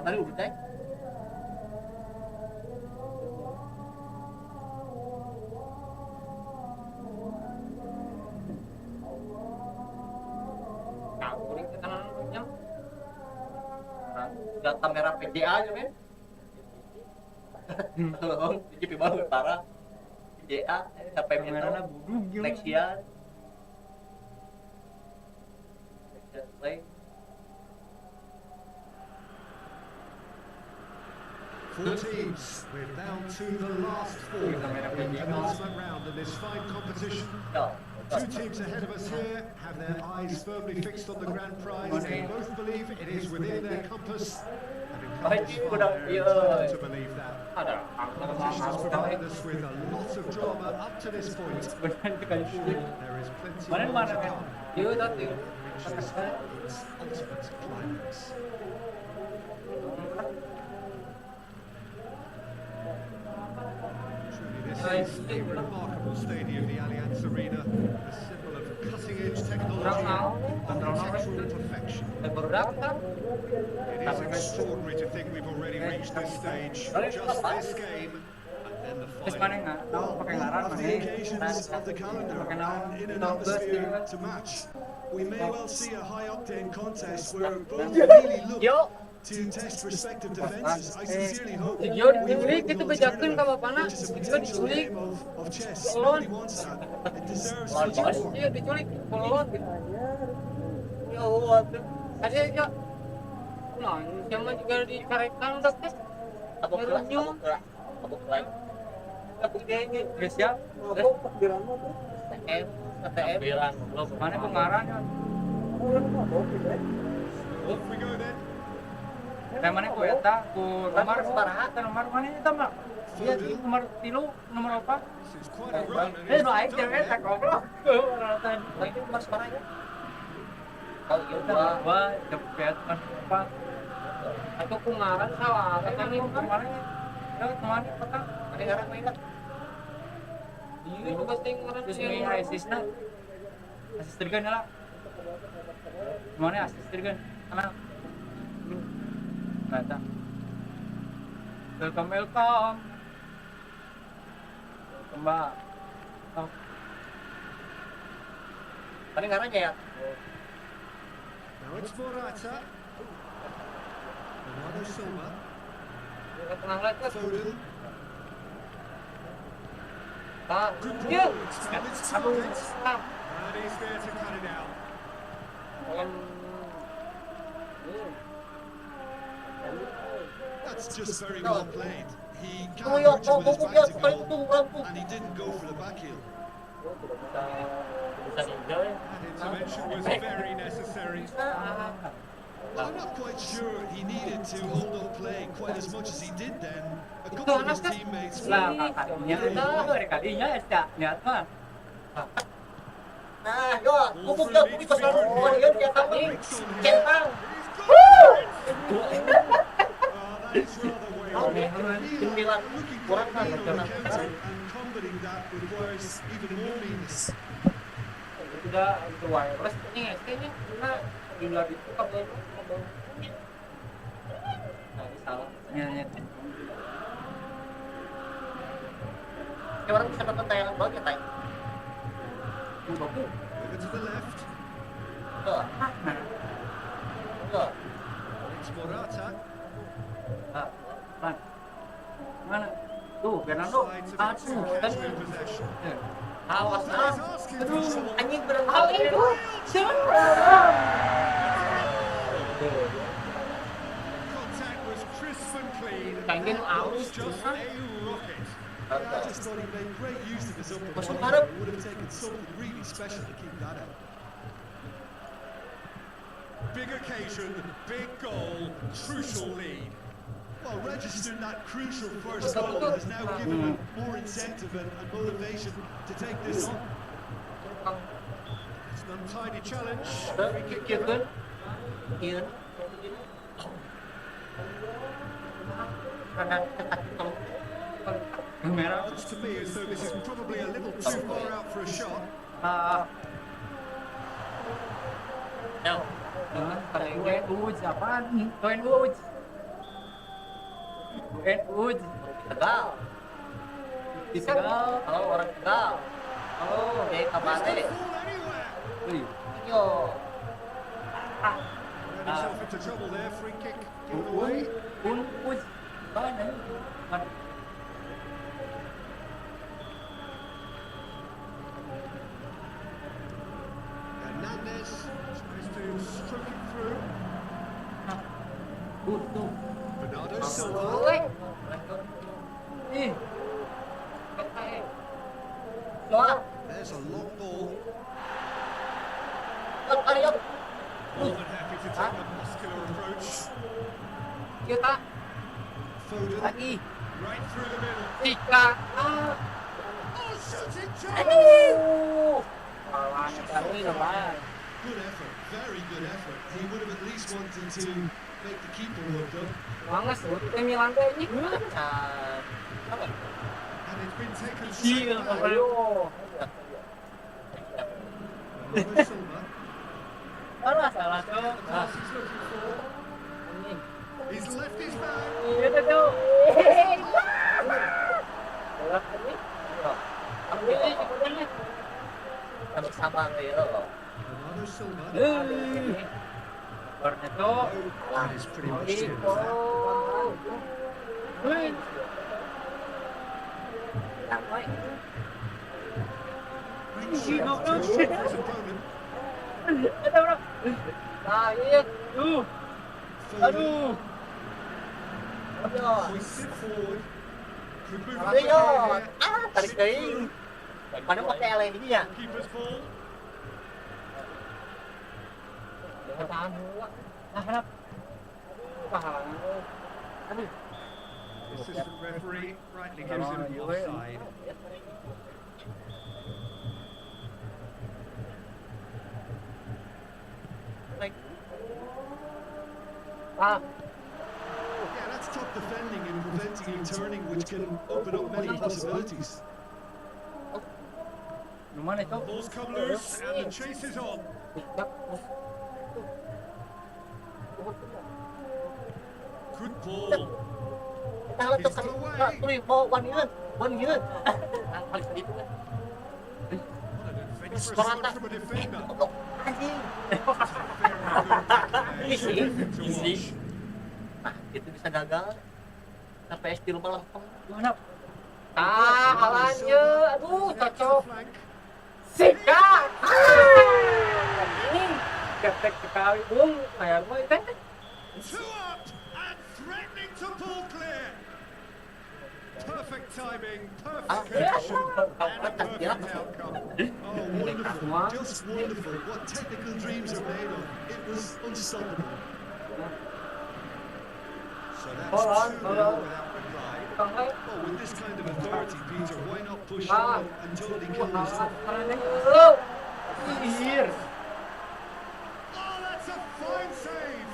tadi udah. Kuring kita namanya. Data merah PDA aja men. Tolong, jadi banget parah. PDA sampai merahnya budung Lexian. Play. Four teams, we're down to the last four in the penultimate round of this fine competition. Two teams ahead of us here have their eyes firmly fixed on the grand prize. They both believe it is within their compass. And it comes to believe that. Competition has provided us with a lot of drama up to this point. There is plenty more to come. Reaches its ultimate climax. This is a remarkable stadium, the Allianz Arena, a symbol of cutting-edge technology and architectural perfection. It is extraordinary to think we've already reached this stage, just this game, and then the final. Of the occasions of the calendar, and in an atmosphere to match, we may well see a high-octane contest where both really look to test respective defenses. I sincerely hope we will which is a potential game of chess. Nobody wants that. It deserves future more. Sama juga dikarekan udah tes. Abang ini guys ya. TM lo kemana pengarahnya? Off we go then. Mana ku eta ku nomor separaha nomor mana eta mah? Iya nomor 3 nomor apa? No aing cewek eta goblok. Tapi nomor separaha. Kalau gua cepet mas apa? Atau ku ngaran salah, kami kemarin ya kemarin apa? Ada ngaran mainan. Ini juga sing ngaran sing asisna. Asis dirgan lah. Mana asis dirgan? Anak Kata. Welcome. Mbak. Oh. Paling ngaranya ya. Now it's Morata. Bernardo Silva. Tengah lagi. Foden. Ah, dia. And he's there to cut it out. That's just very well played. He can't with his back to goal, and he didn't go for the back heel. That intervention was very necessary. Well, I'm not quite sure he needed to hold up play quite as much as he did then. A couple of his teammates combating that requires even more meanness. Sudah itu wireless ini kayaknya karena di luar itu kabel. Nah, salah. Ya. Orang bisa nonton tayangan bagus ya, Tay? Over to the left. It's Morata. Mana? Tuh, Fernando. Awas. Aduh, anjing berhenti. Contact was crisp and clean. Pengen out. Just a rocket. I just thought he made great use of his upper Masuk body. harap. It would have taken something really special to keep that out. Big occasion, big goal, crucial lead. Well, registering that crucial first goal has now given him more incentive and motivation to take this on. It's an untidy challenge. Free kick given. Looks to me as though this is probably a little too far out for a shot. No. Woods apaan? Woods. NU Tegal. di Tegal. Halo orang Tegal. Halo. Oke, kamane. Wih. Yo. Ran himself into trouble there. Free kick given away. Uj. Mana? Hernandez tries to stroke it through. Tuh. Bernardo Silva. Woi. Ih. Loa. There's a long ball. Ayo. More than happy to take the muscular approach. Kita Foden lagi. right through the middle. Tika. Oh, shooting chance! Lawan kami lawan. Good effort, very good effort. He would have at least wanted to make the keeper look up. Mangas tuh, Milan ini. Apa? And it's been taken Iya, straight back. Ayo. Bernardo Silva. Salah tuh. Pass he's looking for. He's left his man. Itu tuh. Kami sama kayak Bernardo Silva. Warna tuh. That is pretty much it. Great shot to his opponent. Tuh. Foden Aduh. hoists it forward. Could move up Ayo, here. tarik teing. Mana pakai LED nya? Keeper's ball. Tahan dulu. Harap. Aduh. The assistant referee rightly gives him offside. Ah, Yeah, that's top defending and preventing him turning, which can open up many possibilities. Mana itu? Balls come loose and the chase is on. Good ball. tahu tuh kan. Tuh mau wan yun. Paling itu kan. What an adventurous Semangat. run from a defender. Anjing. Very good to Easy. watch. Nah, itu bisa gagal. Sampai di rumah lempeng. Mana? Halannya. Aduh, Out to the cocok. flank. Sika. Ini ketek sekali, Bung. Kayak gue itu. Two up and threatening to pull clear. Perfect timing, perfect connection, and a perfect outcome. Oh, wonderful. Just wonderful. What technical dreams are made of. It was unstoppable. So that's Hold on, 2-0 hold on. without reply. Sampai. Oh, with this kind of authority, Peter, why not push on and totally kill this? Iya. Oh, that's a fine save.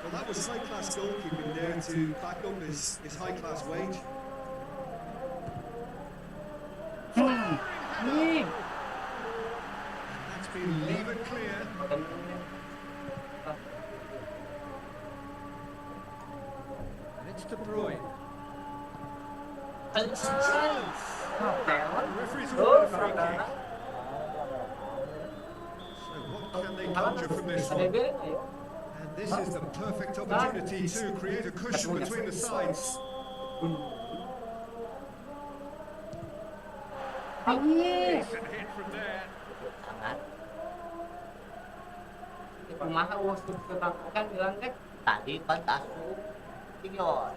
Well, that was high-class goalkeeping there to back up his high-class wage. Nih. That's been levered clear. And it's De Bruyne. The referee's awarded a free kick. So what can they conjure from this one? And this is the perfect opportunity to create a cushion between the sides. Decent hit from there. Sangat. Kumaha uang kan bilang kan Tadi kan tasu. Tinggal.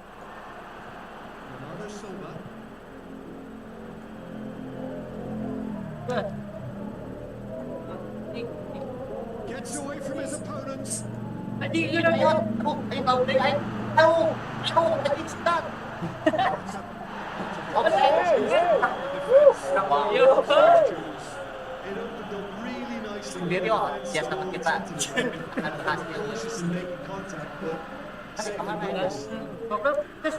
Bernardo Silva. Gets away from his opponents. Aji, Ayo, ayo kau deh, ayo. Tadi start. It opened up really nicely. Sendiri oh, dia sama kita. Akan hasil. Cautious in making contact, but Tapi kemana ya? Yes. terus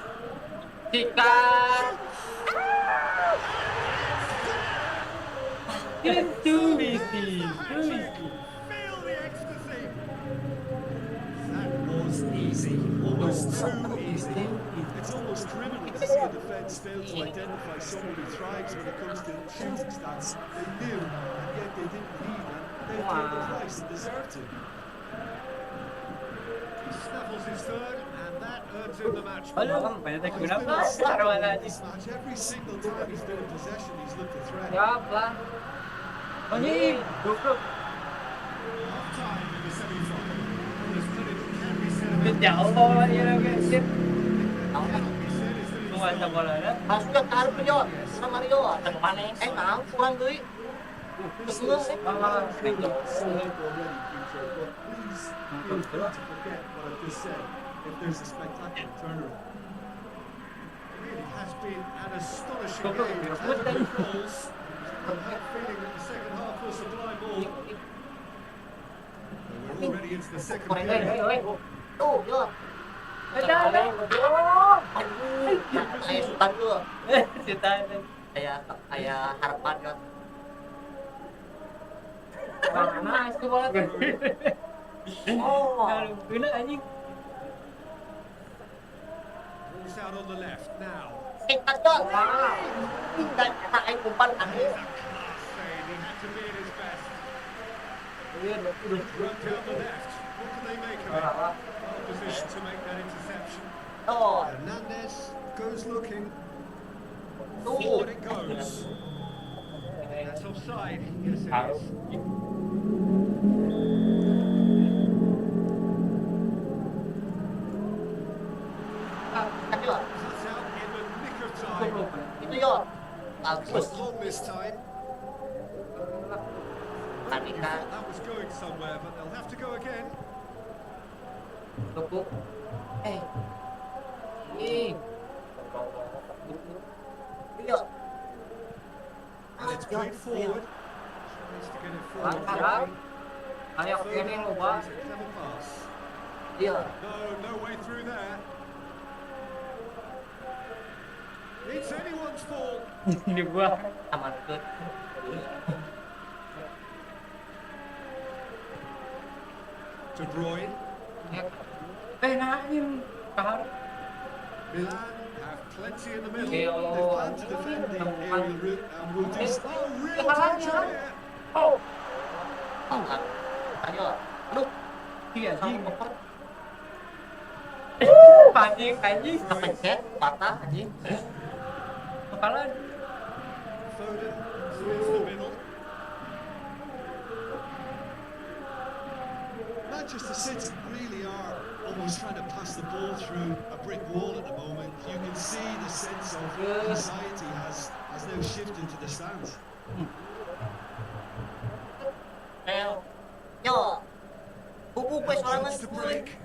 jika itu easy. Feel the ecstasy. That was easy. Almost too easy. It's It's almost criminal to see a defence fail to identify someone who thrives when it comes to shooting stats. They knew, and yet they didn't heed, and they paid the price and deserved to. He snaffles his third, and that earns him the match ball. Alam, pwede tayo He's been kinapa. unstoppable Wala in this match. Every single time he's been in possession, he's looked a threat. Ya, pelan. Anjing, goblok. Half-time in the semi-final. There's plenty that can be said about this. Jauh dia lagi. Sip. Cannot be said is that it's Tunggu bola dah. Masukkan ke arah Rio, sama Rio, tengah mana? Mau kurang duit. Terus Ah, Please feel free to forget what I've just said if there's a spectacular turnaround. It really has been an astonishing game. It hasn't been goals. I have a feeling that the second half will supply more. We're already into the second period. tuh, Rio. Ada. Ayah sultan Rio. Cerita. Ayah harapan Rio. Panas tu bola tu. Oh. Kena anjing. Ball's out on the left now. Kita Rio. Dan tak ayah umpan angin. Class save. He had to be at his best. Dia Run down the left. What can they make of it? Well positioned to make that interception. Oh, Hernandez goes looking. tuh. Forward it goes. That's offside. Yes, it is. Kan Rio. Cuts out in the nick of time. Itu Rio. Bagus. Not long this time. Tapi kan. That was going somewhere, but they'll have to go again. Tepuk. Ih. Rio. And it's played forward. Tries to get it forward. Langkah. Ayo kene lupa. It's a clever pass. Rio. No way through there. It's anyone's fault. Ini gua. Aman ke. De Bruyne. Nah anjing. Kahar. Milan have plenty in the middle. Okay, They plan to defend the aerial route and will do so. Oh, real danger here. Oh. Oh. Ayo. Aduh. Iya anjing. Anjing. Kepencet, patah anjing. Bakalan. Foden through into the middle. Manchester City really are almost trying to pass the ball through a brick wall at the moment. You can see the sense of anxiety has now shifted to the stands. Yo. Bubu gue sorangan Chance to gue. break.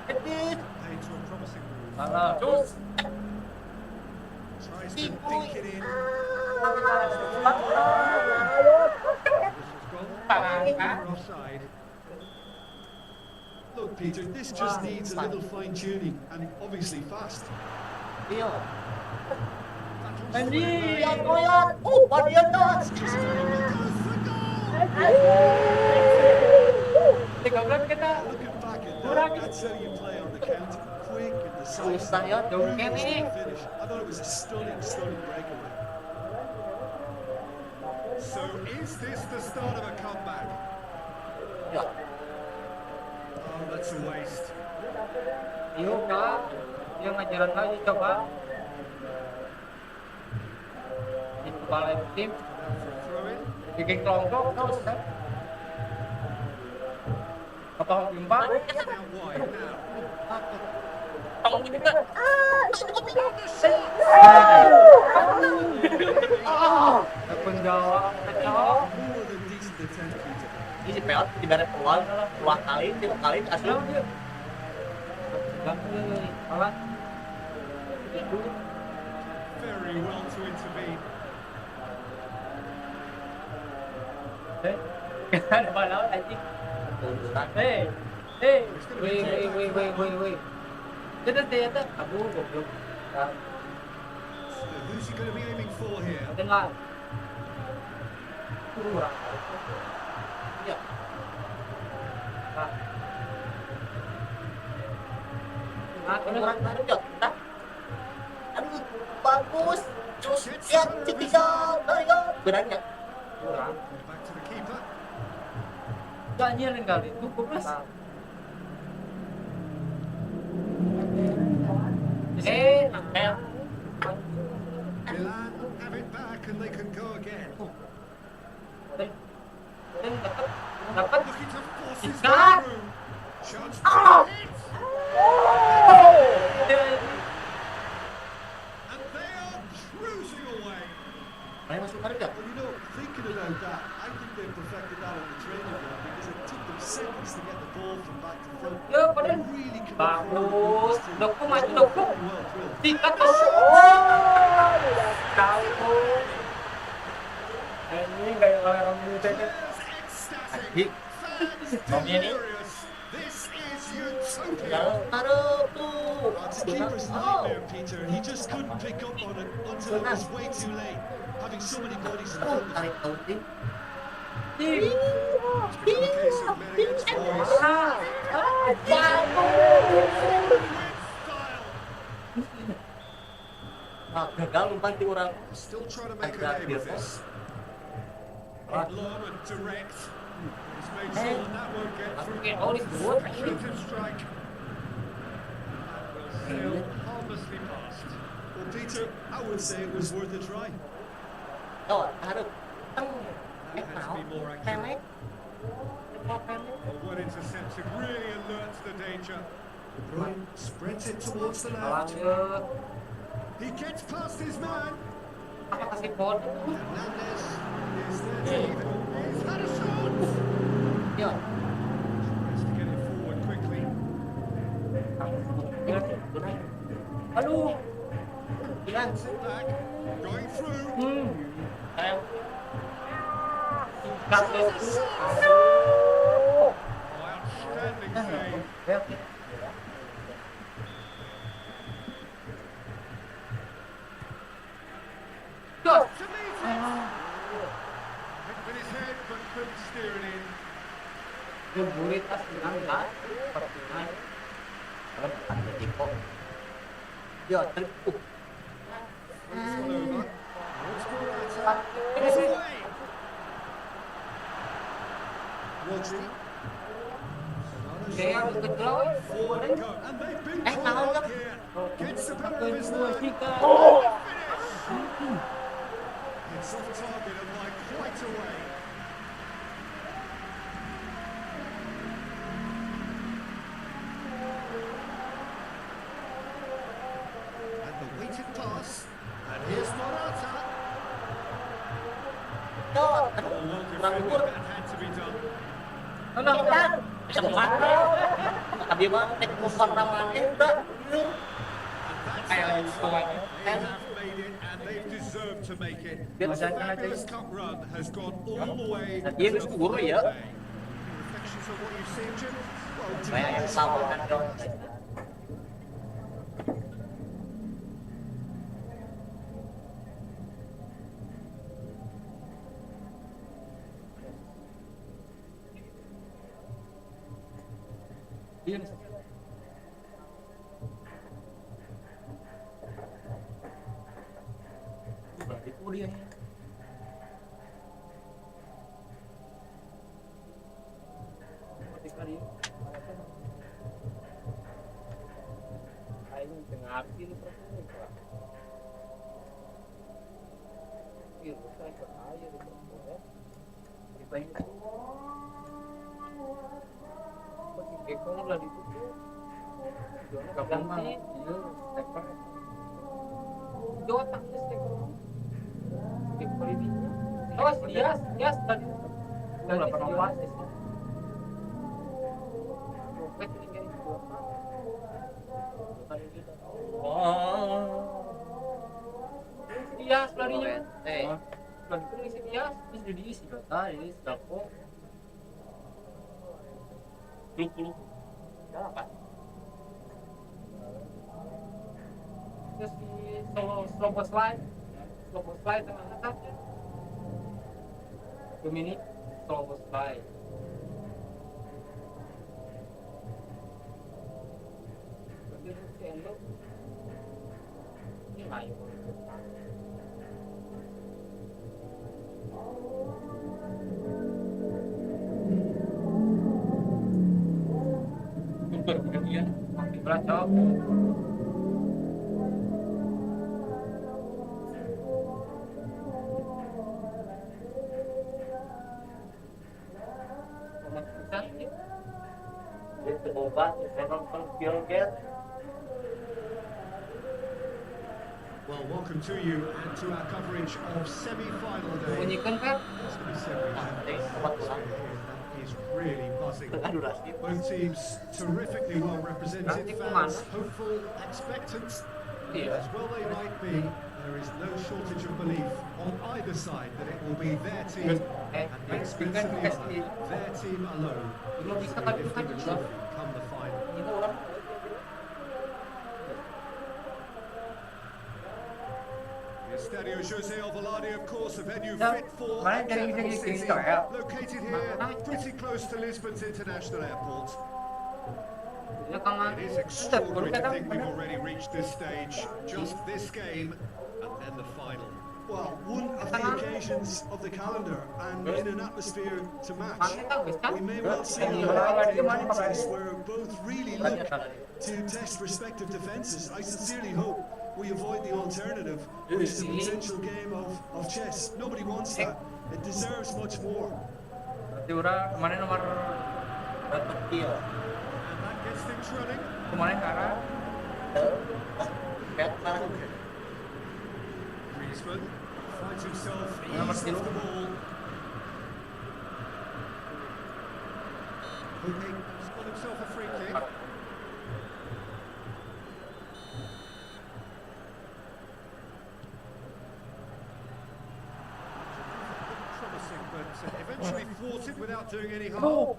Kedit. Played to a promising move. Salah. Terus. Tries to dink it in. Whistle's gone. Offside. Look, Peter, this just needs a little fine-tuning and obviously fast. Yo. Anjing. Yo, koyot. Bodion tuh. Just goes for goal! Goblok kita. Looking back at that, that's how you play on the counter. Quick and decisive. Susah ya, dongeng ini. Finish. I thought it was a stunning breakaway. So is this the start of a comeback? Yo. Oh, that's a waste. Yuk kak. Dia ngajaran lagi coba. Di kepala tim. Throw in. Bikin kelompok terus kan. Apa jumpa? Out wide now. Tolong ini kan. Akun jawab. More than decent attempt, Peter. Ini peot di baret awal 2 kali, 3 kali asli. Salah. Very well to intervene. Ada balon anjing. Tuntutan. Wait. Dia abu goblok. So who's he going to be aiming for here? Dengar. Kurang. Iya. Kurang baru ya. Aduh, bagus. Terus yang ketiga, ayo berani. Kurang. Back to the keeper. Gak nyirin kali itu goblok. Nah, Milan have it back and they can go again. Dapat Looking to force his Ikat. way through. Chance to hit. And they are cruising away. ayo masuk baru ya. Well, you know, thinking about that, I think they perfected that on the training ground because it took them seconds to get the ball from back to front. ya padahal They really could bagus. Dokku maju dokku. well drilled. Sikat tuh. Tahu. Ini kayak orang muda kan. Ecstatic. Fans delirious. This is utopia. Jalan baru tuh. It's the keeper's nightmare, Peter. He just couldn't pick up on it until it was way too late. Having so many bodies in front of him. Tarik outing. It's become a case of men against boys. With style. Nah, gagal umpan di orang. Still trying to make a name of this. Long and direct. He's made sure that won't get through. Shooting strike. That will sail harmlessly past. Well, Peter, I would say it was worth a try. Rồi, harus teng. That has to be more accurate. Pendek. Well, one interception really alerts the danger. De Bruyne spreads it towards the left. He gets past his man. Apa kasih pot? Hernandez Is there to even? He's had a shot. Yo. Tries to get it forward quickly. Aduh. Bilang. Sit back. Going through. Ayo. Sikat dokku. Oh, outstanding save. Jos. To meet it. Hit with his head, but couldn't steer it in. Ngebulit tas dengan kan. Pertengahan. Atletico. Yo, tarik. It's all over. What's Morata? It's away. Rodri. Kayak harus kecelok. Forward they go. And they've been Eh, caught tahu out nggak? here. Gets the better of his line. Sikat. Finish. It's off target and by quite a way. And the weighted pass. And here's Morata. Yo, Oh, aduh. well Kurang defended. libur. That had to be done. Kita bisa kemana? Tapi mah umpan ramanya udah. And that's Kayak it. semuanya. They have made it and they've deserved to make it. Dia This bisa kena fabulous cup run has gone all the way Nah, to dia the mesti guru ya. final day. Reflections on what you've seen, Jim? Well, to be Kayak yang honest, sama kan dong. Iya. Itu dia. Ketika dia aing tengah arti itu pertama. Iya, saya ke air itu ya. Di banyak bagi ekor lah ditutup. Gak ganti, iya, steker. Jotak sih steker. Ekor ini. Oh, Dias tadi. Udah 84 sih. Dompet ini kayak jotak. Tadi kita. Oh. Dias larinya. Lagi itu ngisi Dias, terus jadi diisi. Ini Daffa. Klub. Apa? Terus di slow slide tengah atasnya. Dominic slow slide. Berarti Bagian berat cok. Itu obat, saya nonton film get. Well, welcome to you and to our coverage of semi-final day. Bunyikan kan? As we said, we have this atmosphere here that is really buzzing. Both teams terrifically well represented, fans hopeful, expectant. As well they might be, there is no shortage of belief on either side that it will be their team and inexpensively their team alone that will lift the trophy come the final. The Estadio José Alvalade, of course, a venue fit for a capital city, located here pretty close to Lisbon's international airport. It is extraordinary to think we've already reached this stage, just this game, and then the final. Well, one of the occasions of the calendar, and in an atmosphere to match, we may well see a contest where both really look to test respective defences. I sincerely hope we avoid the alternative, which is a potential game of chess. Nobody wants that. It deserves much more. Kemarin nomor Kecil. And that gets things running. kemarin karena Griezmann finds himself Nomor eased off the ball. Hoping he's got himself a free kick. Promising, but eventually thwarted without doing any harm.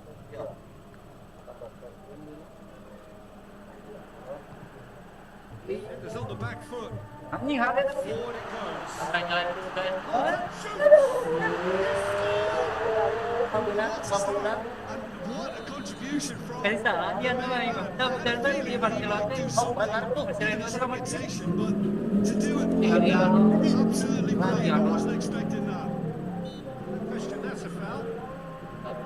Defenders on the back foot. anjing ada Forward it goes. And what a contribution from Kali salah dia tuh main. Dan tadi dia Barcelona. expectation, but to do it absolutely right. I wasn't expecting that. Question, that's a foul. That's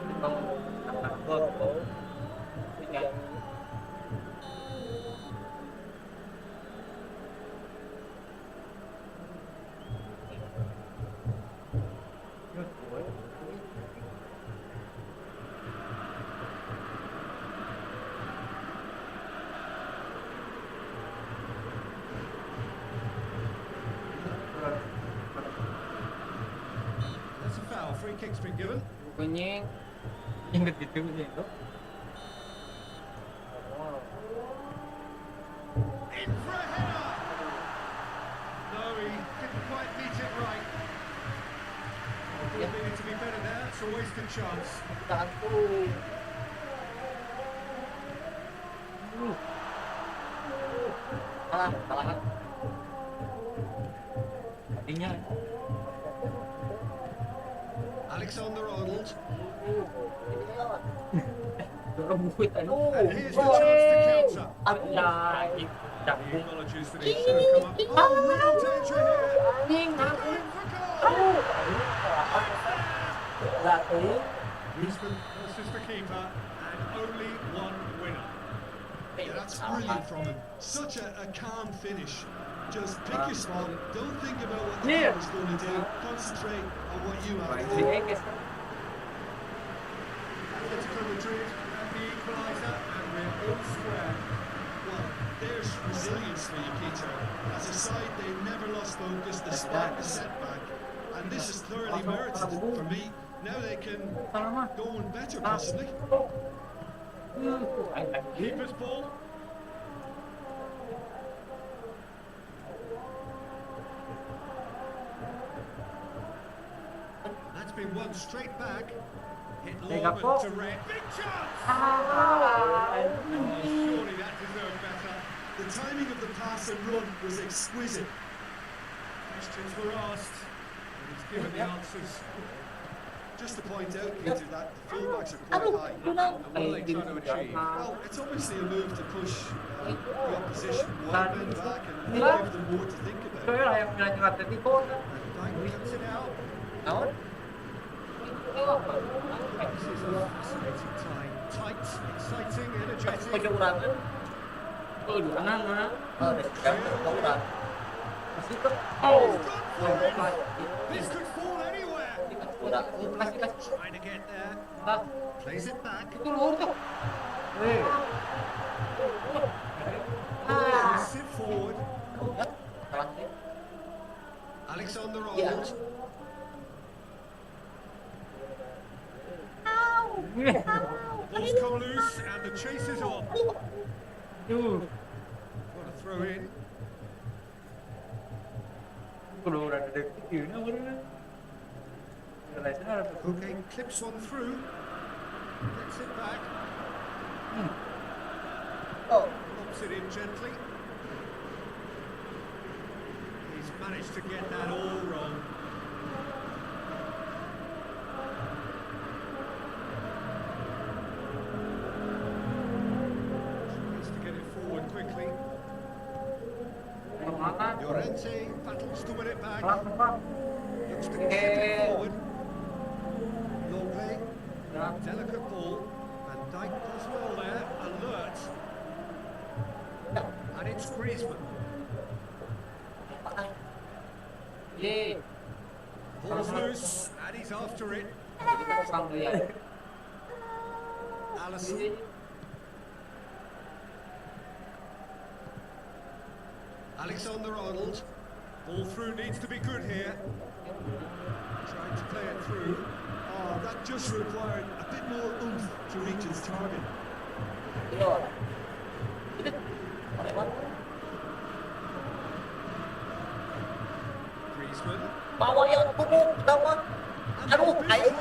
a foul. Free kick's been given. Kunying inget gitu itu. In for a header. No, he didn't quite meet it right. Ball needed to be better there. It's a wasted chance. Salah. Artinya Alexander-Arnold. rebut And here's the chance to counter. ada He acknowledges that he's going to come up. Oh, real danger here. Going for goal. Griezmann versus the keeper, and only one winner. Yeah, that's brilliant from him. Such a calm finish. Just pick your spot. Don't think about what the Yeah. is going to do. Concentrate on what you have to do. Atletico Madrid and the equaliser, and we're all square. Well, there's resilience for you, Peter. As a side, they never lost focus despite the setback. And this is thoroughly merited for me. Now they can go on better, possibly. Keeper's ball. That's been won straight back. Hit low and direct. Big chance! Surely that deserved better. The timing of the pass and run was exquisite. Questions were asked, and he's given the answers. just to point out, Peter, that the fullbacks are quite high. What are they trying to achieve? Well, it's obviously a move to push the opposition one men back and give them more to think about. Kau yang bilang juga Atletico kan? Dyke cuts it out. Naon? This is a fascinating time. Tight, exciting, energetic. Pojok urang kan? Kanan mana? Pojok urang. Masih tu. Oh, this could fall anywhere. Urang. Trying to get there. Ah, Plays it back. itu luar tu. Sit forward. Alexander Ya. Arnold. Ball's come loose and the chase is on. Tu. What a throw in. Keluar ada dekat ni mana? Kalau sana ada. Okay, clips on through. Gets it back. Oh. Pops it in gently. He's managed to get that all wrong. Tries to get it forward quickly. Mana? Llorente battles to win it back. Apa? Looks to get it forward. Lopez, delicate ball. And Dyke does well there. Alert. And it's Griezmann. Ye. Ball's loose, and he's after it. Sang dia. Allison. Alexander Arnold. Ball through needs to be good here. Trying to play it through. Oh, that just required a bit more oomph to reach its target. Yo. Itu. Lewat. Griezmann. Bawa yang punggung, bawa. Aduh, ayo.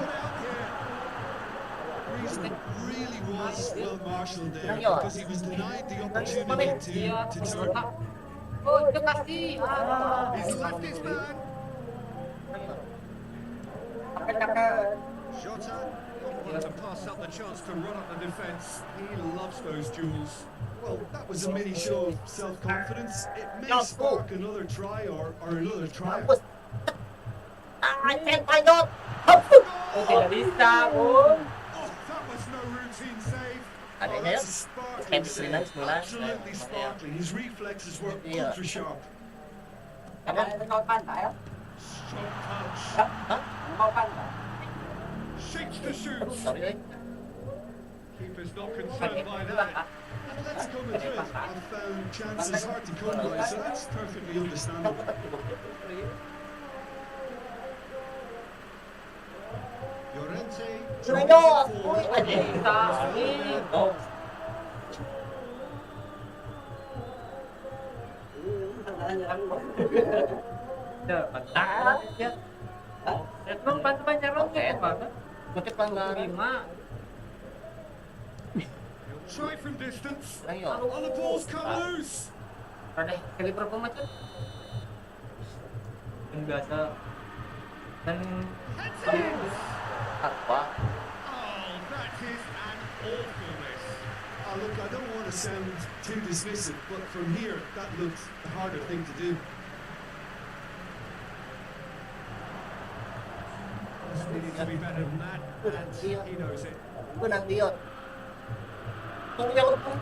Griezmann really was well marshalled there Yeah. because he was denied the opportunity to turn. Oh, itu pasti. Ah. He's left his man. Jota not one to pass up the chance to run up the defence. He loves those duels. Well, that was a mini show of self-confidence. It may Yeah, spark another try or another try. Mampus. Ah, can payot. Oh, tidak bisa pun. Oh, that was no routine save. Ada Oh, ya? that's a sparkling Can save. sembilan. Absolutely sparkling. His reflexes were Yeah. ultra sharp. Ada kau pantai ya? Strong touch. Hah? Kau pantai. Shakes to shoot. Sorry, Keeper's not concerned by that. Atletico Madrid have found chances hard to come by, so that's perfectly understandable. Llorente. Senayo. drives it Uy, forward. aja. Oh. Ya, pantai. Ya. Emang pantai nyarongnya mana? Mungkin pelanggaran. Lima. He'll try from distance. Ayo. Oh, the ball's come loose. Ada kali berapa macam? Yang biasa. Dan Heads in. Apa? Oh, that is an awful miss. Look, I don't want to sound too dismissive, but from here, that looked the harder thing to do. It's needed to be better than that, and he knows it. Menang dia. Tunggu yang lepas.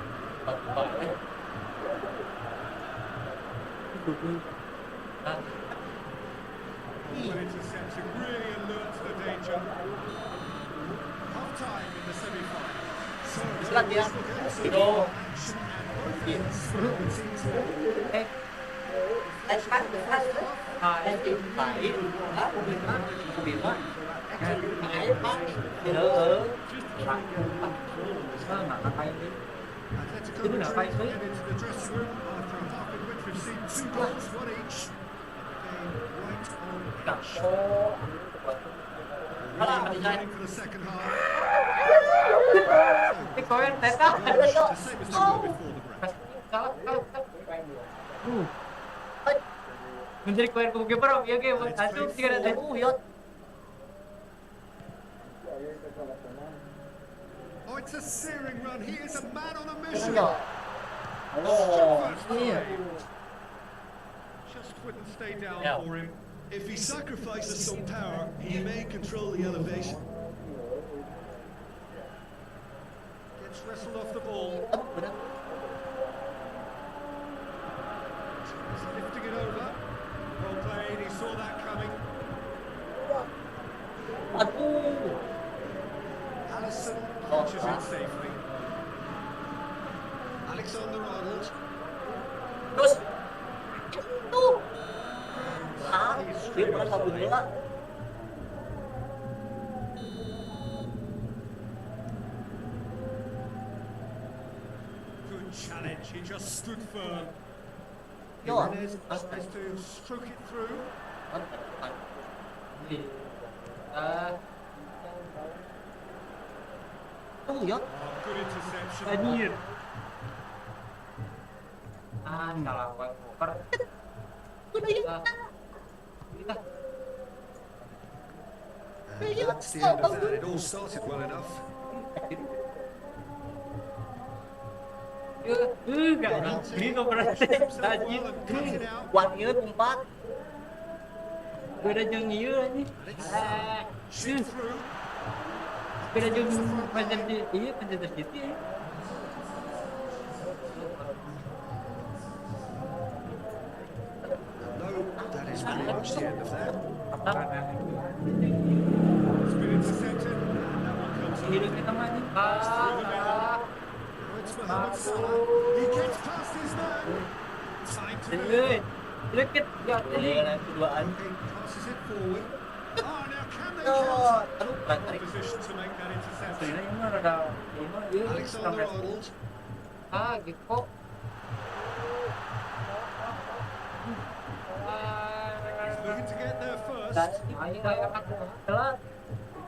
Well intercepted, really alerts the danger. Half time in the semi-final. Silat ya. Itu. Action and both ends. Atletico Itu nak Madrid fight, get into the dressing room after a half in which we've seen 2 goals, one each. And the game right on edge. Really waiting for the second half. Kau yang teta. The same as they were before the break. Salah. Menjadi koin goalkeeper, ya ke? Satu, tiga dan satu. Yot. That's a searing run. He is a man on a mission. Iya. Oh, iya. Just wouldn't stay down Yeah. for him. If he sacrifices some power, he may control the elevation. Gets wrestled off the ball. Aduh, bener. He's lifting it over. Well played. He saw that coming. Aduh. Allison Oh, catches it safely. Alexander-Arnold. Terus. Tuh. Ah, dia pernah satu bola. Good challenge. He just stood firm. Yo. Jimenez tries to stroke it through. Tuh ya. Good interception. Anjir. Salah over. Udah ya. And that's the end of that. It all started well enough. Gak gitu berarti. Anjir. One year 4. Beda jeung ieu anjing. Shoot through. Beda jeung menjadi ieu menjadi gitu ya. No, that is pretty much the end of that. It's been intercepted. And that one comes up. Hidup kita mah anjing. Now it's Mohamed Salah. He gets past his man. Time to move. Euy. Deket ya anjing. Keduaan. Passes it forward. Oh, now can they Oh, counter? aduh, tarik. Position to make that interception. Sebenarnya ini rada ini ieu Alexander-Arnold. gitu. He's looking to get there first. Ayo kayak aku telat.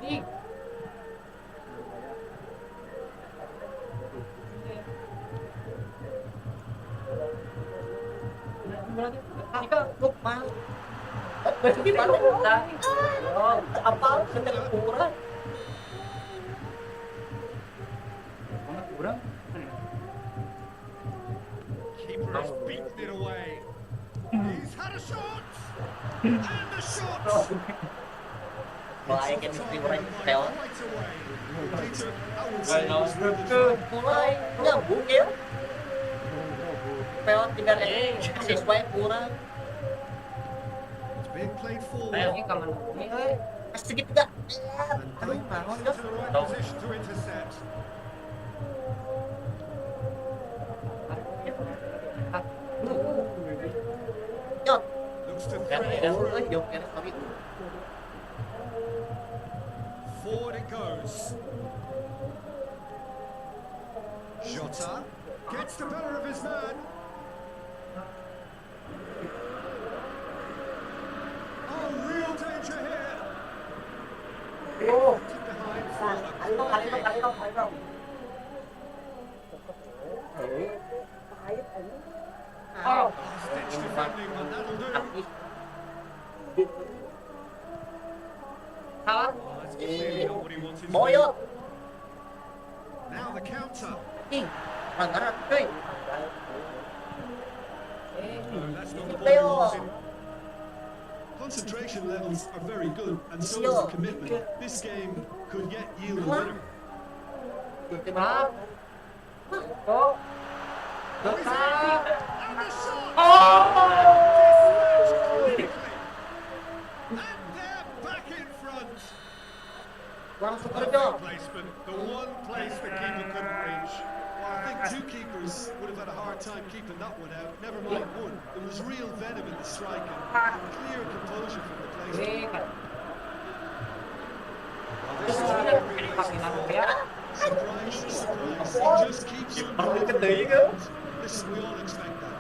Ih. Jika lukman. Berarti mana? Oh, apa? Sedang kurang. Kurang. Keeper has beaten it away. He's had a shot. And the shot. Mulai kan istri orang tewan. Right away. Peter, I would say it was worth the Mulai nyambung ya. Peot tinggal siswa yang kurang. It's being played forward. Ini kaman ini Sedikit enggak? And Aduh, Blake bangun into dong. the right position to intercept. Yot. Looks to Kan thread ada it through. jauh kan tapi Forward it goes. Jota gets the better of his man. Oh, real danger here. oh, Behind for a kali dong. Oh, stitch defending, but that'll do. salah. Oh, that's clearly not what he wanted to do. Boyo. Now the counter. Ih, pelanggaran, cuy. No, that's not the ball he Leo. wanted. concentration levels are very good, and so is the commitment. This game could yet yield a winner. Maaf. Oh. And the shot. And they're back in front. Langsung Perfect kerja. placement, the one place the keeper couldn't reach. Well, I think two keepers would have had a hard time keeping that one out. Never mind one. There was real venom in the strike and clear composure from the placement. This is what they're really waiting for. Surprise, surprise. He just keeps on going. Listen, we all expect that.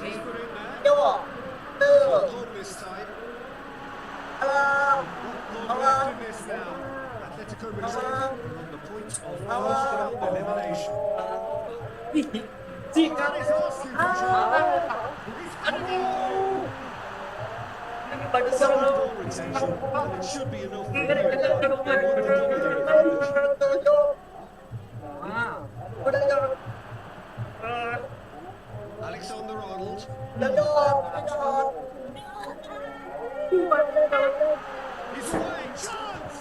He's put in there. Yo. Tuh. Not long this time. Halo. Not long left in this now. Atletico Madrid on the point of first round elimination. That is asking for trouble. He's had it all. Solid ball retention, and it should be enough for you. They won the double advantage. He's away. Chance.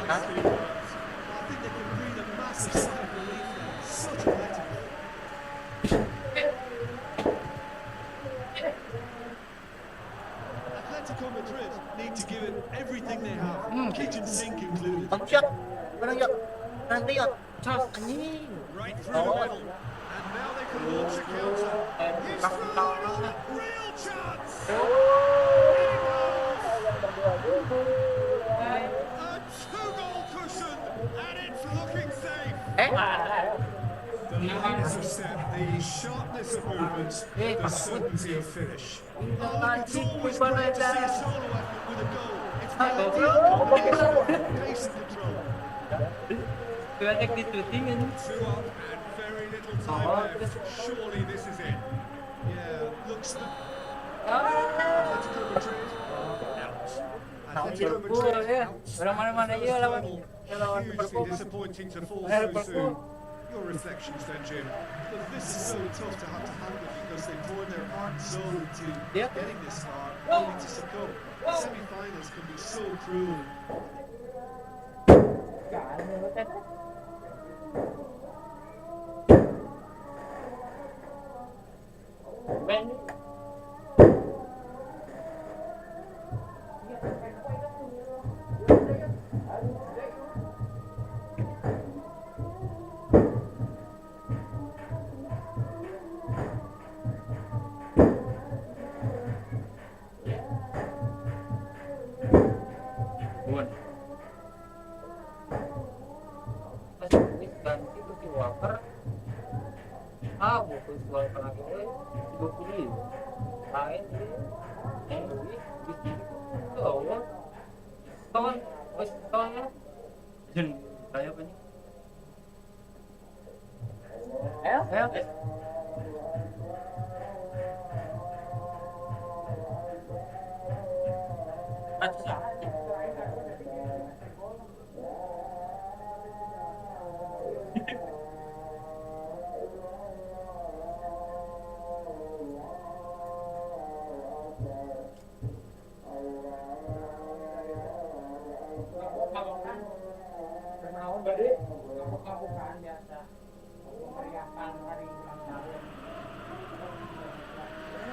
Nicely worked. I think they can breathe a massive sigh of relief there. Such a letdown. Atletico Madrid need to give it everything they have, kitchen sink included. Bang shot. Menang yuk. Nanti yuk. Anjing. Right through the middle. And now they can launch a counter. He's through. Real chance. A two-goal cushion. And it's looking safe. The lightness of step, the sharpness of movement, the certainty of finish. Oh, it's always great to see a solo effort with a goal. It's the ideal combination of pace and control. Two up and very little time left. Surely this is it. Yeah, looks the Atletico Madrid out. Atletico Madrid out. Hugely disappointing to fall so soon. Your reflections then, Jim. Look, this is so tough to have to handle because they poured their heart and soul into getting this far, only to succumb. Semi-finals can be so cruel.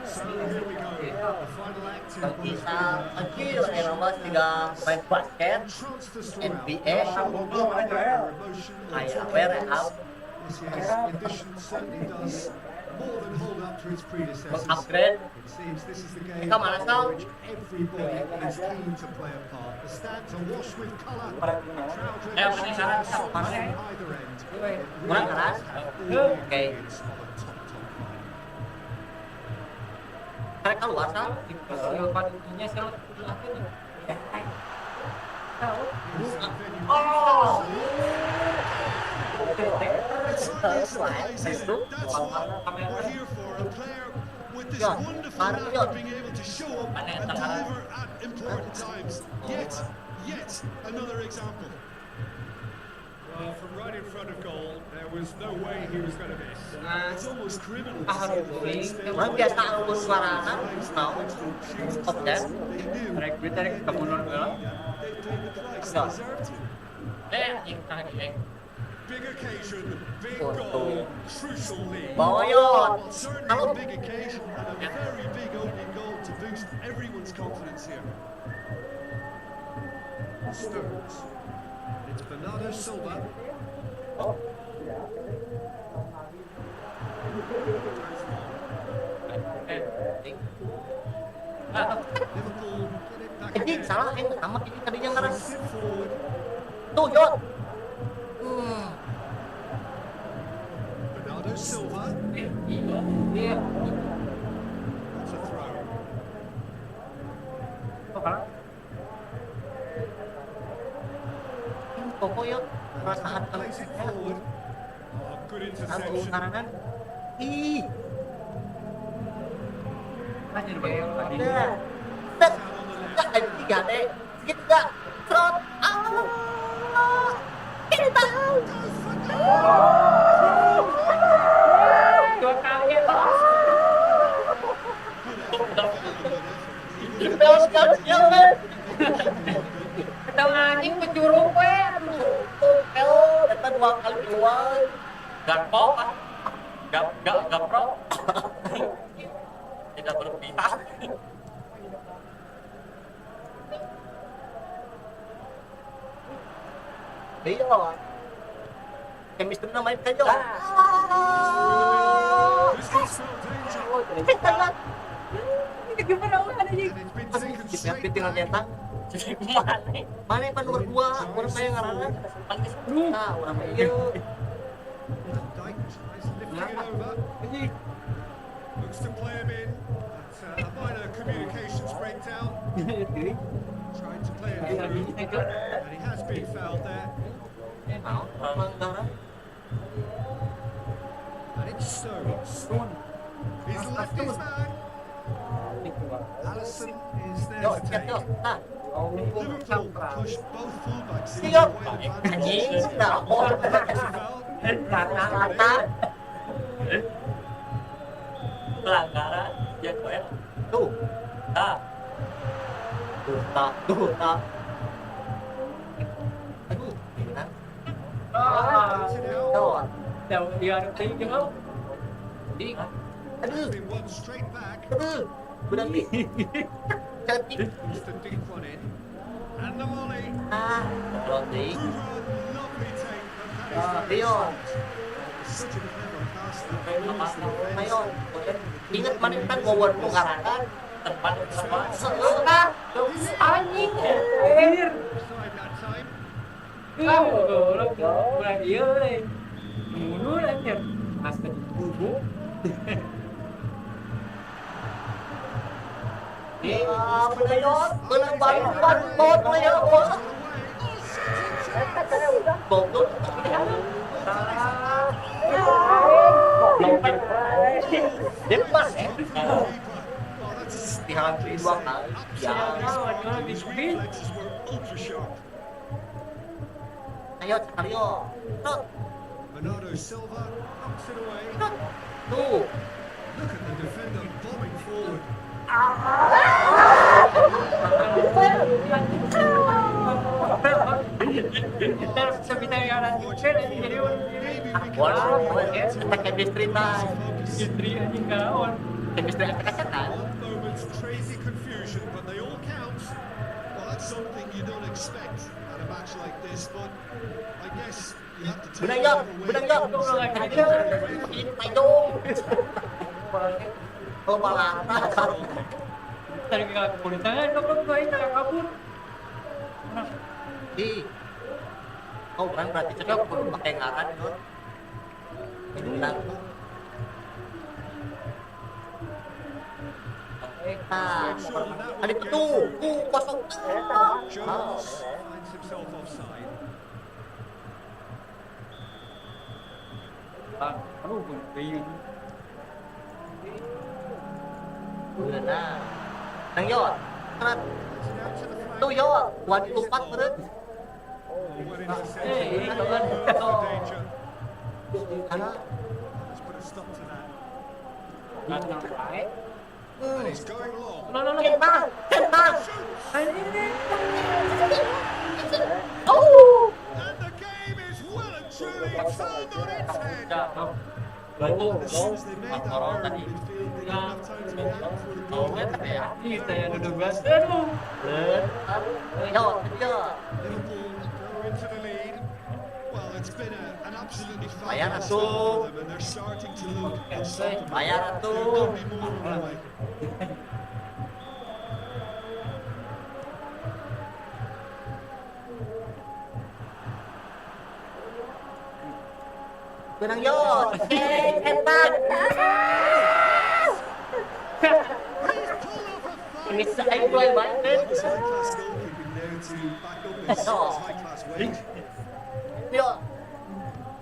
So here we go. The final act in one of Kita kecil Eropa 3 main basket NBA kayak warehouse Yes, ambition certainly does more than hold up to its predecessors. upgrade. It seems this is the game Come on, let's go. in which everybody is keen to play a part. The stands are wash with colour. Crowd reactions on either end. Kurang keras. Oke. Mereka luar kan? Oh. We're here for a player with this wonderful knack of being able to show up and deliver at important times. Yet another example. Well, from right in front of goal, there was no way he was going to miss. It's almost criminal to see the fans fail Orang biasa aku suarakan, mau stop dan They knew They paid the price, they deserved to. Big occasion, big goal, crucial lead. Boyot. Well, certainly a big occasion and a very big opening goal to boost everyone's confidence here. Stones. It's Bernardo Silva. Liverpool get it back Ini again. salah yang pertama ini tadinya ngeras. Sit forward. Tuh, Yot. Bernardo Silva. That's a throw. Koko Yot. Perasaan Plays it forward. Oh, good Aku interception. kanan. Ih. Ada. Set. Enggak ada 3 deh. Segitiga. Trot. Ah. Kita tahu. Goes for Dua kali ya. Ketemu anjing pencurung we. Kita 2 kali keluar. Gampok ah. Gaprok. Tidak berpihak. Iya. Chemistry na main kayo. This can spell danger. Gimana ulah anjing? And it's been taken straight Tinggal back. nyetak. Mana yang nomor 2? Orang saya ngarangan. Nah, orang iya. Dyke tries lifting it over. Looks to play him in. But a minor communications breakdown. Tried to play it through. And he has been fouled there. Mau pelanggaran. And it's Stones. He's left his man. Allison is there Yo, to take. yo. Nah, Liverpool pushed both fullbacks into Siap. the way of anjing advantage. sudah orang Foul. rata-rata. Pelanggaran ya kok ya. Tuh, Ah, tuh, tak. Aduh, gimana? Yo, Đâu dia ada ting chứ không? Đi. aduh, Been won straight back. aduh. Udah nih. Cantik. Just a deep one in. And the volley. Ah, roti. Lovely take, but that is Ayo, such a clever pass. That ayo. Ingat mana kan ngawon mo ngarangan. Tempat tempat. Seelah. Anjing. Air. Offside that time. Lo bulan dia nih. Mundur aja. Astaga bubuk. Penayon, menang bot mo ya. Goblok. Depas eh. Dihantui 2 kali. Ya. His reflexes were ultra sharp. Ayo, ayo. Tuh, Bernardo Silva knocks it away. tuh. Look at the defender bombing forward. Kita sebisa yang ada jadi Maybe we can Boleh, kita chemistry time. istri anjing kawan. Chemistry acak-acakan. one moment's crazy confusion, but they all count. Well, that's something you don't expect at a match like this, but I guess you have to take Benang yuk, benang yuk. Ayo, kita dong. Oh, malah. Tadi kita kepolisian kok itu kabur. Di. Oh, orang berarti cocok perlu pakai ngaran itu. Benang. Ada itu, kosong. Jones finds himself offside. Aduh, bingung. Nah, nang yot. Karat. Out to the flank. Tuh yot, 1 menit. Well intercepted. Hey, Out of danger. Karena Let's put a stop to that. Nggak baik. And he's going long. centang. And the game is well and truly turned on its head. as soon as they made that error in midfield, they didn't have time to react before the goal. Kita yang duduk gas. Aduh. Yot. Liverpool go into the lead. Well, it's been an absolutely Bayar fabulous atuh. start for them, and they're starting to look unstoppable. Bayar There atuh. could be more on the way. Benang yot. Centang. Ini saya mulai main. It's high-class goalkeeping there to back up his high-class weight. Yot.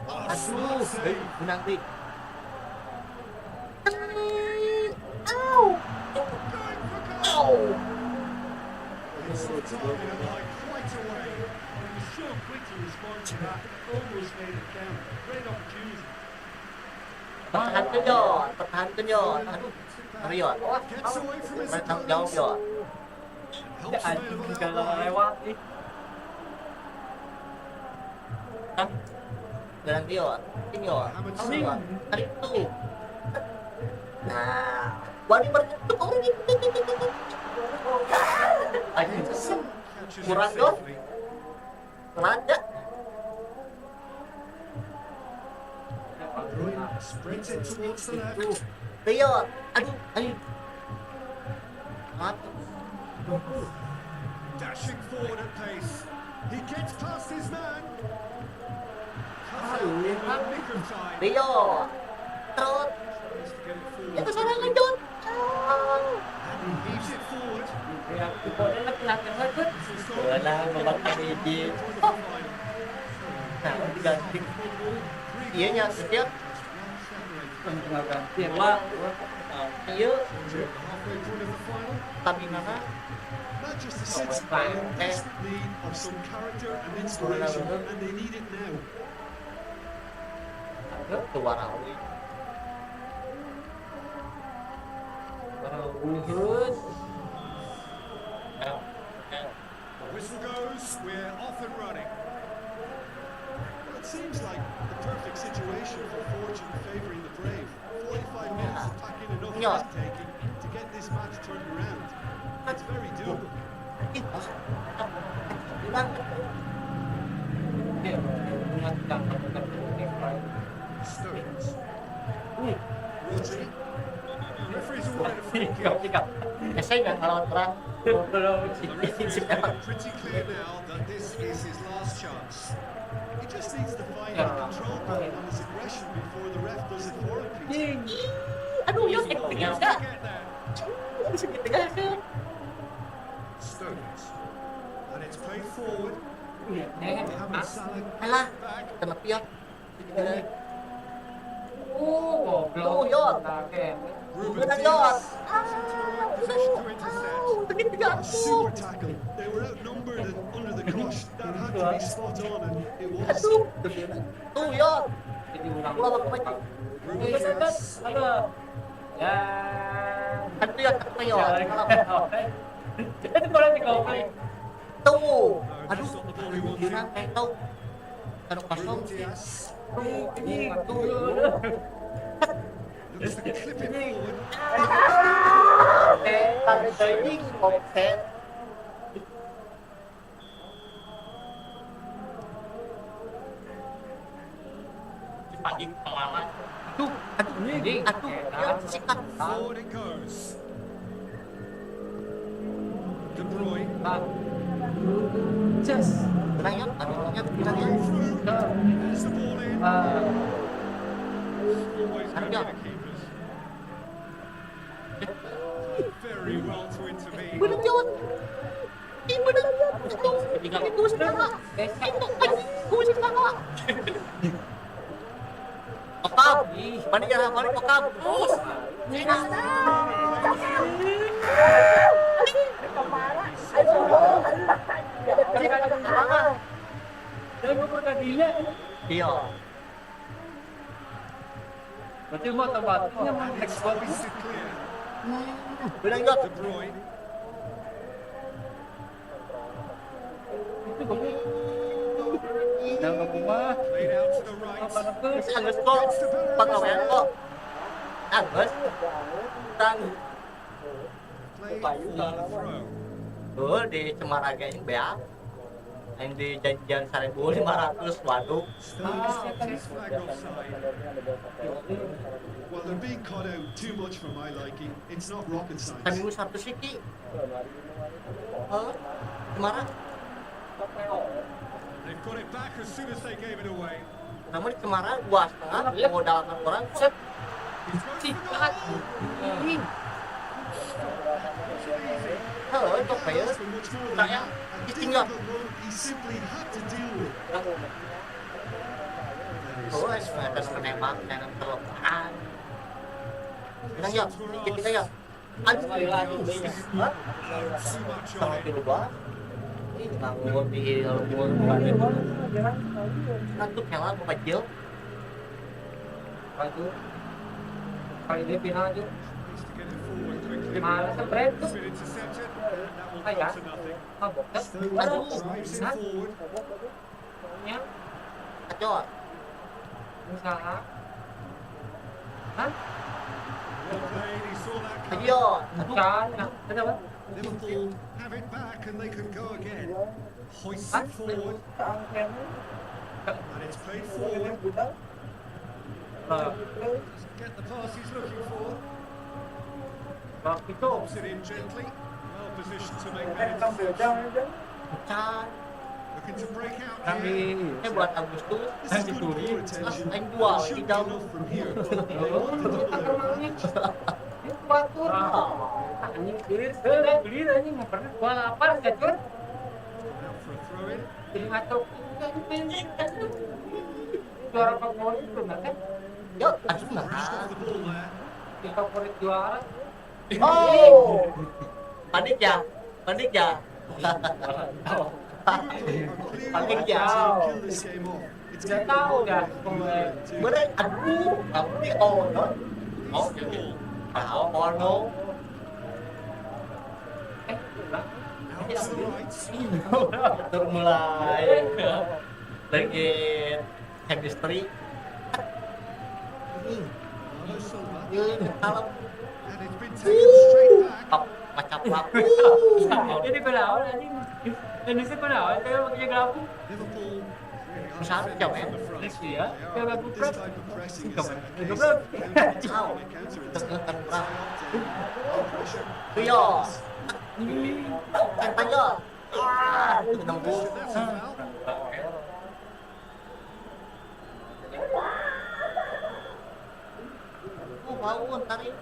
Oh, Aduh, smart save. benang di. Going for goal. Au. It's timing it like quite a way. He was so quick to respond to that. Almost made it count. Great opportunity. Pertahankan Yot, pertahankan Yot. Aduh, ngeri Yot. Gets away from his Tanggung jawab Yot. Helps Anjing available kalau outline. lewat nih. Kan? Ganti Yot. Ini Yot. Ini Yot. Tarik tuh. Nah, Wani bertutup orang ini. Anjing. Catches Kurang it Yot. safely. Raja. Bruin sprints it towards the left. Tuh. Yot. Aduh, aduh. Mati. Dashing forward at pace. He gets past his man. Cuts out Aduh. in the nick of time. Yot. Terus. Tries to get it forward. Itu serangan Yot. And he heaves it forward. Ya, pokoknya laki-laki banget. Bola membakar biji. For the final. Nah, diganti. Iya nya setiap Enggak ganti lah. iya Halfway point of the final. tapi mana Manchester City are in desperate need of some character and inspiration, and they need it now. keluar awi. Terus. The whistle goes. We're off and running. Well, it seems like the perfect situation for fortune favouring the brave. 45 minutes to pack in enough Yeah. risk-taking to get this match turned around. It's very doable. Bilang Iya, ingat jangan Stones. Rodri. The referee's awarded a free kick. Sikap. saya nggak ngelawan perang. Belum. The referee's made it pretty clear now that this is his last chance. He just needs to find a control point on his aggression before the ref does it for him, Peter. Aduh, Yot, Well, tinggal never nggak? get there. Tinggal nggak? Stones. And it's played forward. Mohamed Salah Alah, Back. kena Yot. Goblok. Tuh, Yot. Ruben Benar Diaz. Yot. Into the right position to intercept. Begitu a jatuh. super tackle. They were outnumbered and under the crush. That had to be spot on, and it was. Aduh, tuh Yot. Jadi ulang. Pulang aku maju. Ruben Diaz. Aduh. Ya. Aduh Yot, aku Yot. Itu bola digobling. Tuh. No, Aduh, that's not the ball he wanted. gimana tahu. Aduh kosong. Ruben Diaz. Tuh. Looks to clip it forward. Tarik dari offset. Pagi pelawan. Aduh, Yot sikat. Forward it goes. De Bruyne. Just. Tenang Yot, aduh tenang Yot. There's the ball in. Always going to be the keepers. Very well to intervene. Bener Yot. Ini bener Yot. Ini gue salah. Gue salah. Kokam. Mana jalan balik Kokam. Jangan pertandingan. Iya. Berarti mau tempatnya mau next ball. Hoist it clear. Bener Yot. De Bruyne. Itu gue. Jangan rumah. Played out to the right. Agus kok. Panglawan kok. Agus. Tang. Played for the throw. Oh, di Cemaraga yang beak. Yang di janjian 1.500, waduh. Stones gets his flag offside. Well, they're being caught out too much for my liking. It's not rocket science. 1.100 sih, Ki. Cemara. They've got it back as soon as they gave it away. Namun di Cemara, 2,5 modal orang, set. He's going for the goal. Itu player. It's been much more than Saya that. A ditinggal. difficult run he simply had to deal with. Oh, ada menembak dan terlepas. Bilang Yot, dikit kita Yot. Aduh, Too much on sampai it. lupa. Ini nganggur di nganggur. Ngantuk nyala mau kecil. Itu kali dia final aja. Needs to get it forward quickly. Malas spread tuh. It's been intercepted, and that will Ay, come ah. to nothing. Mabok kan? Stoke Aduh, drives it Hah? forward. Ya, Kacau. usaha. Hah? Well played, he saw that coming. Ayo. Kan, kenapa? Liverpool have it back and they can go again. Hoists Hah? it forward, and it's played forward. Doesn't get the pass he's looking for. Waktu itu Pops it in gently. Well positioned to make that interception. Can. Looking to break out kami here. Buat Agustus. This is good ball attention. Anh dua, It should đi be đâu? enough from here, but they want to double their advantage. Batur. anjing beli anjing nggak pernah gua lapar gacor Out for a throw in. jadi ngaco juara favorit tuh nggak kan Yuk, aduh Brushed off nah. the ball there. yang favorit juara Oh. Panik ya? Panik ya? Liverpool are Panik clearly ya? To kill this game off. It's Udah getting tahu more dah difficult pemain. to Bener, aduh, tapi oh no. Oh, ball. tahu oh no. udah Out to the right. Baru mulai lagi chemistry. Marlo Silva. Ini kalau And it's been taken straight back. macam lapu. ini penawar anjing Indonesia penawar saya pakai grafik Liverpool really are Besar, defending jauh, from ya? the front. ya They kayak are. buku This type of pressing is Come on. a Come case on. of counter-attack, counter-attack. Tekan perang. High pressure. Tuyo. Kan tayo. Ah, nembus. That's a foul. Oh, mau ntar ini.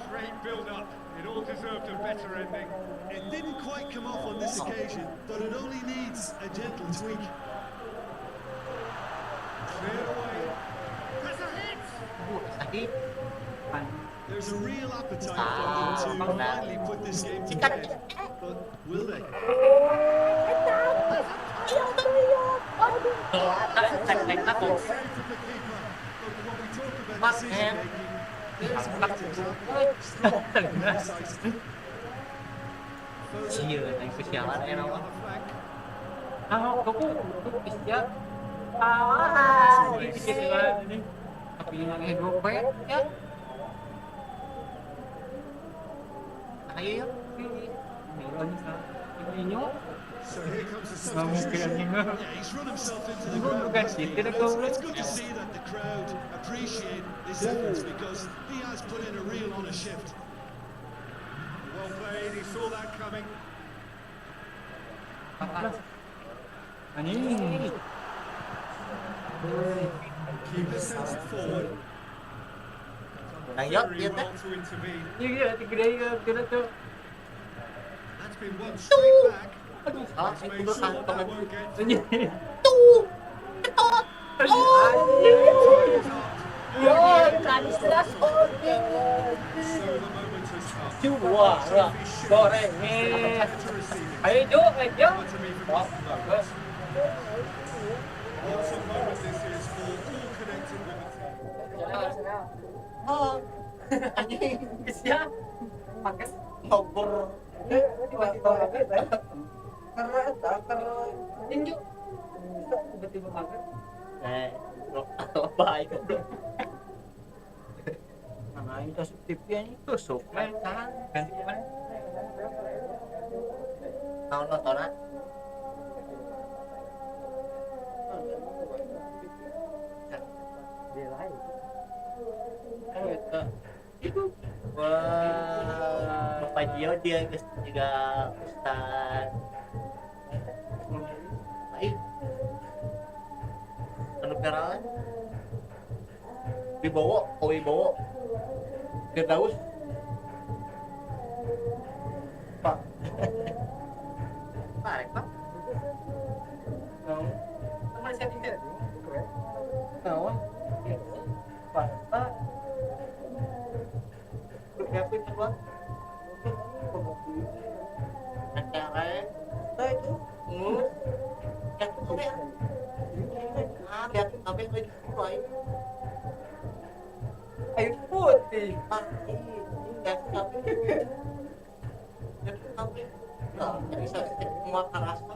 Great build-up. It all deserved a better ending. It didn't quite come off on this occasion, but it only needs a gentle tweak. Cleared away. There's a hit. Sakit. There's a real appetite Ah, from them to benar. finally put this game to Sikat. bed. But will they? Cek aku. Save from the keeper. But when we talk about Mark decision Ham. making, here's a great example. Strong and decisive. Cia, yang kesialan ya On nama. the flank. aku bisa dikit lah ini tapi yang hidupet ya Ayo. Meron sa inyo So here comes the nggak mungkin substitution. anjing Yeah, he's run himself into the Siguro ground. ganti, And tinagawin. it's good to see that the crowd appreciate this effort because he has put in a real honest shift. Well played. He saw that coming. anjing Keeper sends it forward. Nah, yuk, Very yuk, well to intervene. iya tigre kira tuh That's been one straight back. Aduh, salah Let's sih make dulu sure that teman. won't get anjing Tuh. Ketot. yo tadi sudah so the moment has come. juara goreng To receive it. ayo Jo ayo What to me from this moment. What a moment this is for all connected with the team. Oh. Anjing. bisa pakai Ngobrol. tinju tiba-tiba pakai Baik. mana ini tusuk TV ini Tusuk. ganti kemana Mau nontonan? dia lain itu Wah, Bapak Gio dia juga Ustaz. Baik. Anu kenalan? Wibowo, Wibowo. Firdaus. Pak. Tarik, Pak. teman saya tinggal Naon? Pak Berapa itu, Pak? Lihat tapi lagi mulai. Air putih. Lihat tapi. Nah, jadi saya semua rasa.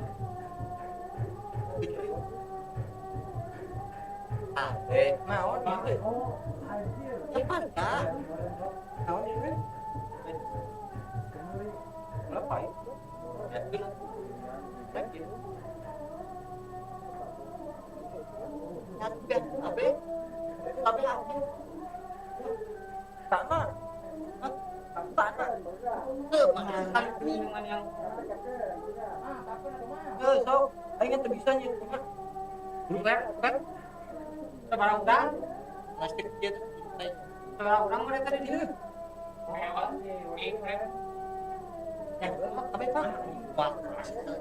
Naon ieu? Cepat kak. Naon ieu? Apa ya? Tanah. Minuman yang so, aing teh bisa nya. Bukan, bukan. Sebarang udang. Plastik dia. Sebarang udang mana tadi dia? Tapi pak, wah,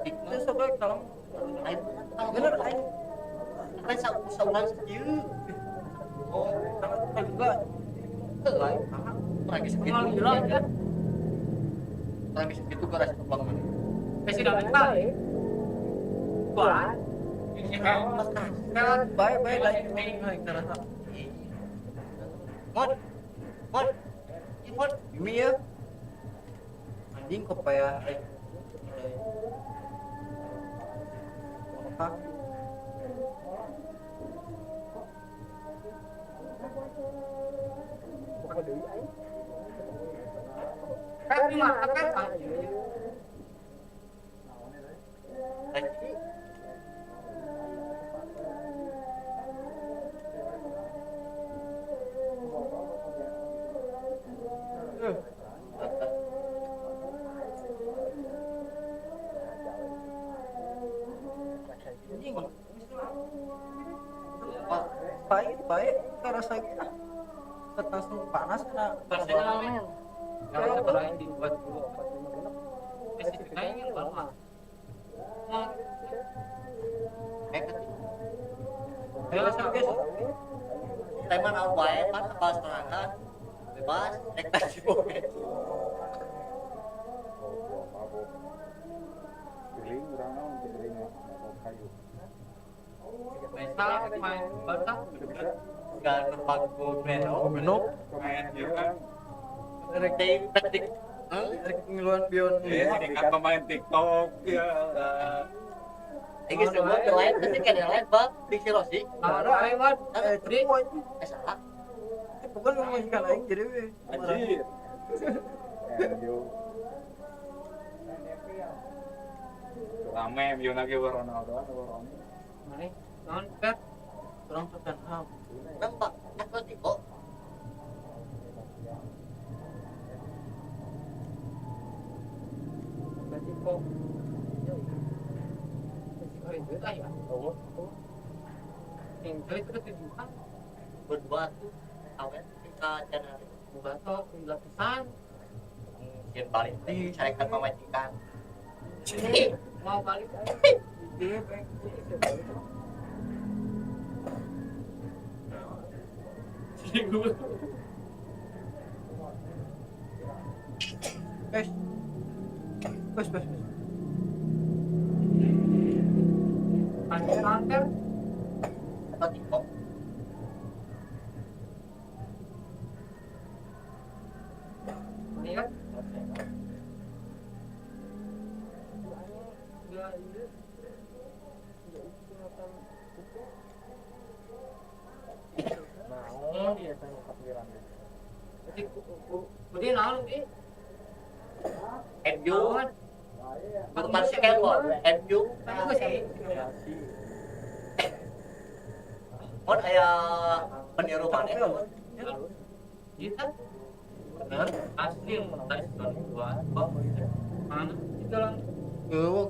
Itu sok kalau air bener aing kan saulan segitu. oh sangat juga Lain, lagi segitu. kenal gila ya. Lagi segitu gue rasa bangun. Presidental. Buat ini kan baik-baik lagi naik terasa. Mod, mod, Ini ya. Anjing kok payah. Apa? Kan gimana kan? lagi. Anjing. Baik karena saya setas panas kena Personalnya. kalau sebelain dibuat dulu spesifikasinya lama. Tema naon wae pan apa serangan bebas rek tadi oke. Misal main batak Gak terpaku meno. main ya kan Rek teknik. ngeluan bion Kan pemain TikTok ya. Iki semua lain pasti kan yang lain bang di Sirosi. ada lewat di Salah. bukan ngomongin lain jadi we Anjir. Rame view lagi Ronaldo atau Ronaldo. mana non pet orang pesan ham Nampak Atletico. berarti kok itu lah ya yang itu ketujuan Berbuat awet kita Januari. batok lapisan Mungkin balik di carikan memajikan. mau balik dia pengen Bes. Kanker. Atletico. Ini kan? Nah, dia tanya kepikiran. Jadi, kemudian naon di? MU. Bukan skateboard, MU. Tahu sih. Mod aya peniru mana? Kita benar asli tadi sekali dua mana itu lang dua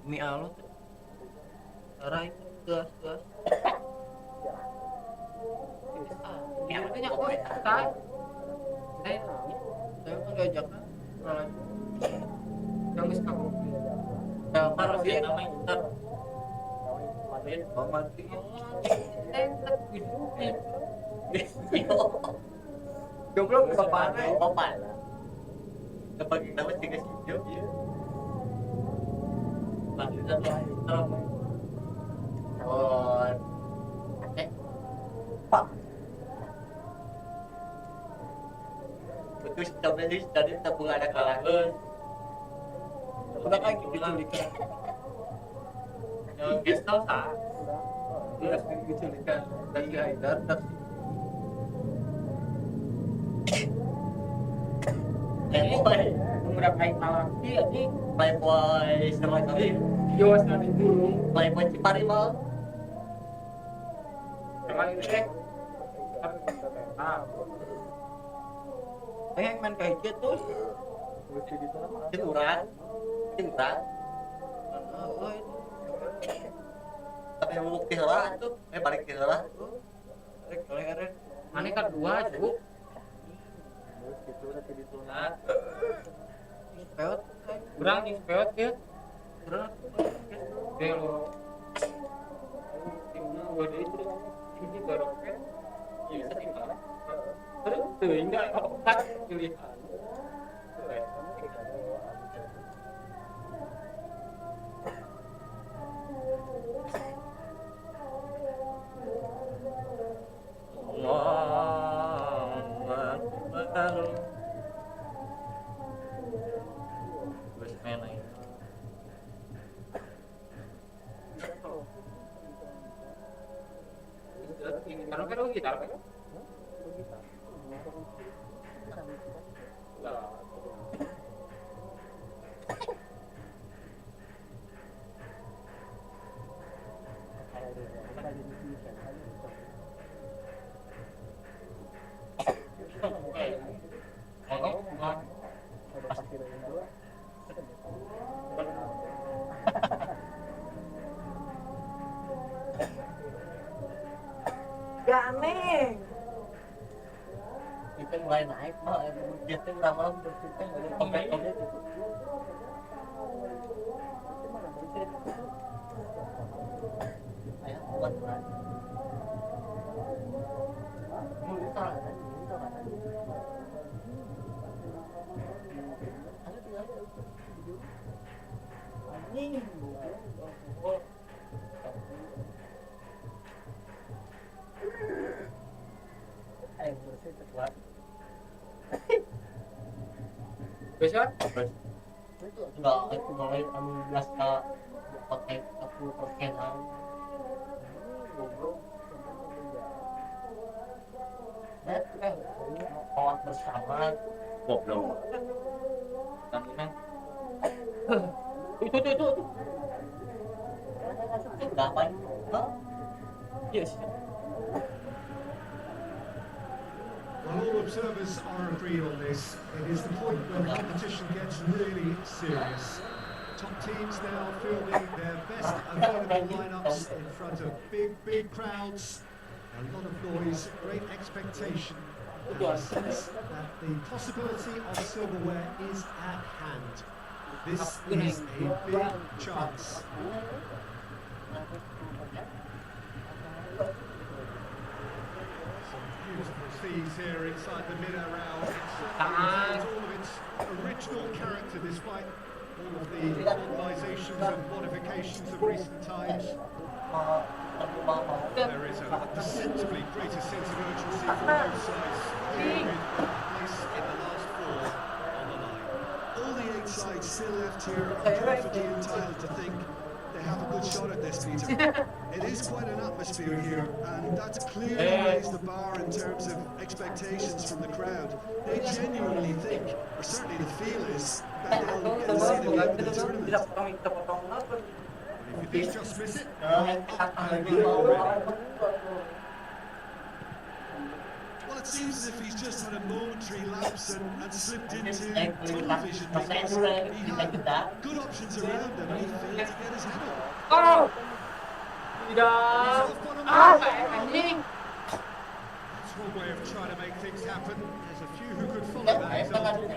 mi alus rai gas yang pentingnya kok saya kan diajak yang bisa kamu Harus dia namanya Inter. mati goblok bapaknya Bapak. Dapat nama tiga sih. Terus coba tadi tabung ada kalangan. Udah kayak gitu diculikan. Yang gestal sah. Udah diculikan dan dihaidar tapi Playboy, udah kayak lagi ini Playboy sama kali. Yo sekali dulu. Playboy Cipari mal. Kemarin cek. Yang main kayak gitu. Tiduran. Tapi yang bukti salah tuh, balik ke salah. Rek. Mana kedua cu? Peot. Kurang nih peot ya. Kurang. Belo. Timnya wadah itu ini baroknya. Iya bisa tinggal. Terus tuh enggak opat pilihan. Kalau gitar kan? Gane. Kita mulai naik mah, dia tuh lama berarti ada kompet-kompet gitu. Ayo buat lah. Mulai salah kan? Anjing. Ayo bersih terkuat. Besok? Itu enggak, itu mulai kami biasa pakai 40%-an. Net kan kawan bersama goblok. Tangan. Itu. Enggak apa? Hah? Yes. Well, all observers are agreed on this. It is the point where the competition gets really serious. Top teams now fielding their best available lineups in front of big crowds. A lot of noise, great expectation, and a sense that the possibility of silverware is at hand. This is a big chance. Beautiful scenes here inside the minnow round. It certainly retains all of its original character despite all of the modernisations and modifications of recent times. There is a perceptibly greater sense of urgency from both sides here with place in the last four on the line. All the 8 sides still left here are perfectly entitled to think they have a good shot at this, Peter. It is quite an atmosphere here, and that's clearly raised the bar in terms of expectations from the crowd. They genuinely think, or certainly the feel is, that they'll get a seat at the end of the tournament. And if you did just miss it, Well, it seems as if he's just had a momentary lapse and slipped into tunnel vision because he had good options around him and he failed to get his head up. Oh! Tidak. Apa anjing? that's one way of trying to make things happen. There's a few who could follow that example.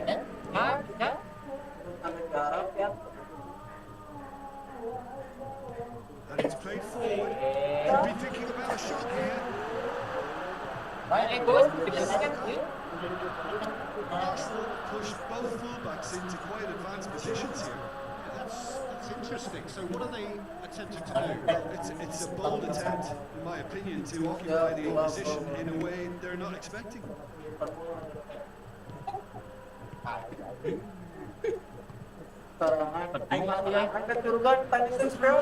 Ya. And it's played forward. Could be thinking about a shot here. Arsenal pushed both fullbacks into quite advanced positions here. That's That's interesting. So what are they attempting to do? It's a bold attempt, in my opinion, to occupy the opposition in a way they're not expecting. Angkat turun tadi bro.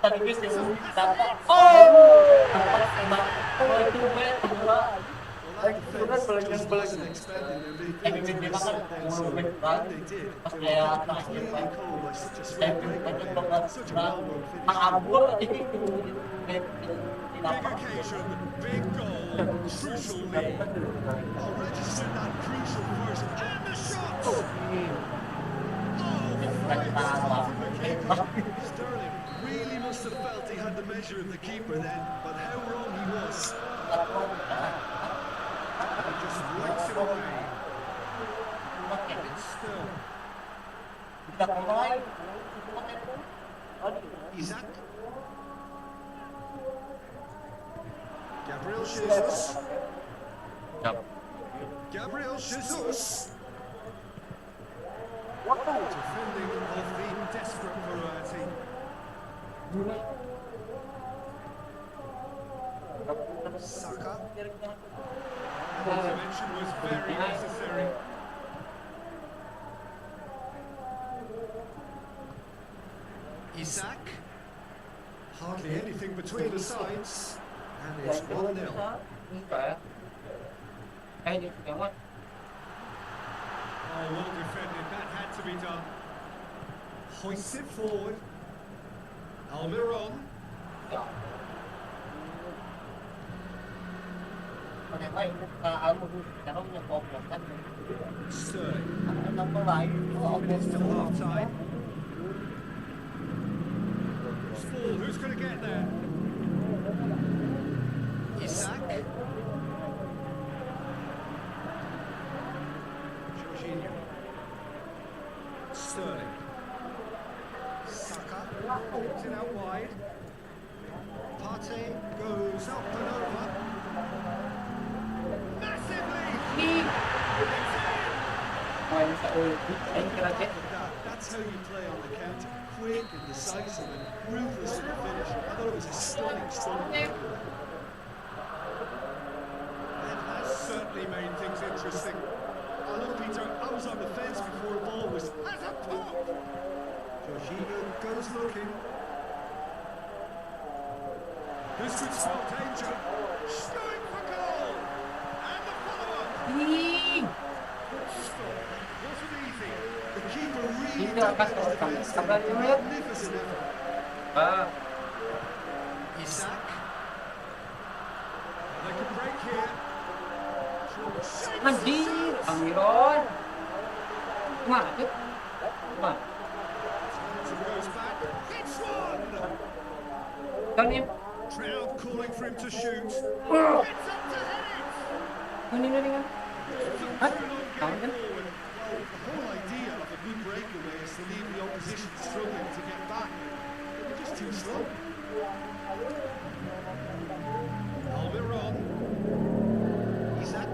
Tadi bisa dapat. Oh, tempat tembak. Oh, itu kedua. Well, that defense just wasn't expecting their big Ini play to be memang set then, so when they did, they were completely cold by such a swift breakaway, such a well-known finish. Big occasion, big goal, crucial lead. Oh, registered that crucial first. And the shot! Oh, fine from the keeper. Sterling really must have felt he had the measure of the keeper then, but how wrong he was. He just rakes it away. It's still. Isaac. Gabriel Jesus. Gabriel Jesus. Defending of the desperate variety. Saka. That intervention was very necessary. Isaac. Hardly anything between the sides. And it's 1-0. Oh, well defended. That had to be done. Hoists it forward. Almiron. Sterling. 4 minutes till half time. It's full. Who's going to get there? Isaac. Jorginho. Sterling. Saka. Gets it out wide. Partey goes up and over. Massively! That's how you play on the counter. Quick and decisive and ruthless in the finish. I thought it was a stunning breakaway. That has certainly made things interesting. Oh, look, Peter, I was on the fence before the ball was. Has a pop! Jorginho goes looking. This could spell danger. Shooting for goal! And the follow-up! Wasn't easy. The keeper really Ini took akan out his defense there. kabar lihat. Magnificent effort. Isaac. They can break here. Anjir, Amiron. Kemana tuh? Kemana? Johnson goes back. Hits one! Kan ini, Crowd calling for him to shoot. It's up to head it! ini kan? Hah? Kamu kan? Forward. Well, the whole idea of a good breakaway is to leave the opposition struggling to get back. They're just too slow. Almiron. Isaac.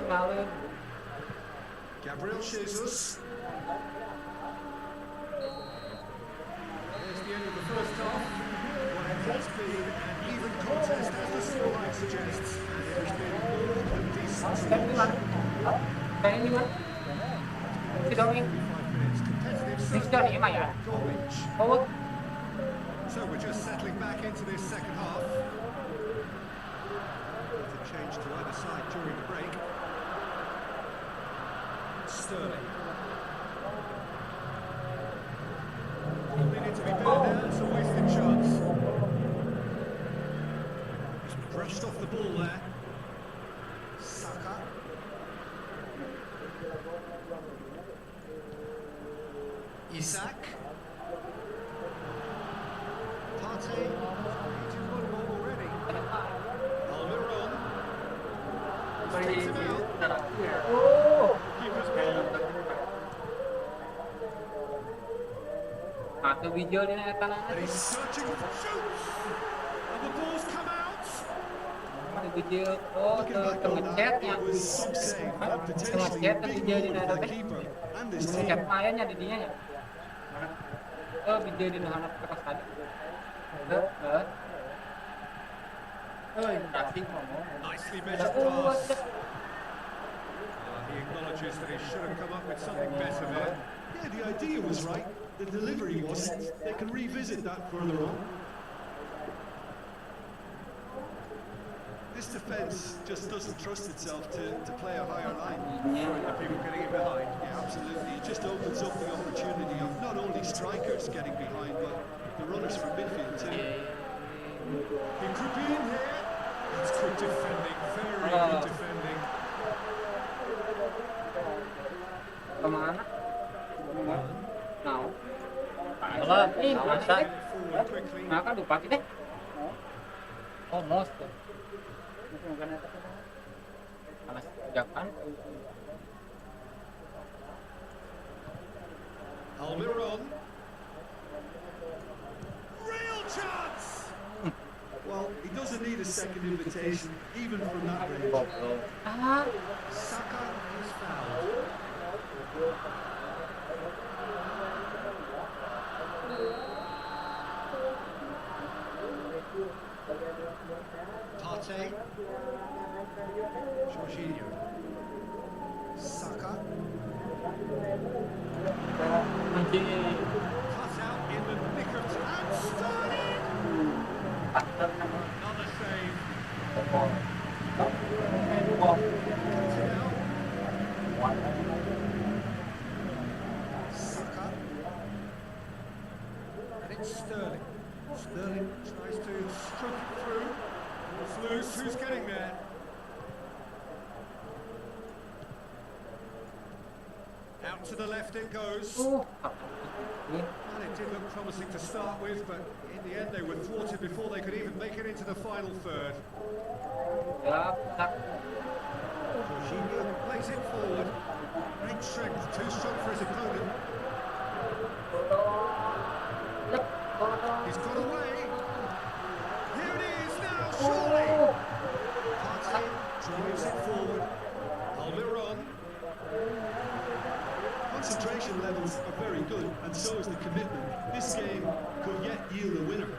Tinggalin. Gabriel Jesus. There's the end of the first half. What has been an even contest as the scoreline suggests. And it has been more than decent to Kan di watch. mana? Kayak di mana? Si Doni. 5 minutes. Competitive Si certainly. Doni emang ya? Goal each. Oh, So we're just settling back into this second half. To change to either side during the break. Sterling. They need to be better there. It's a wasted chance. Just brushed off the ball there. Saka. Isaac. Partey. He's in one ball already. Almiron. beri. Takes him out. Oh, Keeper's ball. satu video dia nak tangan. And he's searching for shoots. And the ball's come out. video oh Looking back on ngechat that, yang it was some save and potentially a ngechat big video di moment for daerah the keeper and his ngechat team. ayahnya di dinya ya video di anak kertas tadi kasih ngomong Nicely measured pass. He acknowledges that he should have come up with something better there. Yeah, the idea was right. The delivery wasn't. They can revisit that further on. This defence just doesn't trust itself to play a higher line. The people getting in behind. Yeah, absolutely. It just opens up the opportunity of not only strikers getting behind, but the runners from midfield too. He could be in here. It's good defending, very good defending. kemana now kalau ini masa Forward quickly. nah kan lupa kita almost alas jangan Almiron. Real chance. Well, he doesn't need a second invitation, even from that range. Saka is fouled. Partey. Jorginho. Saka. Cut out in the nick of time. Sterling. Another save. Saka. And it's Sterling. Sterling tries to stroke it through. It's loose. Who's getting there? Out to the left it goes. And it did look promising to start with, but in the end they were thwarted before they could even make it into the final third. Jorginho plays it forward. Great strength, too strong for his opponent. He's got away. Here it is now, surely. Partey drives it forward. Almiron. Concentration levels are very good, and so is the commitment. This game could yet yield a winner.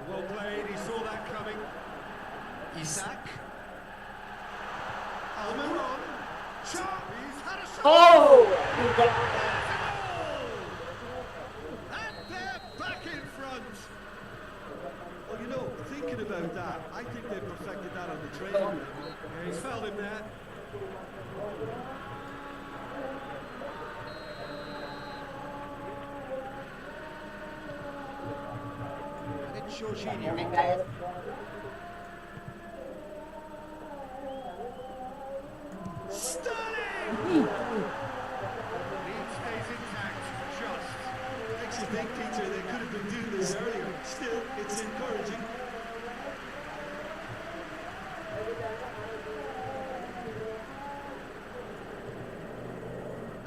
Well played, he saw that coming. Isak. Almiron. Shot. He's had a shot. And they're back in front. Well, you know, thinking about that, I think they perfected that on the training ground. Yeah, he's fouled him there. And it's Jorginho. Sterling! Lead stays intact, just. Makes you think, Peter, they could have been doing this earlier. Still, it's encouraging.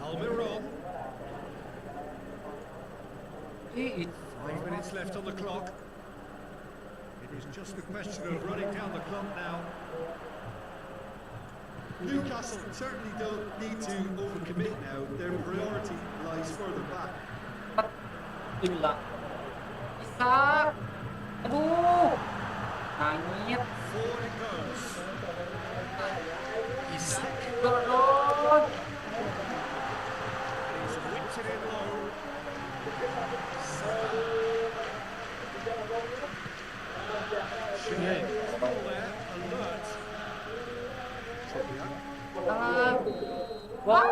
Almiron. 5 minutes left on the clock. It is just a question of running down the clock now. Newcastle certainly don't need to overcommit now. Their priority lies further back. hilang Isak aduh nangis Forward it goes. Isak. Dorong. He's whipped it in low. Shea. Ball there. Alert. Wah.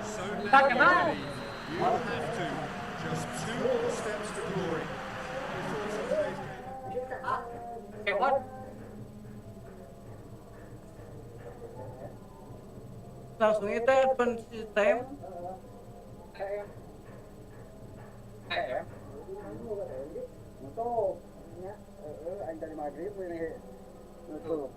So Tak now kenal. you have to. Just 2 more steps to glory. Before today's game. Kewat. Langsung itu open system. Untuk dari maghrib ini nutup.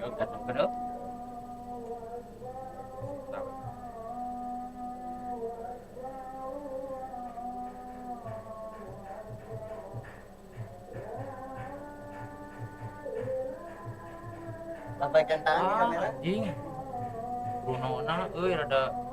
bener. Lambaikan tangan di kamera. Anjing. Bruno na rada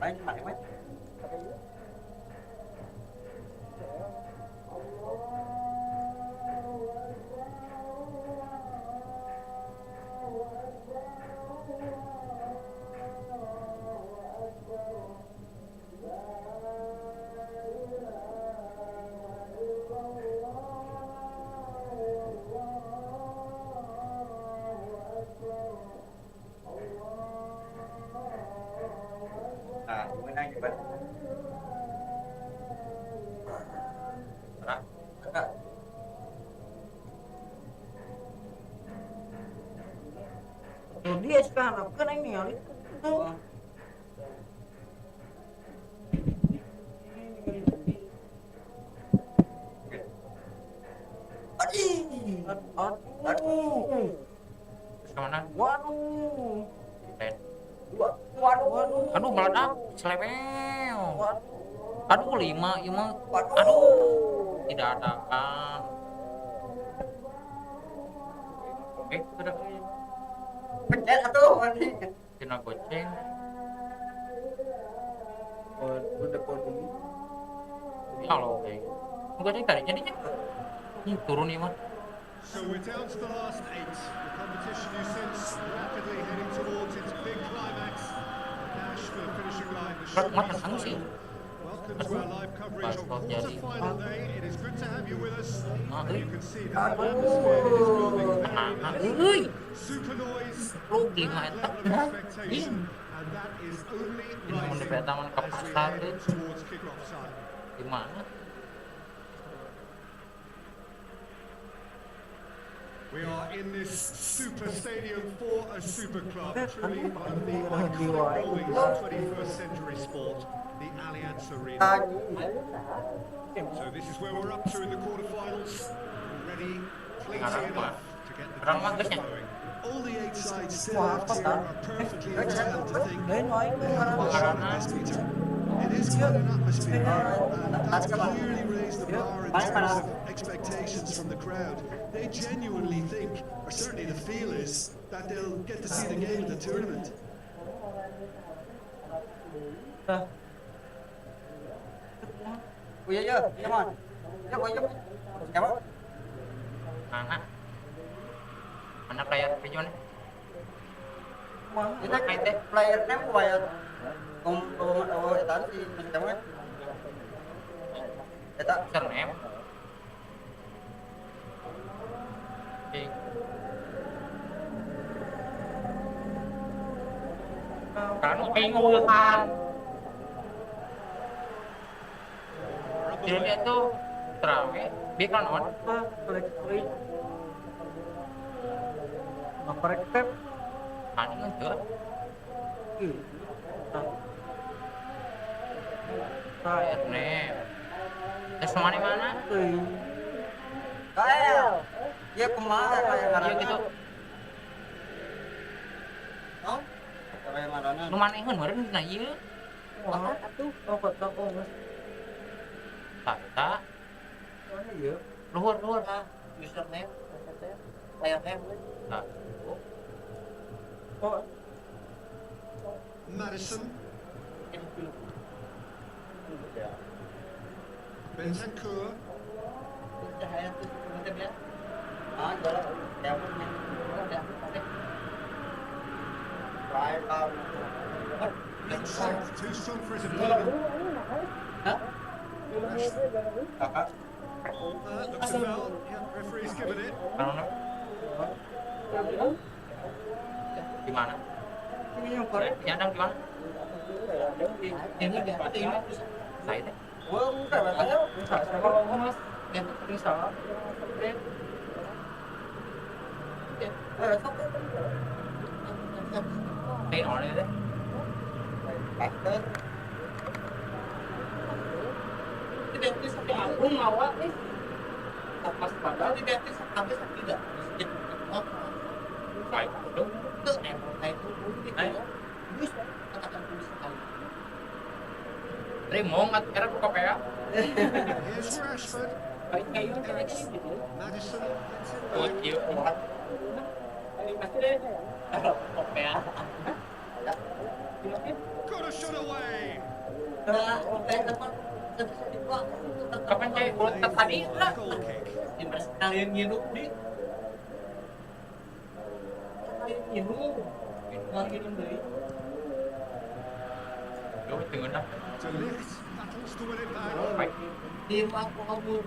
Main mạnh quá. Bữa nay thì vẫn Dia sekarang kan ini ya itu aduh kemana? waduh Aduh meledak, selewel. Aduh 5, ya mah. waduh. Aduh, tidak ada kan. Sudah Pencet atuh mandi. kena goceng. udah kode Halo, oke. Goceng tadi jadinya. Ini turun ya mah. So we're down to the last 8. The competition you sense rapidly heading towards its big climax. The dash for the finishing line. The show Mata must sang sih. follow. Welcome to our live coverage of Pas what a jadi. final day. It is good to have you with us. Ah, And you can see that the atmosphere is building very super noise, Lu 5 mad etak level of dah. expectation. And that is only Ini mau rising dipet taman ke as we pasar head tuh. towards kick-off time. Gimana? We are in this super stadium for a super club, truly one of the iconic buildings of 21st century sport, the Allianz Arena. So this is where we're up to in the quarterfinals. Already plenty enough to get the juices flowing. All the 8 sides still left here are perfectly entitled to think they have a shot at this meter. It is quite an atmosphere here, and that's clearly raised the bar in terms of expectations from the crowd. They genuinely think, or certainly the feel is, that they'll get to see the game of the tournament. Iya ya, gimana? Ya, boy, siapa? Mana player gimana? Kita kayak player name player oh eta si siapa? Eta Surname. Oke. Kan bingung kan. Jadi dia tuh terawih, dia kan on. elektrik ngaprek tep Kan enggak. saya Nih. Terus mana mana? Kael. Dia kemana kayak Iya gitu. Oh? Kayak mana? Lu mana yang kemarin nah iya. wah atuh apa tak mas Tata, mana ya luhur. Username, player name. Nah, oh Madison, Bentancur, Cahaya tuh mungkin ya. Ah, jalan. Ya punya. Udah. Right out. too strong for his opponent. Hah? Kakak. Looks a foul. Yeah, referee's given it. Gimana? Ini yang korek, nyandang gimana? Ini berarti ini saya deh. Gua enggak katanya bisa sama ngomong Mas. Yang bisa. Đây nó đây đấy. Identitas sampai aku mau pas padahal identitas sampai tidak. Baik, itu itu terus katakan tulis sekali. Remong era kok ya? Here's Rashford. Kayak gitu. Madison. Oh, cute. Ini pasti deh. Kok ya? Got a shot away. Kapan kayak bola tadi lah. Goal kick. Impresi kalian nginuk di. Kalian nginuk. Lagi beli. Yo tengah dah. To lift. Battles to win it back. Baik. Di aku kabur.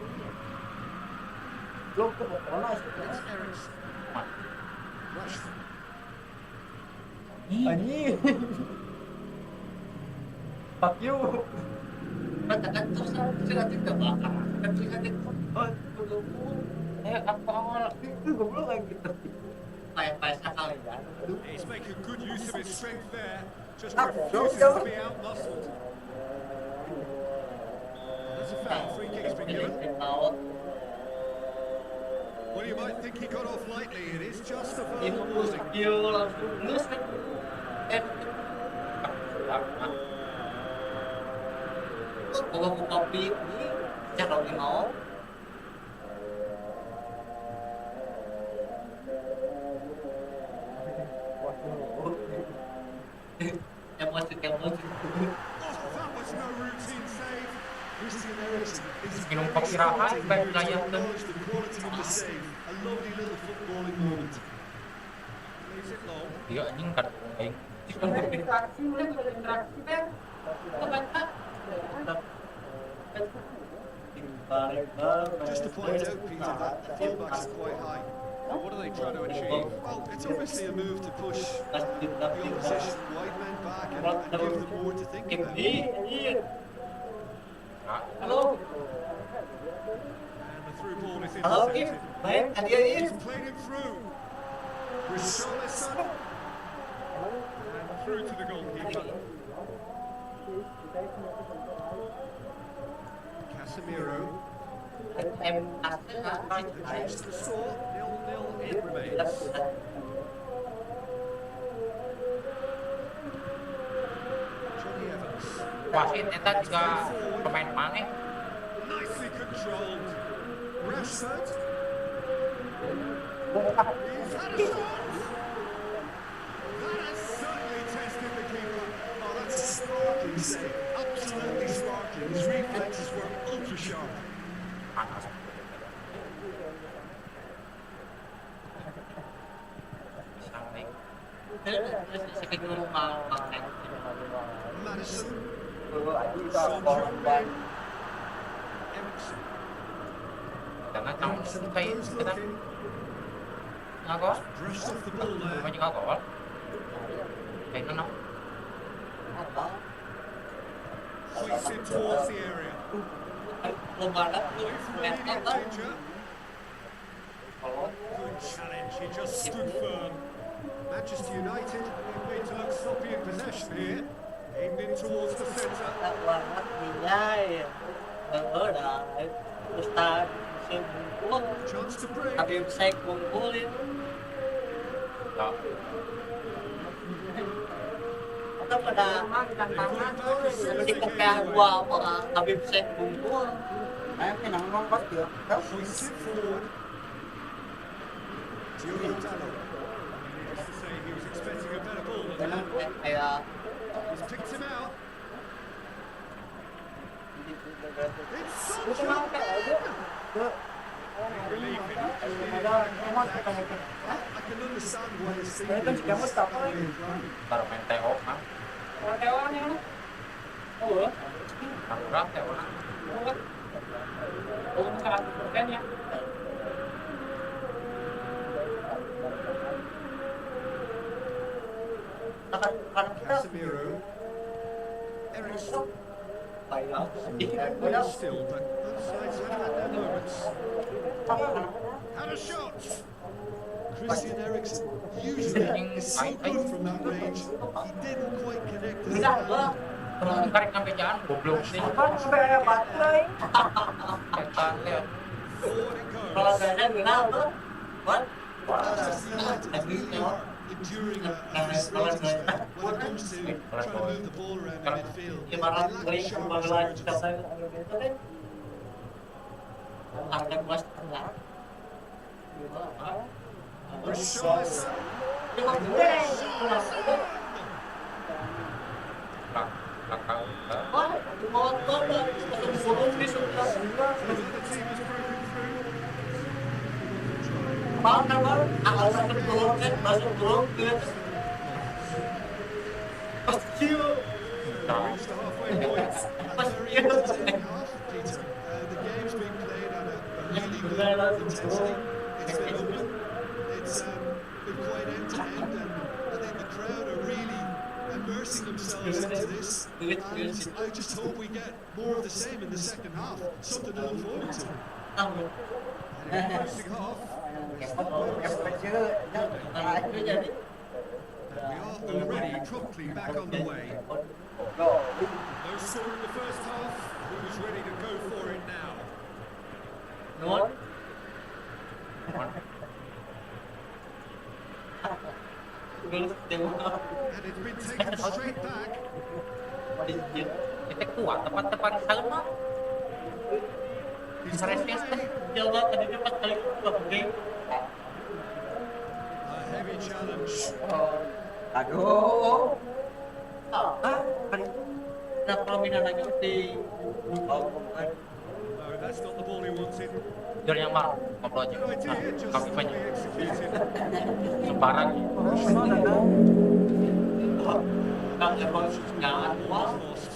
Lo kok bola sih? It's Eriksen. Rashford. Anjing. Fuck you. Katakan terus sudah tidak bakal. Kan sudah tidak. Oh, belum. Apa awal Itu goblok kayak gitu. kayak sekali ya. He's making good use of his strength there. Just refuses to be outmuscled. There's a foul. Free kick has been given. Well, you might think he got off lightly. It is just a verbal warning. Dia langsung nus kan. Buka kopi ini jangan lagi mau. Emosi. Oh, that was no routine save. Christian Eriksen is Minum very kopi rahat, smart baik to belajar tuh. acknowledge the quality of the save. A lovely little footballing moment. Leaves it long. Dia anjing kan aing. Just to point out, Peter, that the fullbacks are quite high. What are they trying to achieve? Well, it's obviously a move to push the opposition wide men back and give them more to think about. Halo. And the through ball is Halo, Kim. intercepted. Baik, hadiah He's played it through. Richarlison. And through to the goalkeeper. Casemiro. The change to the score. 0-0 it remains. Johnny Evans. Wasit eta juga pemain mana? Nicely controlled. Rashford. He's had a shot. That has certainly tested the keeper. Oh, that's a sparkling save. Absolutely sparkling. His reflexes were ultra sharp. Panas. Madison. Eriksen. Jangan kamu Eriksen kayak goes kita looking. ngagol, Brushed off the ball there. banyak ngagol. Kayak mana? Hoists it towards the area. Away from immediate danger. Good challenge. He just stood firm. Manchester United being made to look sloppy in possession here. Aimed in towards the centre. Chance to break. Saya kumpulin. Tak. Atau pada si kopiah gua apa Habib saya kumpul. Saya kenang ngongkos dia. Hoists it forward. Diogo Dalot. Needless to say, he was expecting a better ball than that. Kayak He's picked him out. It's such a relief. I can understand why his Saya kan juga mau apa lagi? baru main TO kan. Hewan yang Baru TO kan. Oh, 100% ya. Karena kita Casemiro. Ericsson. kayak Well, still, but both sides have had their moments. Had a shot. Christian Eriksen usually is so good from that range. He didn't quite connect his hand. Terus karek sampai jalan goblok sih. Kan sampai ada baterai. Setan ya. Forward it goes. kalau gak ada bilang tuh what Manchester United really are enduring a frustrating spell when it comes to trying to move the ball around in midfield. They ibarat lack beli sharpness pembangunan and kita urgency. itu kan harga kelas tengah Richarlison. Another team has broken through. Reached the halfway point. Very entertaining half, Peter. The game's been played at a really good level of intensity. It's been open. It's been quite end-to-end, and I think the crowd are really immersing themselves into this. And I just hope we get more of the same in the second half. Something to look forward to. And approaching half. We are already promptly back on the way. No score in the first half. Who's ready to go for it now? Nuan. And it's been taken straight back. Kita kuat tepat-tepat sama. He's Bisa gone respect. away. Jalan tadi cepat kali penting. A heavy challenge. Aduh. Nah permainan lagi di No, that's not the ball he wanted. Jor yang mal, ngobrol aja. Good idea, just Kami poorly banyak executed. sembarang. Kang Evan jangan Ball was lost.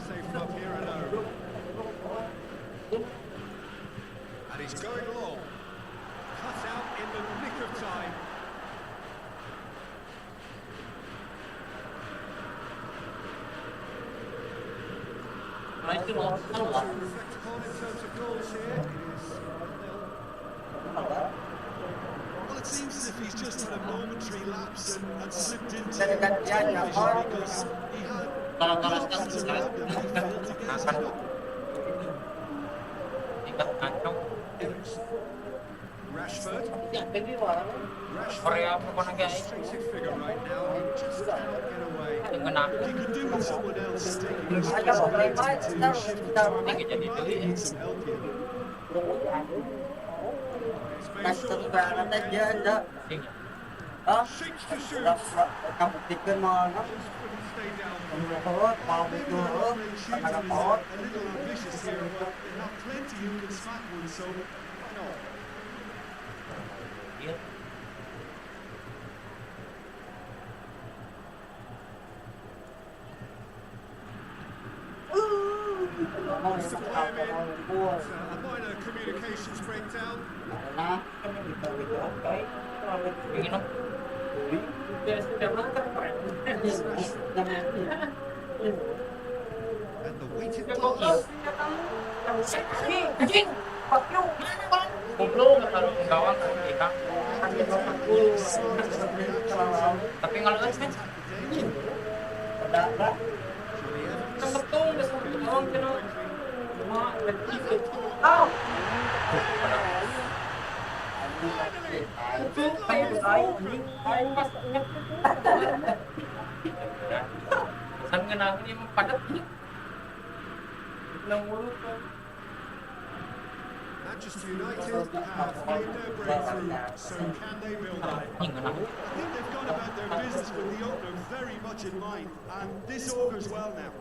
Safe up here alone. And he's going long. Cut out in the nick of time. itu loh. Reflect upon in terms of goals here. It is 0-0. Well, it seems as if he's just had a momentary lapse and slipped into Saya dekat dia, television because he had Kalau options around him. He failed to get his shot. Ikat kacau. Ericsson. Rashford. Korea Rashford. pokoknya kayak Frustrated figure right now. He just cannot get away. kena. He could do with someone else taking his Agak baterai responsibility Pak, to shift the kita target. jadi I think he needs some help here. It's made kan short of the sekarang target. dia ada Seeks to shoot. kamu pikir mau Just couldn't stay down. turut mau Maybe turut their off-range shooting ada is paut a little ambitious here, but they have plenty who can smack one, so why not? Iya. mau Supply him in. It's a minor communications breakdown. karena kita Ingin dong. And the weighted pass. anjing fuck you Goblok kalau gawang kita. Smartest of reactions. Tapi kalau kan udah Johnny Evans. betul gawang kena. au Pesan kenal ini emang padat. Nang mulut kan. Manchester United have made their breakthrough, so can they build on it? Ini kenal. I think they've gone about their business with the opener very much in mind, and this augurs well now.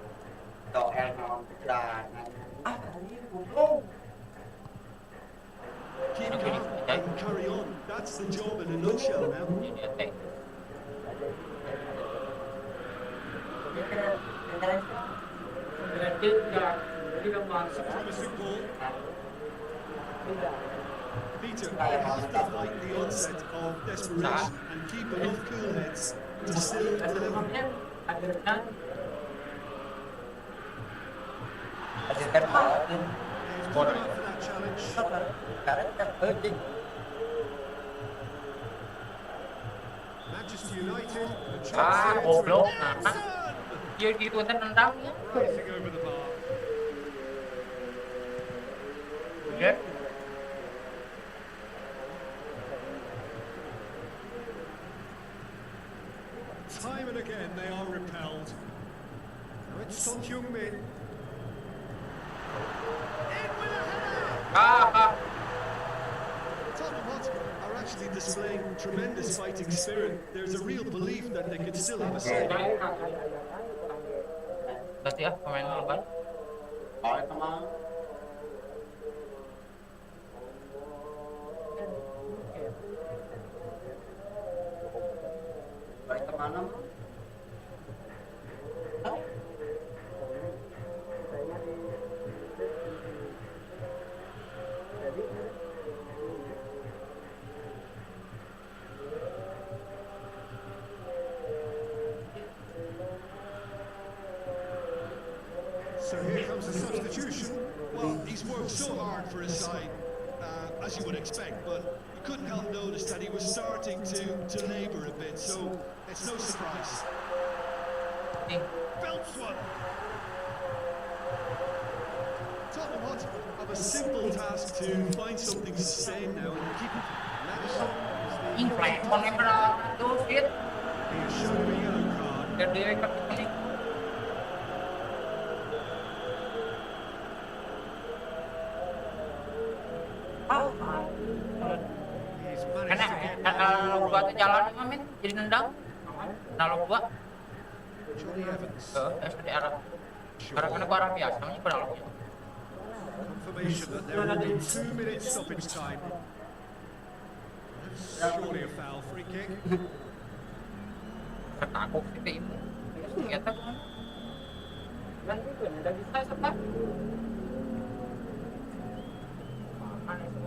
doel mau dan Keep calm and carry on. That's the job in a nutshell now. Jadi attack. berarti ya Promising ball. Peter, you have to fight the onset of desperation and keep enough cool heads to still deliver. Hasilkan hal He's good enough for that challenge. Manchester United, a chance goblok. Dia gitu kan nendangnya. rising over the bar. Udah. Time and again they are repelled. Now it's Son Heung-min. In with a header! Tottenham Hotspur are actually displaying tremendous fighting spirit. There's a real belief that they can still have a say. Berarti ya pemain luar. Hỏi teman. Baik kemana? So here comes the substitution. Well, he's worked so hard for his side, as you would expect, but you couldn't help notice that he was starting to labour a bit, so it's no surprise. Belts one. Tottenham Hotspur have a simple task to find something to sustain now and keep it. Madison is the he is shown a yellow card. He's managed to get Karena buat jalan Amin jadi nendang. Kalau gua Johnny Evans. SD arah. Karena gua arah biasa, namanya pada lalu. Confirmation that there will be 2 minutes stoppage time. That's surely a foul free kick. Takut kita ini. Ternyata kan. Nanti kan udah bisa sepak.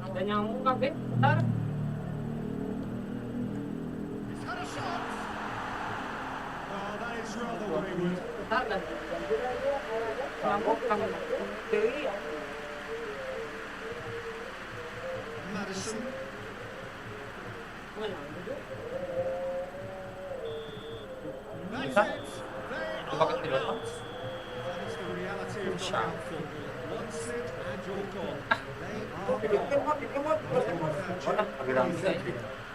Ada nyamuk kabe, bentar. He's had a shot. Oh, that is rather wayward. Bentar kan. Nyamuk kabe. Dari Madison. That's Bisa? it. They Coba ke are tidur. out. That is the reality of knockout football. One sit and you're gone. They are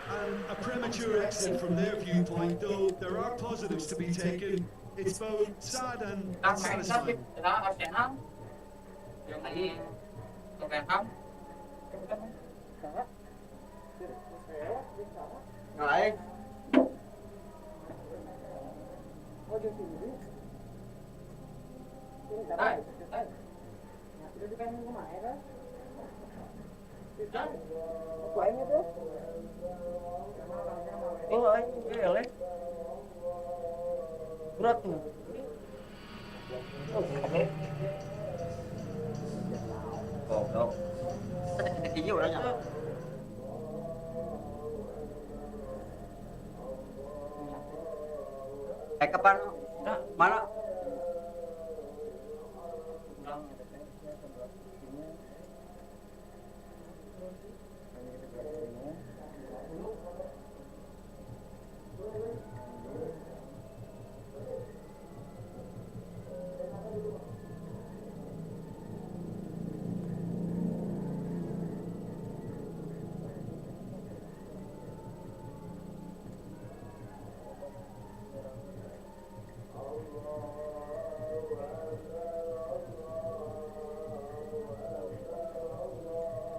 and a premature exit from their viewpoint, though there are positives to be taken. It's both sad and satisfying. Kita Arsenal. Yang tadi Tottenham. Baik. Oh, ini boleh. Berat tuh. Oh, no. Tinggi orangnya. Kapan? Mana?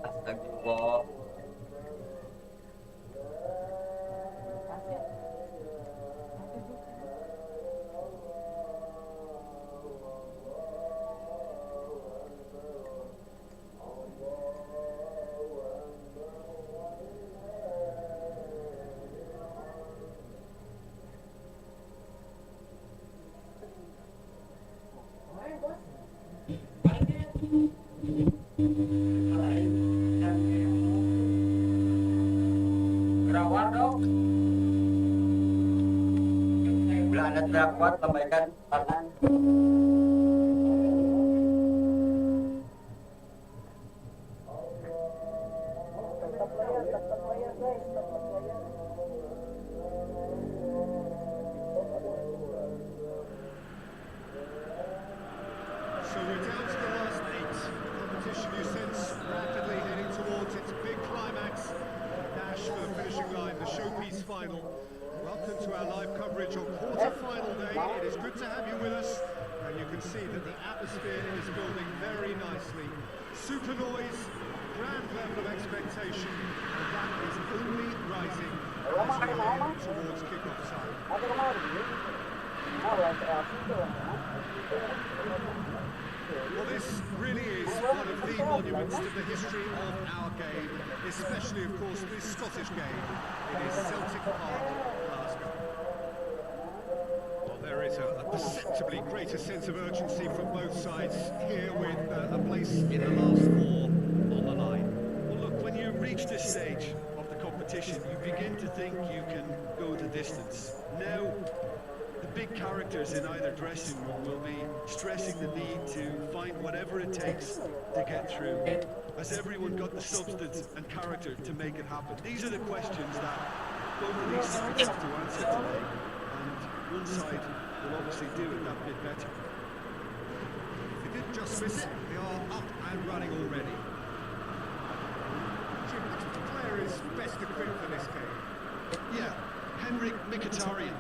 Astagfirullah. Bila Anda tidak kuat, lambaikan tangan. So we're down to the last 8. Competition you sense rapidly heading towards its big climax. Dash for the finishing line, the showpiece final. Welcome to our live coverage on quarter-final day. It is good to have you with us, and you can see that the atmosphere is building very nicely. Super noise, grand level of expectation, and that is only rising as we head towards kick-off time. Well, this really is one of the monuments to the history of our game, especially, of course, this Scottish game. It is Celtic Park, Glasgow. Well, there is a perceptibly greater sense of urgency from both sides here with a place in the last 4 on the line. Well, look, when you reach this stage of the competition, you begin to think you can go the distance. Now, the big characters in either dressing room will be stressing the need to find whatever it takes to get through. Has everyone got the substance and character to make it happen? These are the questions that both of these sides have to answer today, and one side will obviously do it that bit better. If they didn't just miss it, they are up and running already. Jim, which player is best equipped for this game? Yeah, Henrik Mkhitaryan.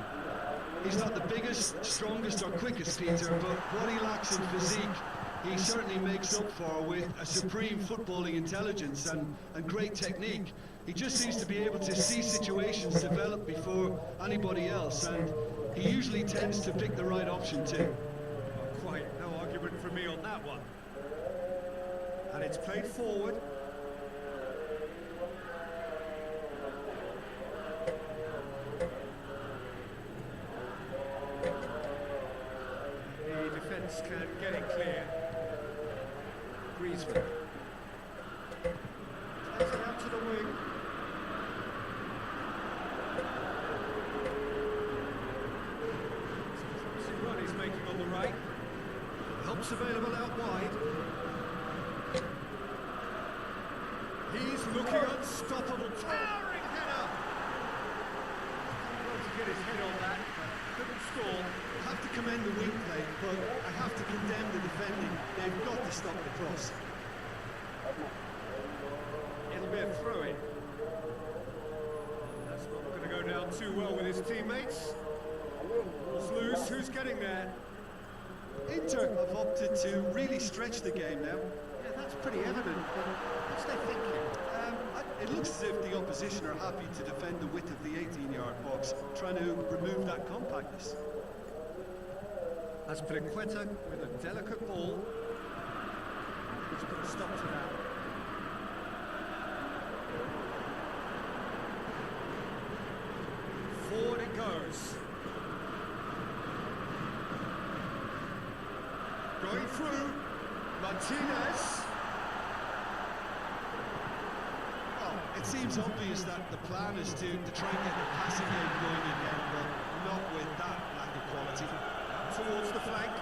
He's not the biggest, strongest or quickest, Peter, but what he lacks in physique, he certainly makes up for with a supreme footballing intelligence and great technique. He just seems to be able to see situations develop before anybody else, and he usually tends to pick the right option too. Not quite, no argument from me on that one. And it's played forward. The defence can get it clear. Griezmann. Plays it out to the wing. Some run he's making on the right. Helps available out wide. He's looking unstoppable. Towering header! Well to get his head on that, but couldn't score. I have to commend the wing play, but I have to condemn the defending. They've got to stop the cross. It'll be a throw-in. That's not going to go down too well with his teammates. Ball's loose, who's getting there? Inter have opted to really stretch the game now. Yeah, that's pretty evident, but what's they thinking? It looks as if the opposition are happy to defend the width of the 18-yard box, trying to remove that compactness. That's Piliqueta with a delicate ball. He's put a stop to that. Forward it goes. Going through. Martinez. It seems obvious that the plan is to try and get the passing game going again, but not with that lack of quality. Towards the flank.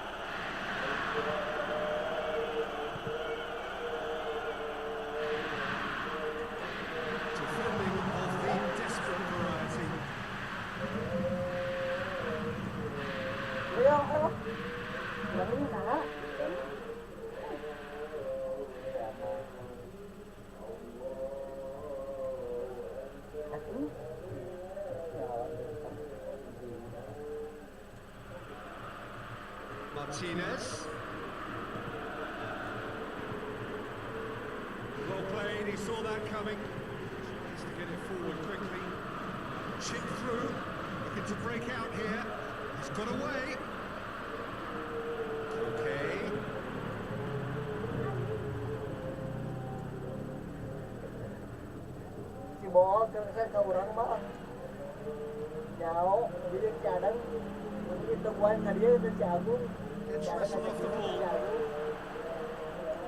Defending of the desperate variety. Martinez. Well played, he saw that coming. Tries to get it forward quickly. Chip through, looking to break out here. He's got away. Okay. Si bố cho sẽ cầu rắn mất. Cháu, đi đến trả đắng. Đi tung quanh là đi đến trả cũng. Gets wrestled off the ball.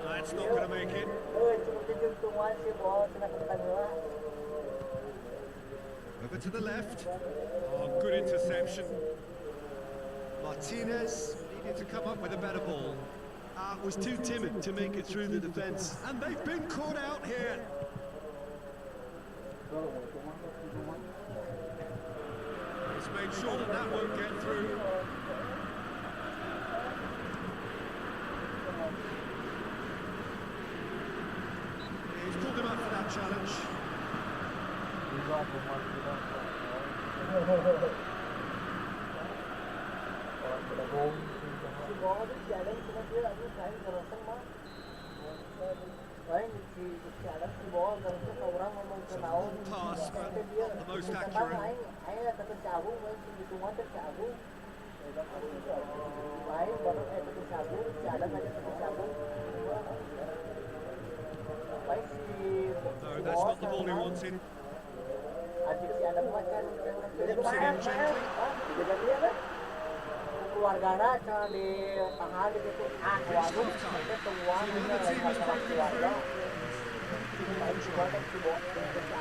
That's not going to make it. Ơi, chúng tung quanh si bố sẽ là phần nữa. Over over to the left. Oh, good interception. Martinez needed to come up with a better ball. Was too timid to make it through the defence. And they've been caught out here. He's made sure that that won't get through. He's pulled him up for that challenge. Pass, but not the most accurate. No, that's not the ball he wanted. Nips it in gently. Keluarganya cuma ditahan gitu, waduh, itu tuangnya keluarga.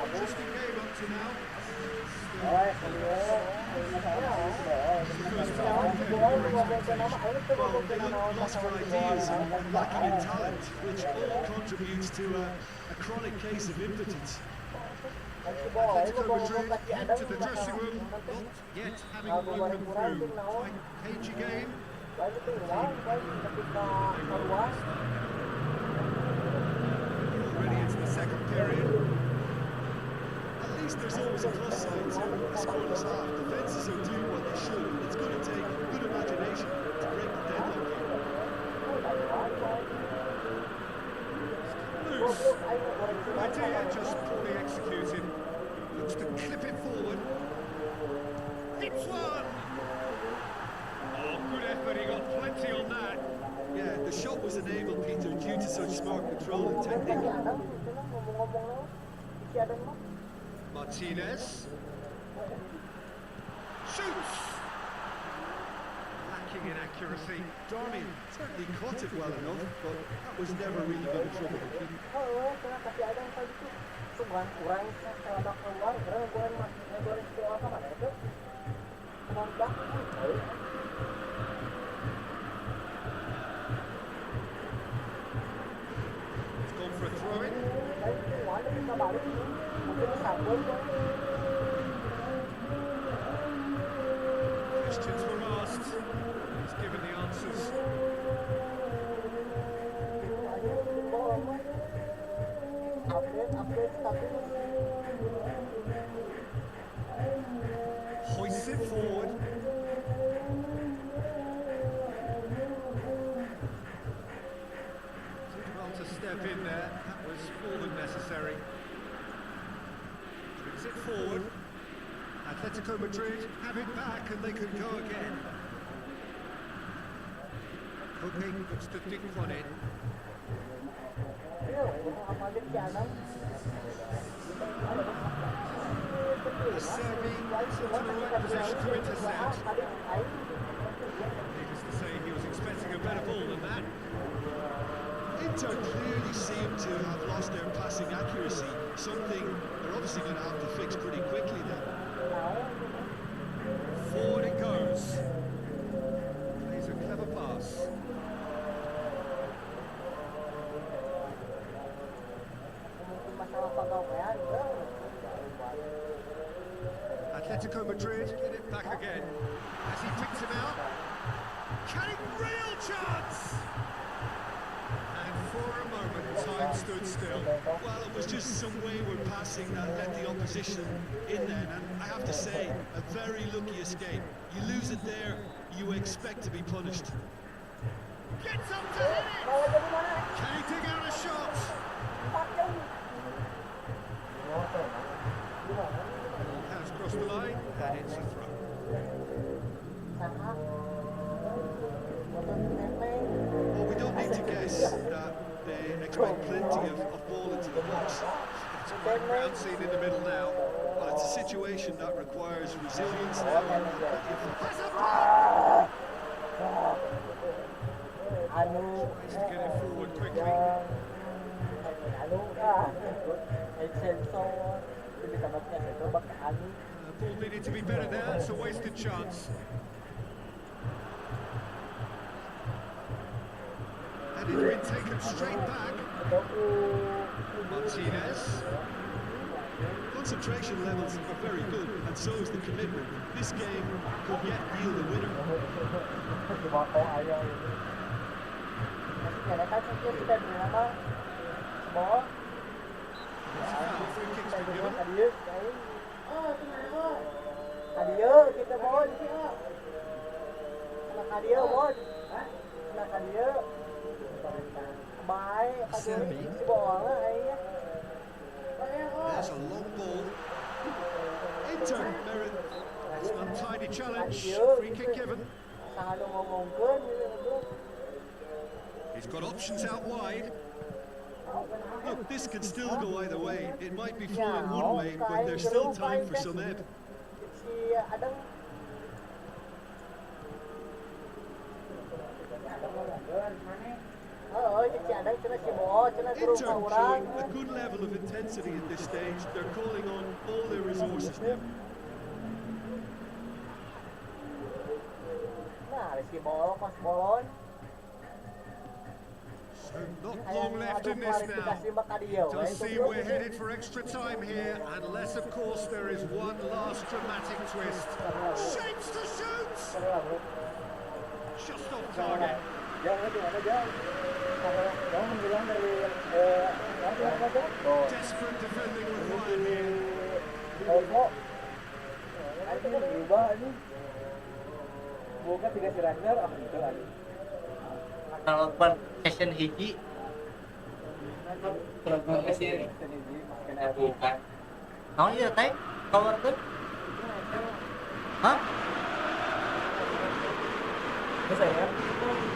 Interesting game up to now. Well, they look lost for ideas and lacking in talent, which all contributes to a chronic case of impotence. Atletico Madrid head to the dressing room, not yet having broken through. Quite a cagey game. Already into the second period. At least there's always a plus side to a scoreless half. Defences are doing what they should. It's going to take good imagination to break the deadlock here. Loose. Idea just poorly executed. Looks to clip it forward. Hits one! Oh, good effort. He got plenty on that. Yeah, the shot was enabled, Peter, due to such smart control and technique. Martinez. Shoots! Lacking in accuracy. Darmian certainly caught it well enough, but that was never really going to trouble the keeper. It's gone for a throw-in. Questions were asked. He's given the answers. Hoists it forward. Did well to step in there. That was more than necessary. Brings it forward. Atletico Madrid have it back and they can go again. Hoping looks to dig one in. Servi into the right position to intercept. Needless to say, he was expecting a better ball than that. Inter clearly seem to have lost their passing accuracy, something they're obviously going to have to fix pretty quickly then. Forward it goes. Plays a clever pass. Atletico Madrid get it back again. As he picks him out. Can real chance! And for a moment, time stood still. Well, it was just some wayward passing that let the opposition in then, and I have to say, a very lucky escape. You lose it there, you expect to be punished. Gets up to hit it! Can he dig out a shot? Has crossed the line, and it's a throw. Well, we don't need to guess that they expect plenty of ball into the box. It's a right ground scene in the middle now. Well, it's a situation that requires resilience now. Has a block! Tries to get it forward quickly. Ball needed to be better there. It's a wasted chance. And it's been taken straight back. Martinez. Concentration levels are very good, and so is the commitment. This game could yet yield a winner. Free kicks been given. There's a long ball. Inter merit. It's an untidy challenge. Free kick given. He's got options out wide. Look, this can still go either way. It might be flowing one way, but there's still time for some ebb. Inter showing a good level of intensity at this stage. They're calling on all their resources now. So not long left in this now. It does seem we're headed for extra time here, unless of course there is one last dramatic twist. Shapes to shoot! Just off target. Desperate defending required here. Kalau per session hiji bukan. Mau iya teh? Power kan? Hah?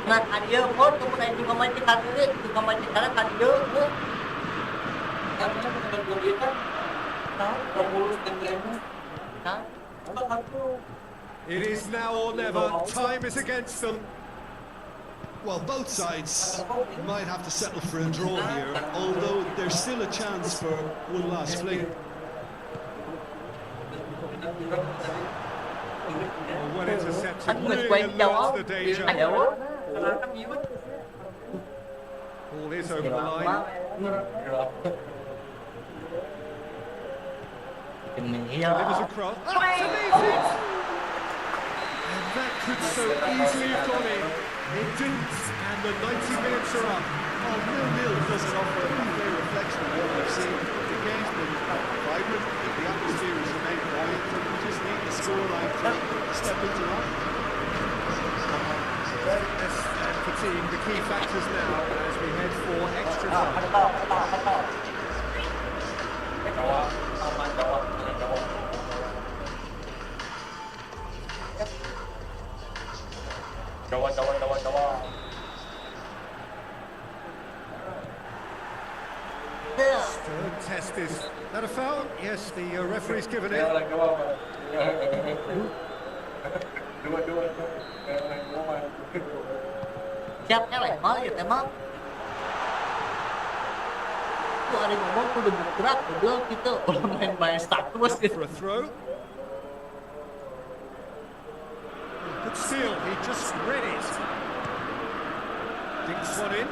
Nah, dia pun kemudian juga main kita dulu, juga main kita kan dia. Kan kita It is now or never. Time is against them. Well, both sides might have to settle for a draw here, although there's still a chance for one last fling. Well intercepted, really alerts the danger. Ball is over the line. Delivers across. Activated! And that could so easily have gone in. It didn't, and the 90 minutes are up. Oh, 0-0 doesn't offer a fair reflection of what we've seen. The game's been vibrant, the atmosphere has remained buoyant, and we just need the scoreline to step into that. Yes, and fatigue, the key factors now as we head for extra time. Third test is that a foul? Yes, the referee's given it. Siapnya lemal ya emang. Tuh ada ngomong tuh udah bergerak, udah gitu, udah main status gitu. For a throw. Good steal, he just read it. Dinks one in.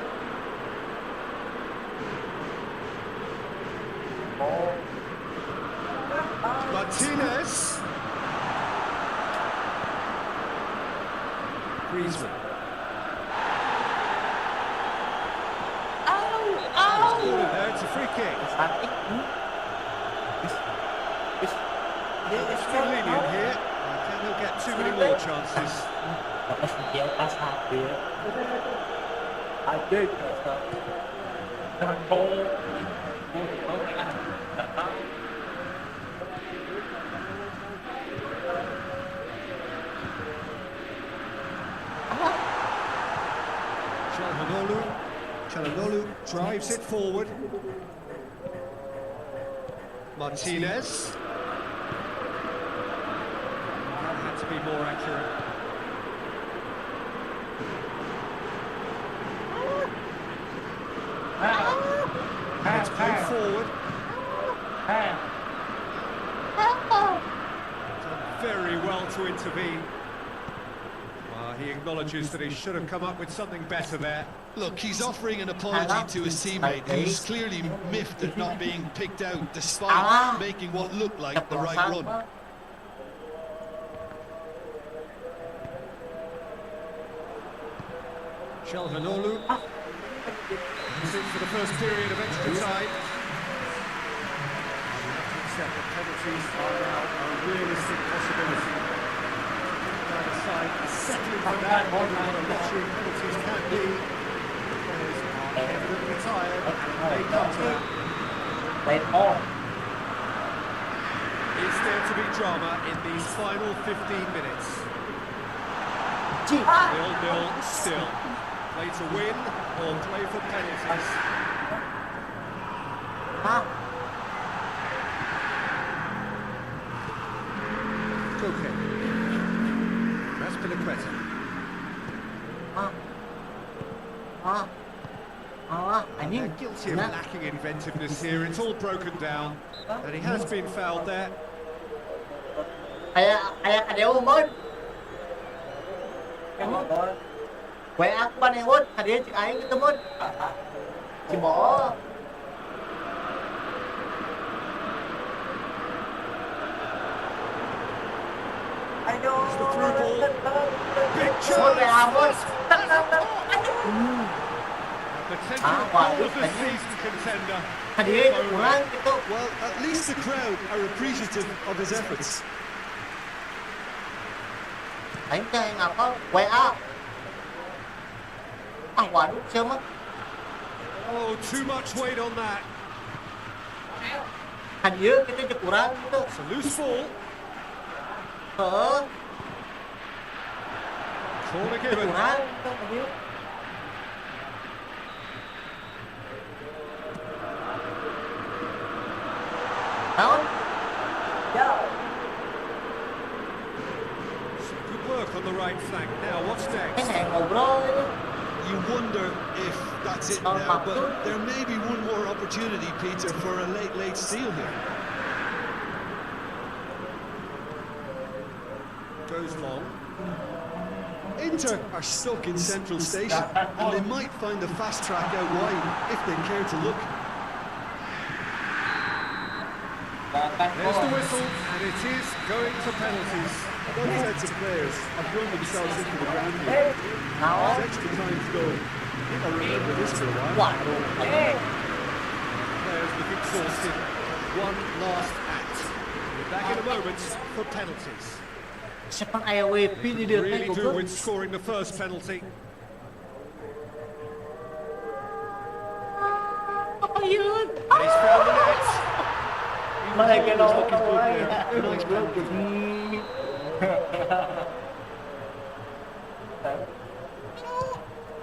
Martinez. Griezmann. There, it's a free kick. It's still lenient here. I think he'll get too many more chances. Çalhanoğlu drives it forward. Martinez. That had to be more accurate. It's played forward. very well to intervene. He acknowledges that he should have come up with something better there. Look, he's offering an apology to his teammate, who's clearly miffed at not being picked out despite making what looked like the right run. Shelvanolu sits for the first period of extra time. We have to accept that penalties are now a realistic possibility. Either side is settling for that, what a lottery penalties can be. Players are evidently tired, and they come to that. Is there to be drama in these final 15 minutes? 0-0 still. Play to win or play for penalties. Okay. Raspilicueta. They're guilty of lacking inventiveness here. It's all broken down, and he has been fouled there. Kayak ada umur. Quay ác ban này hốt, thằng điên chị ấy cái tâm hốt. Chị bỏ. It's the through ball. Big Hốt về hàm hốt. Potential goal of the season contender. Thằng điên của nó cái tốt. Well, at least the crowd are appreciative of his efforts. Đánh chơi nào có quay ác. Quả đút sớm á. Oh, too much weight on that. Thằng dưới cái cho của nó. It's a loose ball. Corner given. Của nó. Thằng dưới. Không? Good work on the right flank. Now, what's Cái next? này ngầu rồi. You wonder if that's it now, but there may be one more opportunity, Peter, for a late steal here. Goes long. Inter are stuck in Central Station, and they might find the fast track out wide if they care to look. There's the whistle, and it is going to penalties. Both sets of players have run themselves into the ground here. As extra time to go, I'll remember this for a while. Quả đồ. Players look exhausted. One last act. We're back in a moment for penalties. Sepang IOP đi được Really cái của do cướp. win scoring the first penalty. Apa yun? And he's found the net. Mày cái đó Looking good thôi. there. Nice penalty.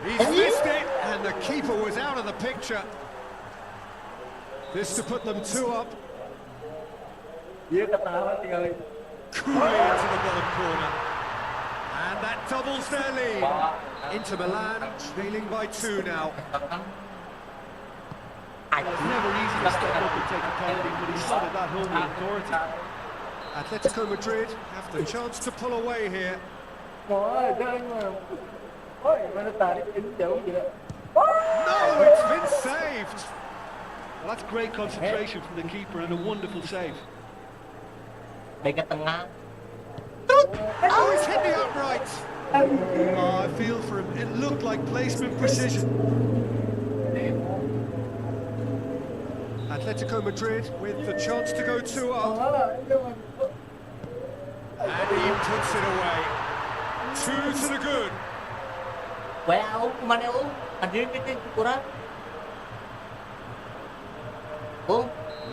He's missed it, and the keeper was out of the picture. This to put them 2 up. Dia kata apa tinggal Coolly into the bottom corner. And that doubles their lead. Inter Milan trailing by 2 now. It's never easy to step up and take a penalty, but he slotted that home with authority. Atletico Madrid have the chance to pull away here. Ôi, chơi mà. Ôi, mà nó tarik đến chỗ vậy. No, it's been saved. Well, that's great concentration from the keeper and a wonderful save. Bên cái tengah. Oh, he's hit the upright. Oh, I feel for him. It looked like placement precision. Atletico Madrid with the chance to go 2 up. And he puts it away. 2 to the good. Quay áo, mana áo? Ada cái của nó.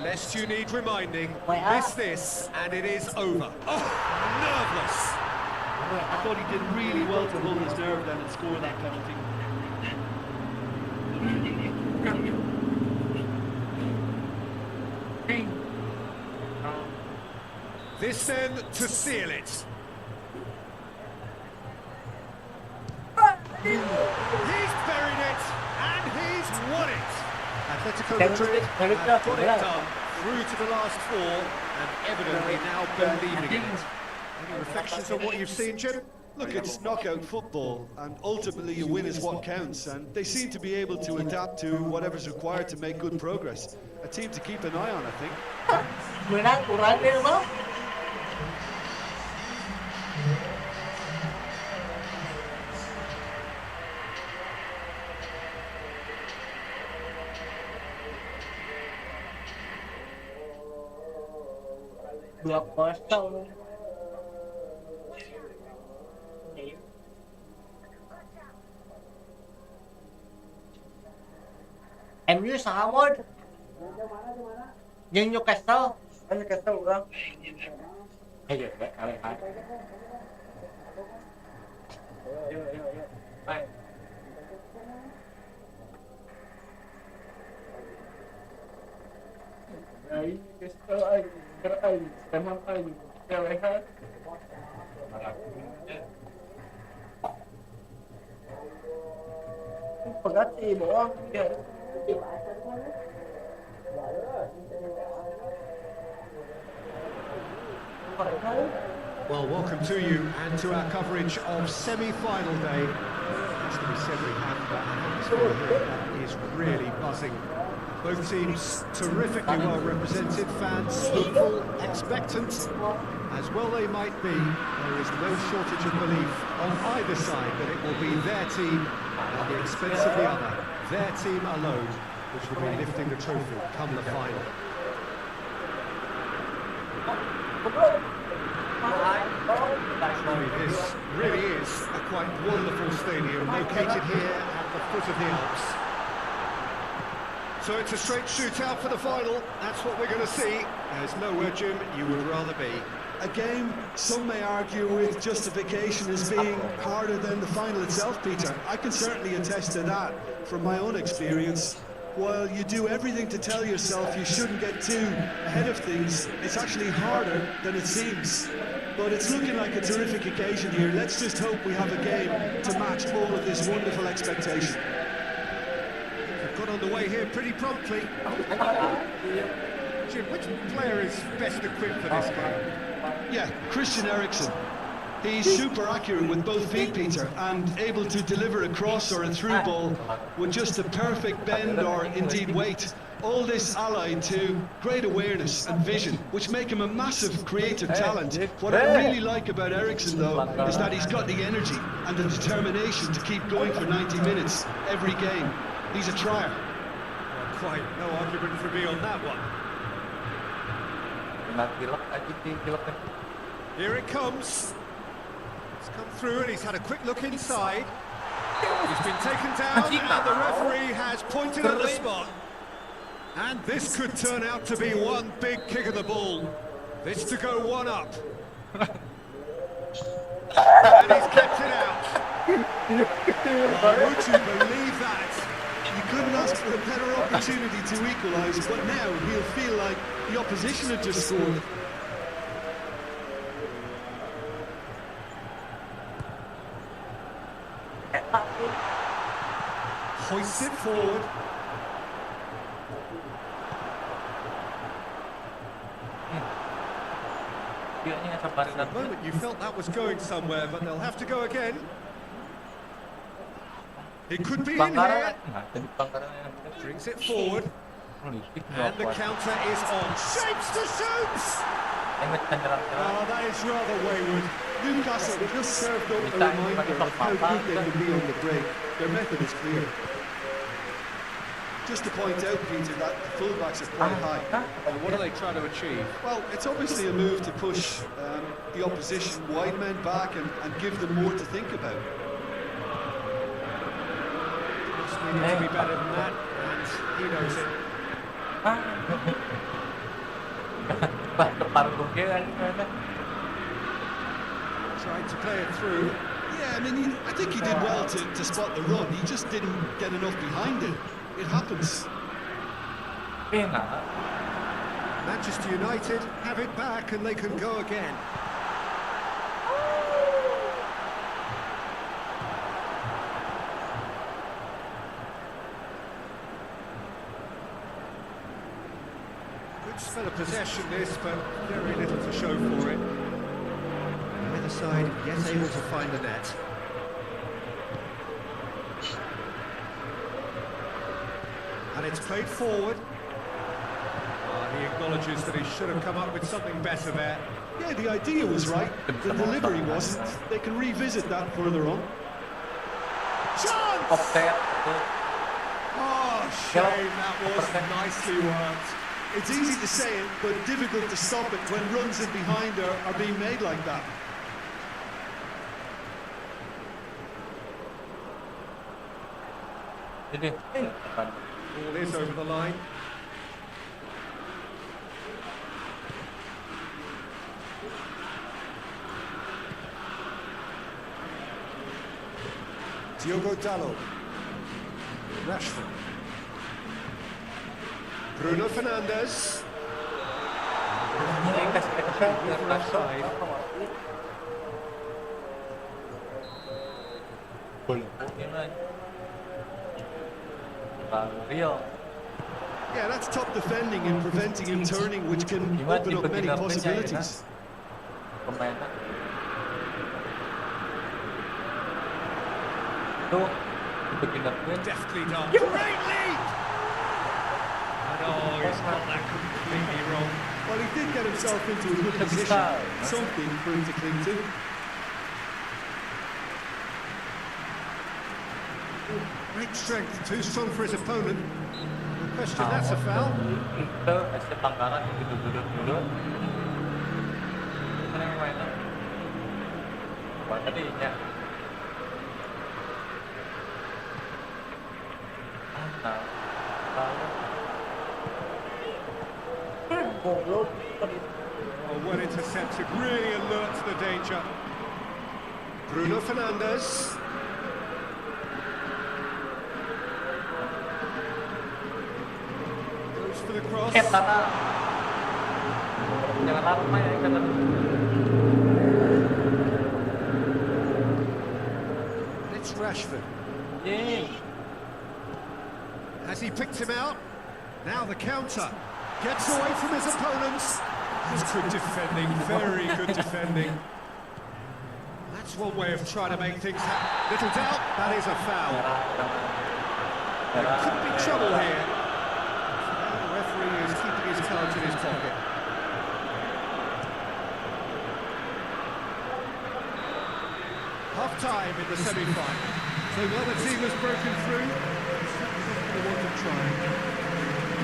Lest you need reminding, Well. miss this and it is over. Oh, nerveless. I thought he did really well to hold his nerve down and score that penalty. This then to seal it. He's buried it and he's won it. Atletico Madrid have got it done through to the last 4 and evidently now believing in it. Any reflections on what you've seen, Jim? Look, it's knockout football, and ultimately a win is what counts, and they seem to be able to adapt to whatever's required to make good progress. A team to keep an eye on, I think. Menang kurang dia mah. Dua kosong. MU sama yang Newcastle. Newcastle orang. Ayo, kalian. Ayo. Baik. Newcastle ai, berai, teman ai, kalian. Pagati bohong. Well, welcome to you and to our coverage of semi-final day. As to be said, we have an atmosphere here that is really buzzing. Both teams terrifically well represented, fans hopeful, expectant, as well they might be. There is no shortage of belief on either side that it will be their team at the expense of the other, their team alone, which will be lifting the trophy come the final. This really is a quite wonderful stadium located here at the foot of the Alps. So it's a straight shootout for the final. That's what we're going to see. There's nowhere, Jim, you would rather be. A game some may argue with justification as being harder than the final itself, Peter. I can certainly attest to that from my own experience. While you do everything to tell yourself you shouldn't get too ahead of things, it's actually harder than it seems. But it's looking like a terrific occasion here. Let's just hope we have a game to match all of this wonderful expectation. We've got on the way here pretty promptly. Jim, which player is best equipped for this game? Yeah, Christian Eriksen. He's super accurate with both feet, Peter, and able to deliver a cross or a through ball with just the perfect bend or indeed weight. All this allied to great awareness and vision, which make him a massive creative talent. What I really like about Eriksen, though, is that he's got the energy and the determination to keep going for 90 minutes every game. He's a trier. Well, quite no argument for me on that one. Here it comes. It's come through and he's had a quick look inside. He's been taken down and the referee has pointed at the spot. And this could turn out to be one big kick of the ball. This to go one up. And he's kept it out. Oh, would you believe that? You couldn't ask for a better opportunity to equalise, but now he'll feel like the opposition had just scored. Hoists it forward. For a moment you felt that was going somewhere, but they'll have to go again. It could be in here. Brings it forward. And the counter is on. Shapes to shoots! Oh, that is rather wayward. Newcastle just served up a reminder of how good they can be on the break. Their method is clear. Just to point out, Peter, that the fullbacks are quite high. And what are they trying to achieve? Well, it's obviously a move to push the opposition wide men back and give them more to think about. We need to be better than that, and he knows it. Tried to play it through. Yeah, I mean, I think he did well to spot the run. He just didn't get enough behind it. It happens. Manchester United have it back and they can go again. Good spell of possession this, but very little to show for it. other side, yet able to find the net. And it's played forward. He acknowledges that he should have come up with something better there. Yeah, the idea was right. The delivery wasn't. They can revisit that further on. Chance! Offset. Oh, shame, that was nicely worked. It's easy to say it, but difficult to stop it when runs in behind are being made like that. Ini. Ball is over the line. Diogo Dalot. Rashford. Bruno Fernandes. Left side. Rio. Yeah, that's top defending and preventing him turning, which can open up many possibilities. Pemain. Tuh, beginner win. Deftly done. Great lead! And oh, he's got that completely wrong. Well, he did get himself into a good position. Something for him to cling to. Great strength, too strong for his opponent. No question, that's a foul. Itu SD Pangkalan gitu dulu. Mana yang mainan? Apa tadi ya? Oh, well intercepted, really alert to the danger. Bruno Fernandes. Goes for the cross. Tata. Jangan lama main ya kata. It's Rashford. Yeay. Has he picked him out? Now the counter. Gets away from his opponents. That's good defending, very good defending. That's one way of trying to make things happen. Little doubt, that is a foul. There could be trouble here. Now the referee is keeping his cards in his pocket. Half time in the semi-final. So the other team has broken through. They want to try.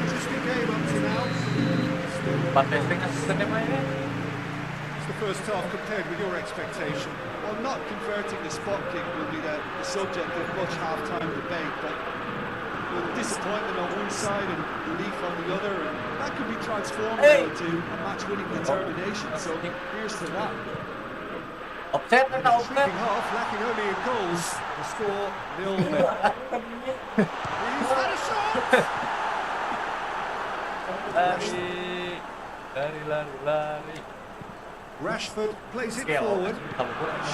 Interesting game up to now. It's the first half compared with your expectation. Well, not converting the spot kick will be the subject of much half-time debate, but disappointment on one side and relief on the other, and that can be transformed into a match-winning determination, so here's to that. Offset atau offset? Shrinking half, lacking only in goals. The score 0-0. He's had a shot! Lari. Rashford plays it forward.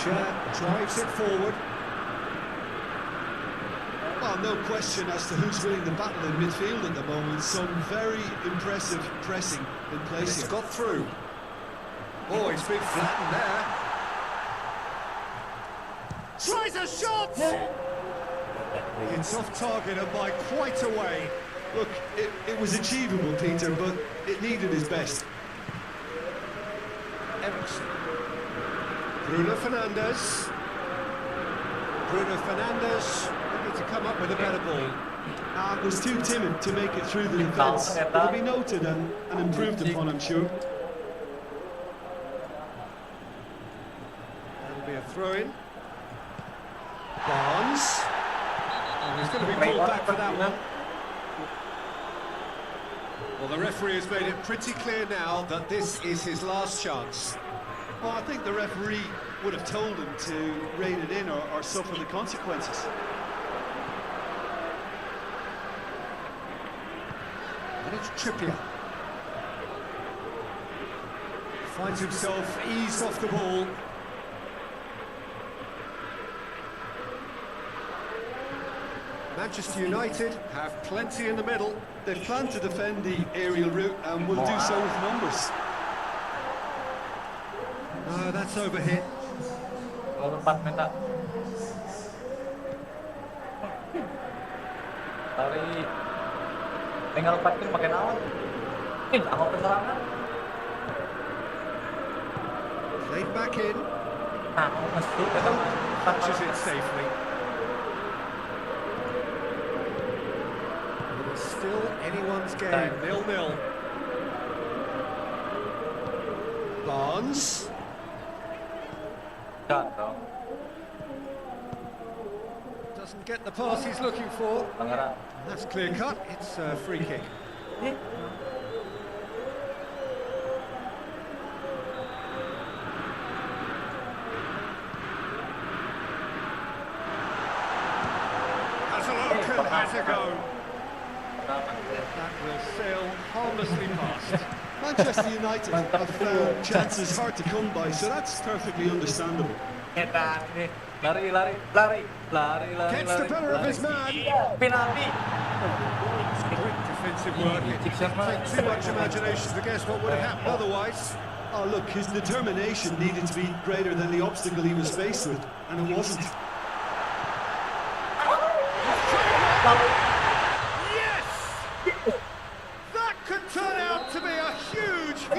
Shea drives it forward. Well, no question as to who's winning the battle in midfield at the moment. Some very impressive pressing in place It's here. got through. Oh, he's been flattened there. Tries a shot! It's off target and by quite a way. Look, it was achievable, Peter, but it needed his best. Ericsson. Bruno Fernandes. Bruno Fernandes looking to come up with a better ball. Was too timid to make it through the defence. It'll be noted and improved upon, I'm sure. That'll be a throw-in. Barnes. Oh, he's going to be called back for that one. Well, the referee has made it pretty clear now that this is his last chance. Well, I think the referee would have told him to rein it in or suffer the consequences. And it's Trippier. Finds himself eased off the ball. Manchester United have plenty in the middle. They've planned to defend the aerial route and will do so with numbers. Oh, that's overhit. Kalau 4 minta. Dari tinggal 4 tim pakai naon. Aku keserangan. Laid back in. Nah, aku masuk ke dalam. Touches it safely. It's still anyone's game. 0-0. Barnes. Jatuh. Doesn't get the pass he's looking for. Pelanggaran. That's clear cut. It's a free kick. Has a look and has a go. That will sail harmlessly past. Manchester United have found chances hard to come by, so that's perfectly understandable. Kita nih lari. Gets the better of his man. Penalti. Great defensive work. It doesn't take too much imagination to guess what would have happened otherwise. Oh, look, his determination needed to be greater than the obstacle he was faced with, and it wasn't. Yes! That could turn out to be a huge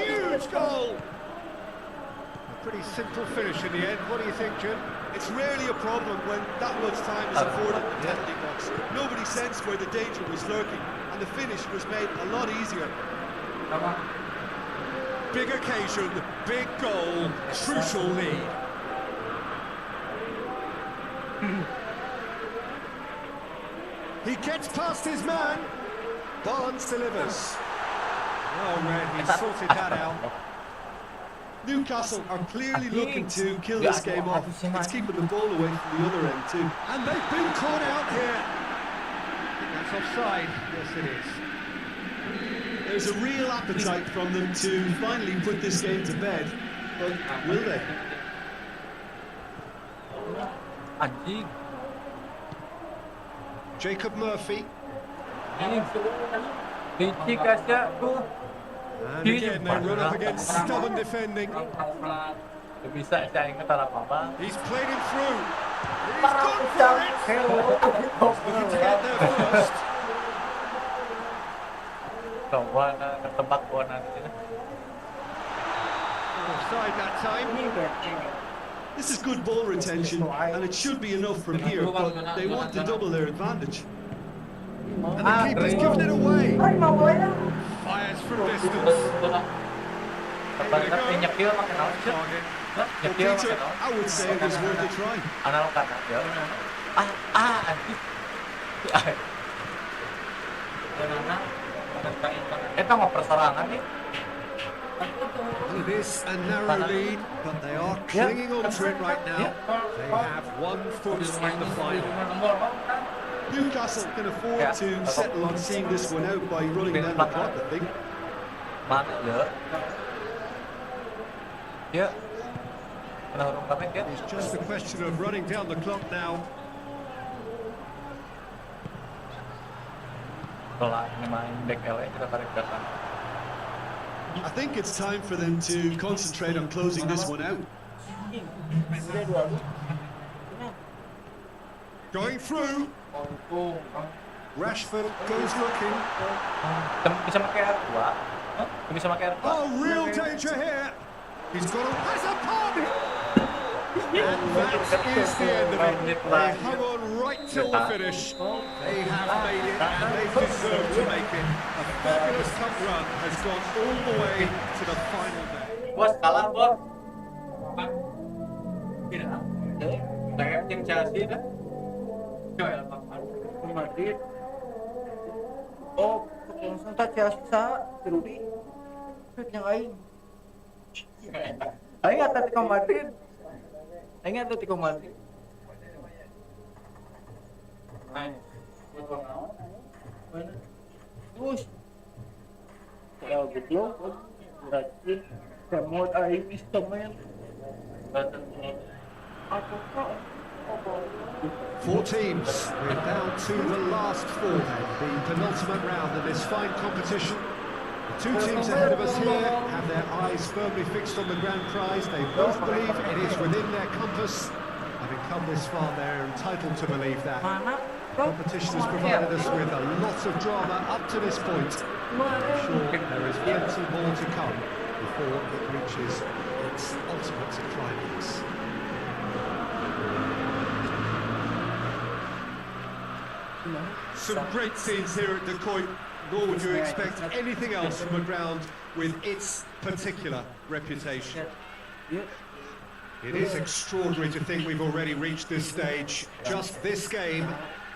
goal. A pretty simple finish in the end. What do you think, Jim? It's rarely a problem when that much time is afforded in the penalty box. Nobody sensed where the danger was lurking, and the finish was made a lot easier. Big occasion, big goal, crucial lead. He gets past his man. Barnes delivers. Well read, he sorted that out. Newcastle are clearly looking to kill this game off. It's keeping the ball away from the other end too. And they've been caught out here. That's offside. Yes, it is. There's a real appetite from them to finally put this game to bed, but will they? Anjing. Jacob Murphy. Licik aja tuh. And again, they run up against stubborn defending. Bisa saya ingat apa-apa. He's played him through. He's gone for it. Looking to get there first. Coba ketebak gua nanti. Offside that time. This is good ball retention, and it should be enough from here, but they want to double their advantage. And the keeper's given it away. Fires from distance. Nyekil pakai naon sih? Nyekil Peter, pakai naon? I would say it was worth a try. Analog kanan ya. Anjing. Kita mau perserangan nih. It is a narrow lead, but they are clinging on to it right now. They have 1 foot in the final. Newcastle can afford to settle on seeing this one out by running down the clock, I think. Mana ya? Ya. Kena huruf kami ya. It's just a question of running down the clock now. Setelah ini main back LA kita tarik belakang. I think it's time for them to concentrate on closing this one out. Going through. Rashford goes looking. Bisa pakai R2. Bisa pakai R2. Oh, real danger here. He's got a pop. And that is the end of it. They hung on right till the finish. They have made it, and they deserve to make it. A fabulous cup run has gone all the way to the final day. Bos, kalah bos. Tidak. Saya yang Chelsea dah. Joel Madrid. Oh, langsung tak Chelsea sa Ruby. Yang aing. Aing Atletico Madrid. Aing Atletico Madrid. Terus. Kalau gitu, berarti semua aing instrumen. Four teams. We're down to the last four. The penultimate round of this fine competition. Two teams ahead of us here have their eyes firmly fixed on the grand prize. They both believe it is within their compass. Having come this far, they're entitled to believe that. Competition has provided us with a lot of drama up to this point. I'm sure there is plenty more to come before it reaches its ultimate climax. Some great scenes here at the Coit, nor would you expect anything else from a ground with its particular reputation. It is extraordinary to think we've already reached this stage, just this game,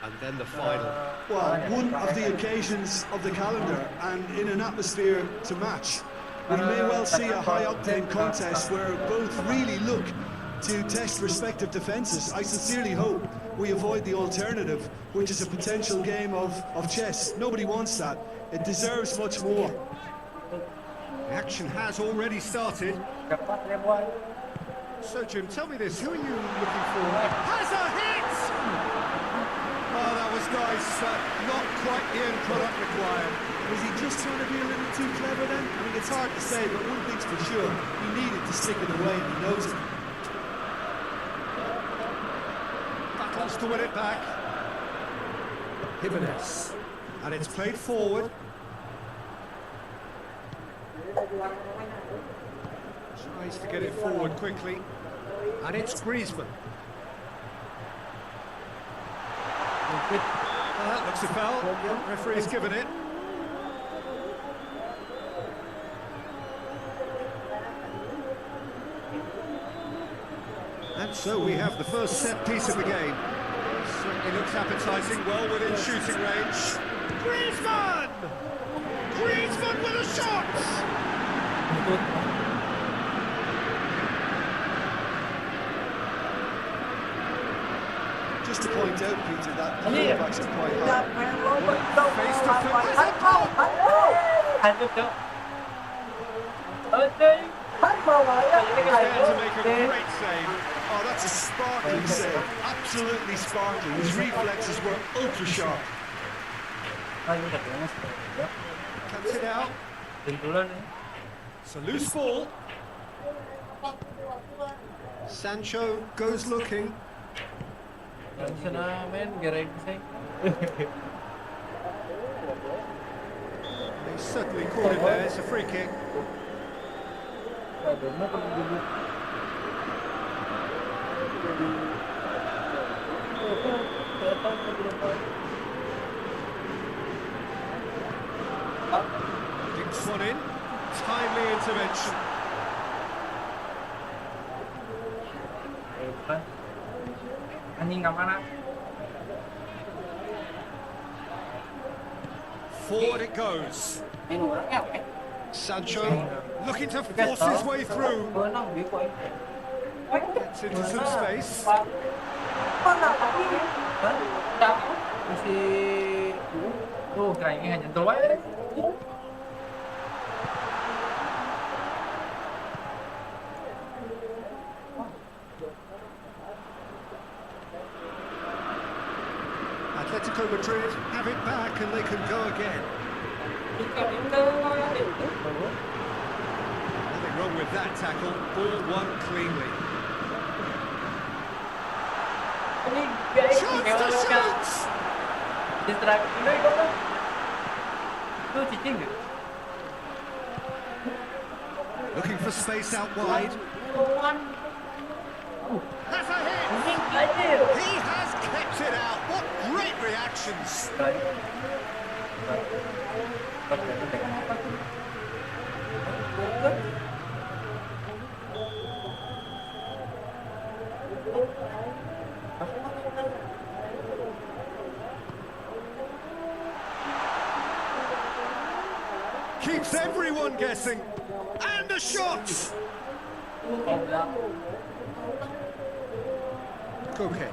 and then the final. Well, one of the occasions of the calendar, and in an atmosphere to match. We may well see a high-octane contest where both really look to test respective defences. I sincerely hope we avoid the alternative, which is a potential game of chess. Nobody wants that. It deserves much more. The action has already started. So, Jim, tell me this, who are you looking for? Has a hit! Oh, that was nice. Not quite the end product required. Was he just trying to be a little too clever then? I mean, it's hard to say, but one thing's for sure. He needed to stick it away, and he knows it. Battles to win it back. Jimenez. And it's played forward. Tries to get it forward quickly. And it's Griezmann. That looks a foul. Referee's given it. And so we have the first set piece of the game. Certainly looks appetising, well within shooting range. Griezmann! Griezmann with a shot! Just to point out, Peter, that the fullbacks are quite high. Face to to make a great save. Oh, that's a sparkling save. Absolutely sparkling. His reflexes were ultra sharp. Cuts it out. It's a loose ball. Sancho goes looking. They certainly caught it there. It's a free kick. Dinks one in. Timely intervention. Forward it goes. Sancho looking to force his way through. Gets into some space. Atletico Madrid have it back and they can go again. Nothing wrong with that tackle. Ball won cleanly. Chance to shoot! Looking for space out wide. Has a hit! He has kept it out. What great reactions! Keeps everyone guessing. And a shot! Okay.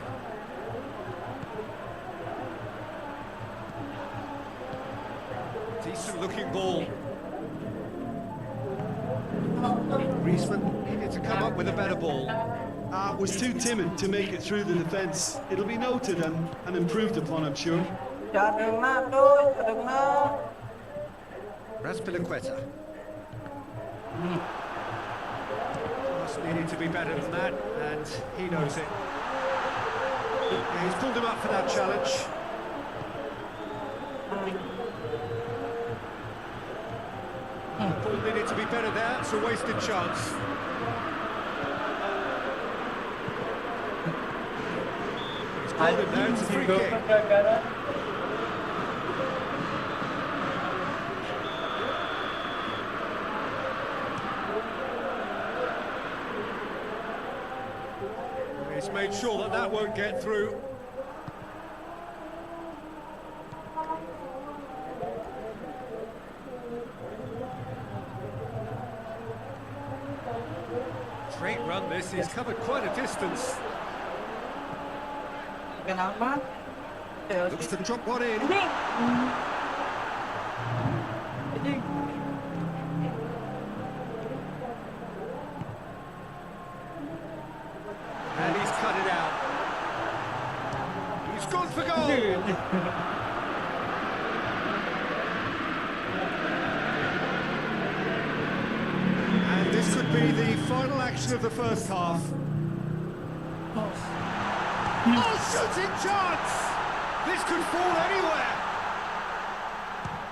Decent looking ball. Griezmann needed to come up with a better ball. Was too timid to make it through the defence. It'll be noted and improved upon, I'm sure. Raspilicueta. Just needed to be better than that, and he knows it. Yeah, he's pulled him up for that challenge. Ball needed to be better there, it's a wasted chance. He's called him there, it's a free kick. He's made sure that that won't get through. Great run this, he's covered quite a distance. Kenapa? Looks to drop one in. And he's cut it out. He's gone for goal. And this could be the final action of the first half. Oh, shooting chance! This could fall anywhere.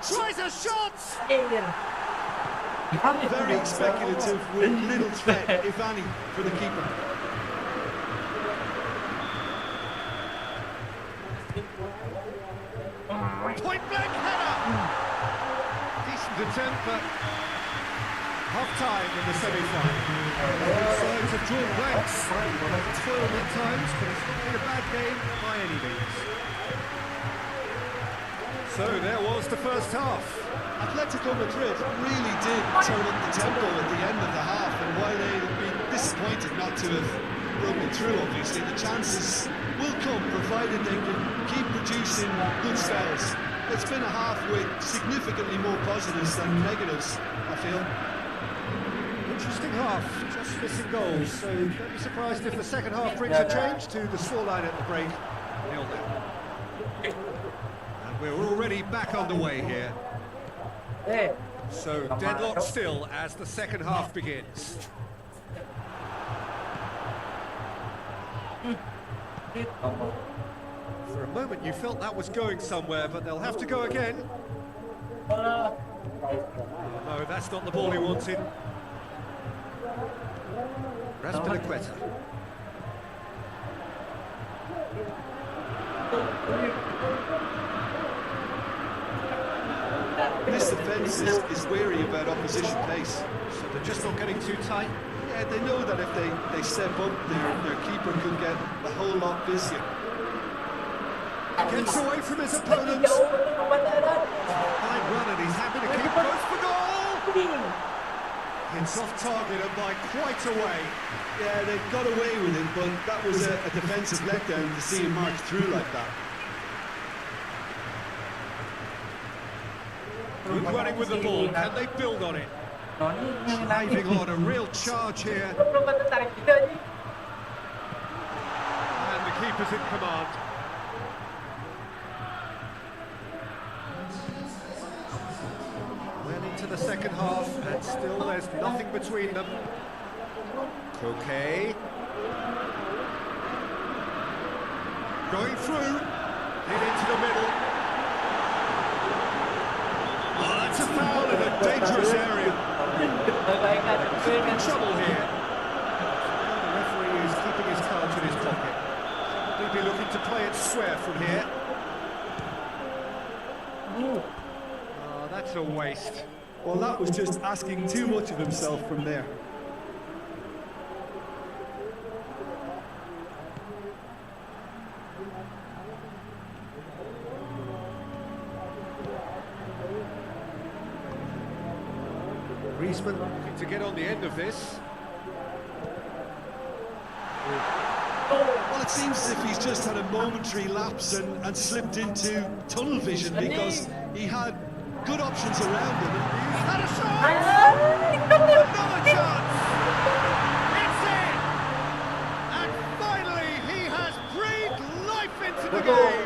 Tries a shot! Very speculative with little threat, if any, for the keeper. Point blank header! Decent attempt, but half-time in the semi-final. Both sides have drawn blanks. It's foiled at times, but it's not been a bad game by any means. So there was the first half. Atletico Madrid really did turn up the tempo at the end of the half, and while they'd been disappointed not to have broken through, obviously, the chances will come, provided they can keep producing good spells. It's been a half with significantly more positives than negatives, I feel. Interesting half, just missing goals, so don't be surprised if the second half brings a change to the scoreline at the break. 0-0. And we're already back underway here. So deadlocked still as the second half begins. For a moment you felt that was going somewhere, but they'll have to go again. Oh, no, that's not the ball he wanted. Raspilicueta. This defence is wary about opposition pace. So they're just not getting too tight. Yeah, they know that if they step up, their keeper could get a whole lot busier. Gets away from his opponents. Fine run, and he's happy to keep close for goal. It's off target and by quite a way. Yeah, they got away with it, but that was a defensive letdown to see him march through like that. Good running with the ball. Can they build on it? Driving on a real charge here. And the keeper's in command. Well into the second half, and still there's nothing between them. Okay. Going through. In into the middle. Oh, that's a foul in a dangerous area. In trouble here. The referee is keeping his cards in his pocket. He'll be looking to play it square from here. Oh, that's a waste. Well, that was just asking too much of himself from there. Griezmann looking to get on the end of this. Well, it seems as if he's just had a momentary lapse and slipped into tunnel vision, because he had good options around him. He had a shot! Another chance! It's in! And finally, he has breathed life into the game!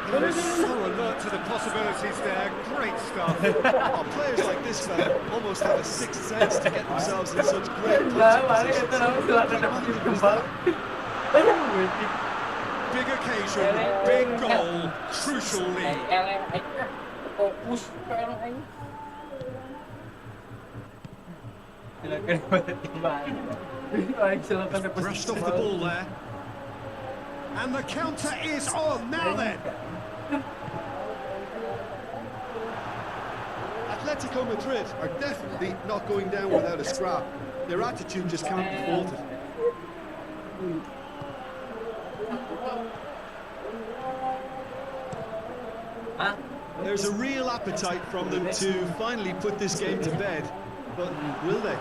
He was so alert alert to the possibilities there. Great stuff. Oh, players like this fella almost have a sixth sense to get themselves in such great Nah, touching balik positions. itu nama silakan dapat kembali. Banyak banget. Big occasion, big goal, crucial lead. Fokus kayak silakan dapat kembali. Baik, silakan dapat Brushed off the ball there. And the counter is on. Now then. Atletico Madrid are definitely not going down without a scrap. Their attitude just can't be faulted. There's a real appetite from them to finally put this game to bed, but will they?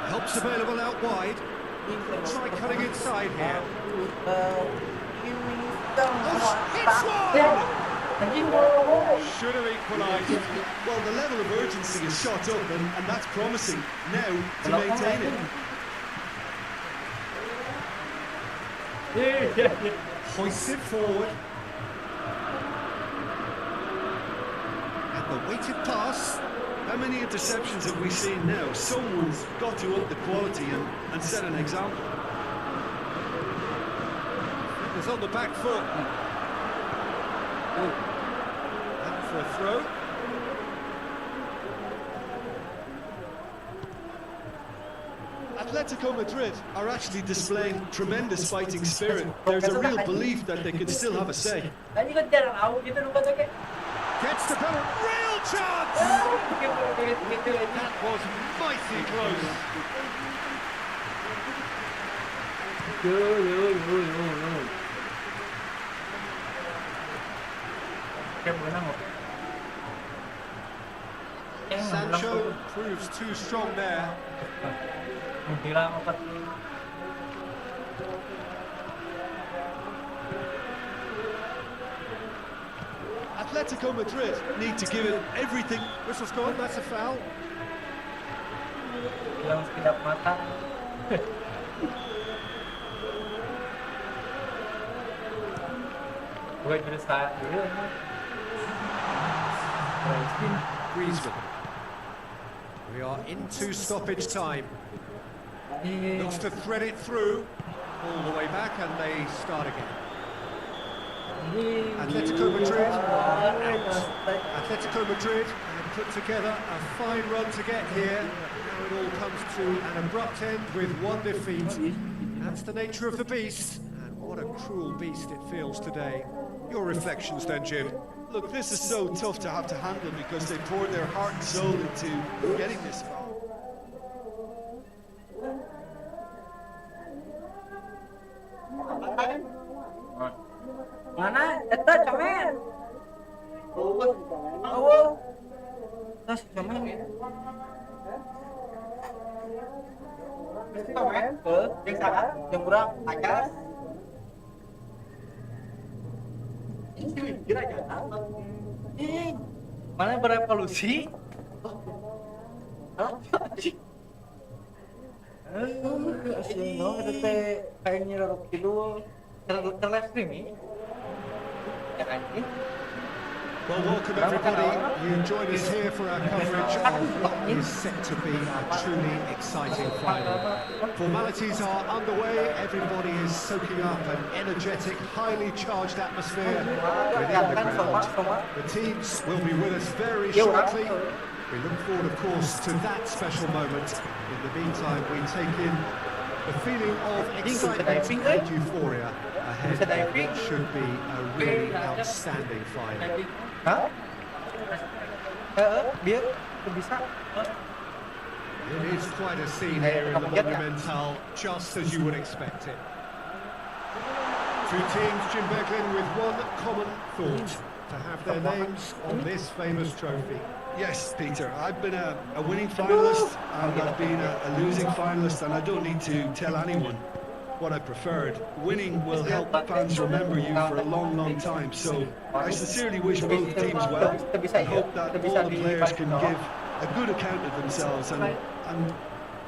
Helps available out wide. Try cutting inside here. Hits one! Should have equalised. Well, the level of urgency is shot up, and that's promising. Now to maintain it. Hoists it forward. And the weighted pass. How many interceptions have we seen now? Someone's got to up the quality and set an example. It's on the back foot. And for a throw. Atletico Madrid are actually displaying tremendous fighting spirit. There's a real belief that they could still have a say. Tadi kan jarang out gitu lupa tuh kan. Gets the penalty. Real chance! That was mighty close. Yo. Kayak menang kok. Sancho proves too strong there. Hilang opat. Atletico Madrid need to give it everything. Whistle's gone, that's a foul. Hilang sekejap mata. Gue jadi saat dulu. Griezmann. We are into stoppage time. Looks to thread it through. All the way back and they start again. Atletico Madrid out. Atletico Madrid have put together a fine run to get here. Now it all comes to an abrupt end with one defeat. That's the nature of the beast. And what a cruel beast it feels today. Your reflections then, Jim? Look, this is so tough to have to handle because they poured their heart and soul into getting this far. Mana? Eta cemen. Oh. Tas cemen. Cemen. Yang salah, yang kurang ajas. Ini kira aja. Mana berevolusi? Asyik no, ada teh kayaknya rok gitu terlive streaming. Ya kan ini. Well, welcome everybody. You join us here for our coverage of what is set to be a truly exciting final. Formalities are underway. Everybody is soaking up an energetic, highly charged atmosphere within the ground. The teams will be with us very shortly. We look forward, of course, to that special moment. In the meantime, we take in the feeling of excitement and euphoria ahead of what should be a really outstanding final. Hah? Dia bisa. It is quite a scene here in the Monumental, just as you would expect it. Two teams, Jim Beglin, with one common thought: to have their names on this famous trophy. Yes, Peter, I've been a winning finalist and I've been a losing finalist, and I don't need to tell anyone what I preferred. Winning will help fans remember you for a long, long time, so I sincerely wish both teams well and hope that all the players can give a good account of themselves, and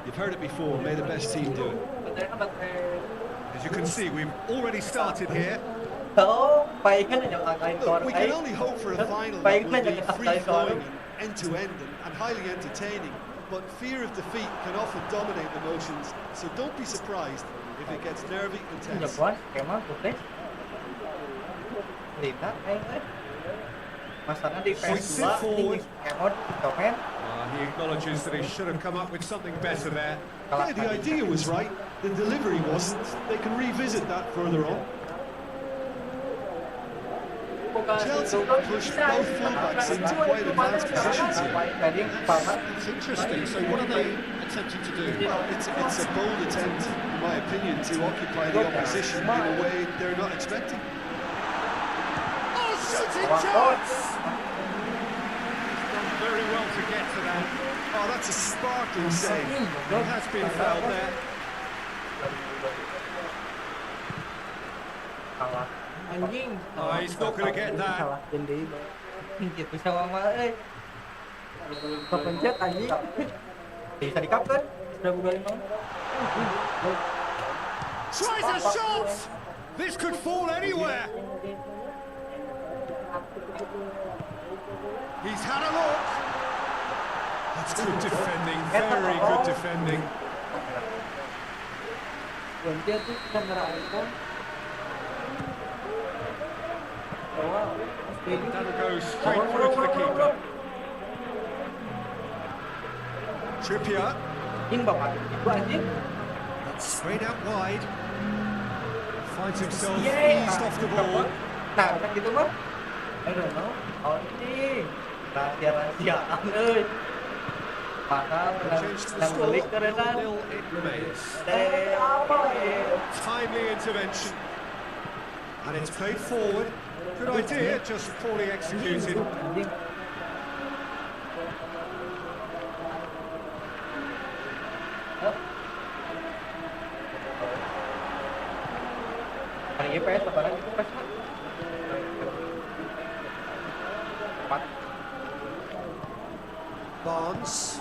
you've heard it before, may the best team do it. As you can see, we've already started here. Tahu baiknya jangan kali Look, we can kayak only hope for a final that baiknya will be jangan kali free-flowing and end-to-end and highly entertaining. But fear of defeat can often dominate emotions, so don't be surprised if it gets nervy and tense. Jagoan, kemah putih. Lihat, masalahnya di PS2 ini kemot komen. He acknowledges that he should have come up with something better there. Yeah, the idea was right, the delivery wasn't. They can revisit that further on. Chelsea pushed both fullbacks into quite advanced positions here. It's interesting. So what are they attempting to do? Well, it's a bold attempt, in my opinion, to occupy the opposition in a way they're not expecting. Oh, shooting chance! Done very well to get to that. Oh, that's a sparkling save. He has been fouled there. Anjing. Oh, he's not going to get that. Salah sendiri. Gitu sama kepencet anjing. Bisa di-cup kan? 2025. Tries a shot! This could fall anywhere. He's had a look. That's good defending, very good defending. Pencet tuh kamera iPhone. That'll go straight through to the keeper. Trippier. Anjing bapak itu anjing. That's straight out wide. Finds himself Yeah. eased off the ball. Nah, kan gitu mah. I don't know. Oh ini. Rahasia-rahasiaan euy. Padahal Change to the yang score. belik kerenan. 0-0 it remains. Apa ya? Timely intervention. And it's played forward. Good idea, just poorly executed. Anjing. Hari PS lebaran itu PS kan? 4. Barnes.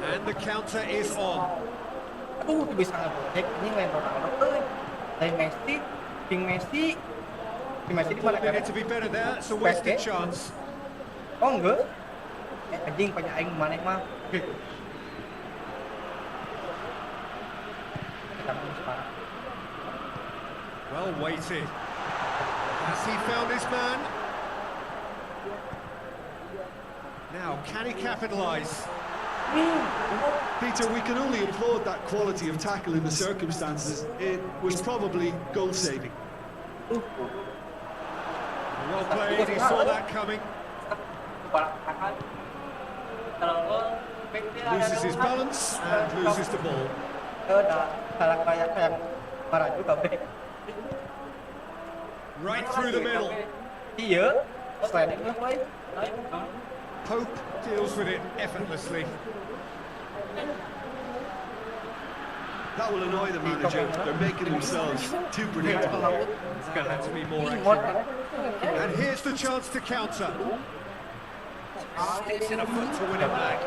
And the counter is on. Aduh, tuh bisa nge-break ini main Ronaldo euy. Dari Messi, King Messi. King Messi di mana kan? Needed to be better there, it's a wasted chance. Oh enggak? Anjing banyak aing maneh mah. Kita harus parah. Well weighted. Has he found his man? Now, can he capitalise? Peter, we can only applaud that quality of tackle in the circumstances. It was probably goal-saving. Well played, he saw that coming. Loses his balance and loses the ball. Salah kayak parah juga be. Right through the middle. Iya, sliding lah boy. Pope deals with it effortlessly. That will annoy the manager. They're making themselves too predictable. That had to be more accurate. And here's the chance to counter. Sticks in a foot to win it back.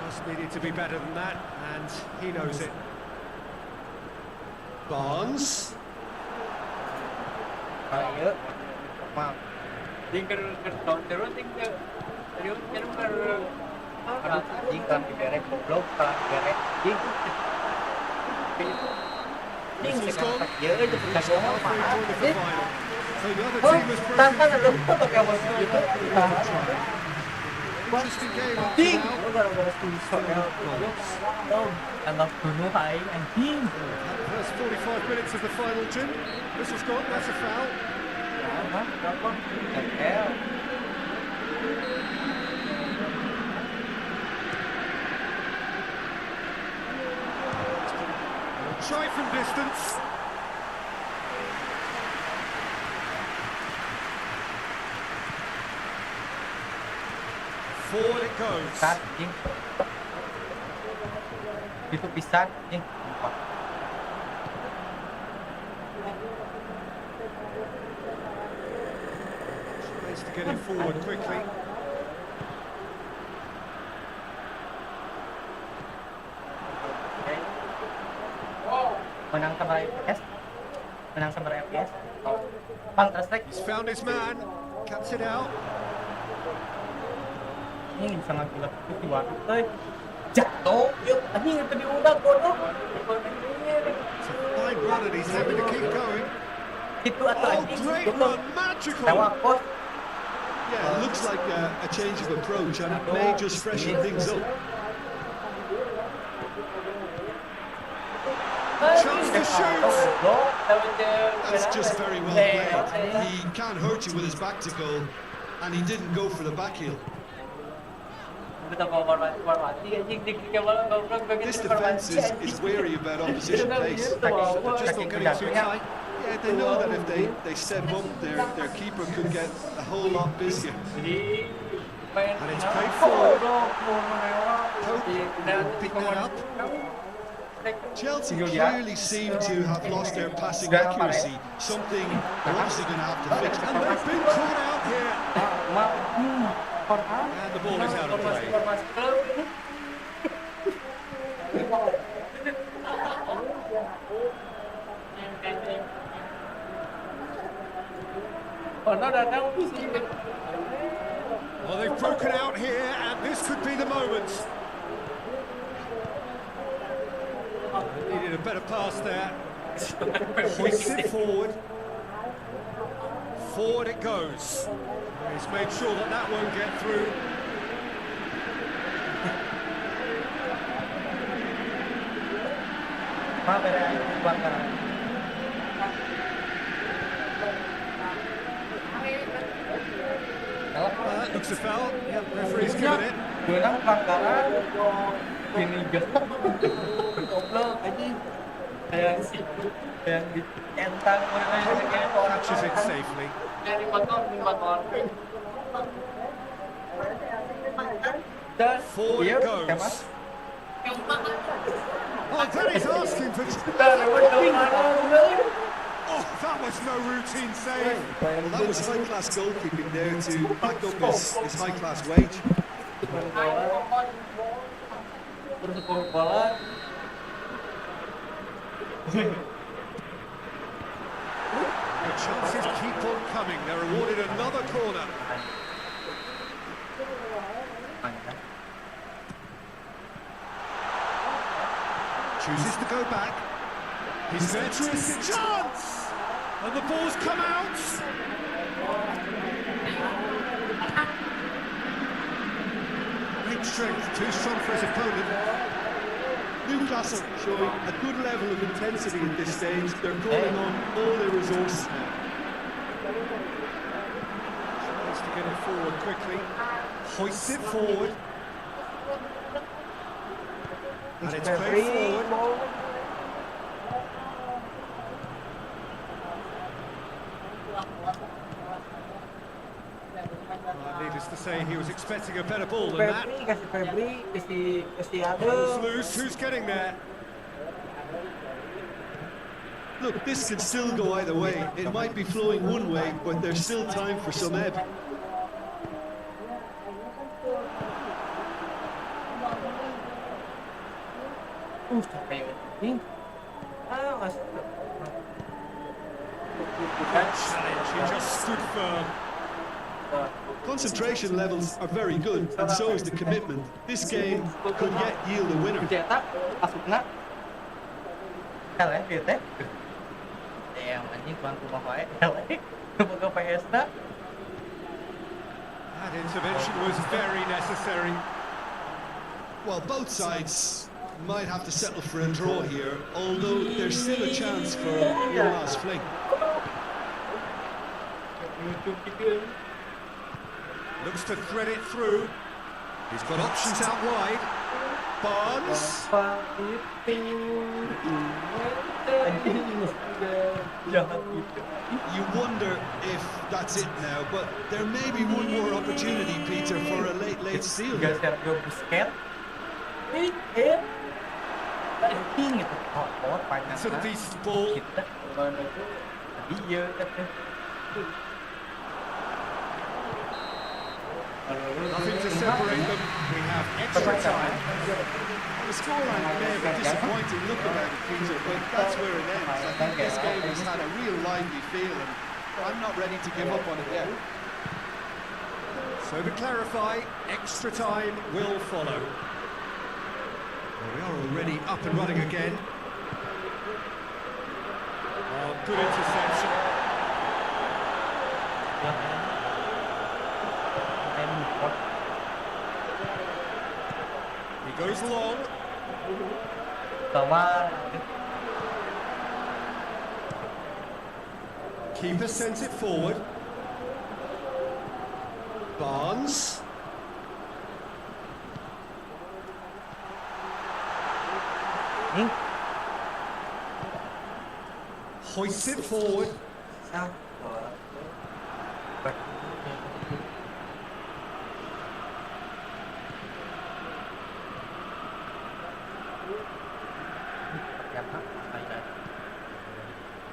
Just needed to be better than that, and he knows it. Barnes. Ayo, maaf. Tinggal terus tinggal. Terus aduh, anjing kan diberek goblok, kan diberek. Anjing. Whistle's gone. Ya, itu bukan Halfway ngomong through the parah. final. So the other Oh, team has tantan broken ada through. foto kayak begitu. Interesting game up to Anjing, now. lu gara-gara susah ya. Oh, anak bunuh aing anjing. First 45 minutes of the final, Jim. Whistle's gone, that's a foul. Hah? Berapa? ML. Try from distance. Forward it goes. Pisan, anjing. Itu pisan, anjing. Sumpah. Tries to get it forward quickly. menang sama FPS. Menang sama FPS. Counter Strike. He's found his man. Cuts it out. Ini bisa ngambil kedua. Jatuh. Yuk, anjing itu diundang bodoh. It's a fine run and he's happy to keep going. Itu atau Oh, anjing. great run, magical. Tewak pos. Yeah, it looks like a change of approach, and it may just freshen things up. Chance to shoot. That's just very well played. He can't hurt you with his back to goal, and he didn't go for the back heel. This defence is wary about opposition pace. They're just not getting too tight. Yeah, they know that if they step up, their keeper could get a whole lot busier. And it's played forward. Pope will pick that up. Chelsea clearly seem to have lost their passing accuracy, something they're obviously going to have to fix. And they've been caught out here. And the ball is out of play. Well, they've broken out here, and this could be the moment. Needed a better pass there. Hoists it forward. Forward it goes. He's made sure that that won't get through. That looks a foul. Yep, referee's given it. Menang pelanggaran. Ini goblok anjing. Kayak ditentang Catches it safely. Forward it goes. Oh, then he's asking for... Oh, that was no routine save. Well, that was high-class goalkeeping there to back up his high-class wage. The chances keep on coming. They're awarded another corner. Chooses to go back. He's there to risk a chance! And the ball's come out! Great strength, too strong for his opponent. Newcastle showing a good level of intensity at this stage. They're calling on all their resources now. Tries to get it forward quickly. Hoists it forward. And it's played forward. Needless to say, he was expecting a better ball than that. Balls loose, who's getting there? Look, this can still go either way. It might be flowing one way, but there's still time for some ebb. He just stood firm. Concentration levels are very good, and so is the commitment. This game could yet yield a winner. Cetak, masukna. Kalian gitu. Damn, anjing bangku mah wae. Kalian boga PS-na. That intervention was very necessary. Well, both sides might have to settle for a draw here, although there's still a chance for one last fling. Looks to thread it through. He's got options out wide. Barnes. You wonder if that's it now, but there may be one more opportunity, Peter, for a late steal. It's a decent ball. Nothing to separate them. We have extra time. The scoreline may have a disappointing look about it, Peter, but that's where it ends. I think this game has had a real lively feel, and I'm not ready to give up on it yet. So to clarify, extra time will follow. Well, we are already up and running again. Oh, good interception. He goes long. Selamat. Keeper sends it forward. Barnes. Hoists it forward.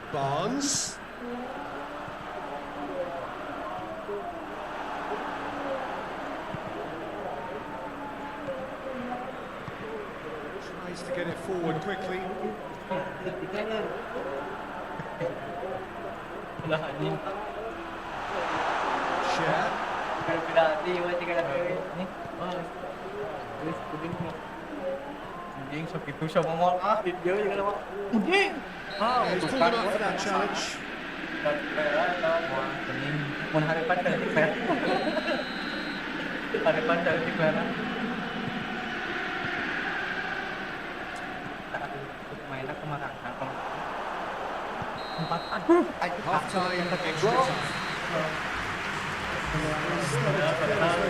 Barnes. Tries to get it forward quickly. Share. Anjing sok itu sama mau video juga mau. Anjing. He's pulled him up for that challenge. Mun harapan dari Daffa. Harapan dari Daffa. Mainnya kemarin. Empat. Aduh. Half time, extra time.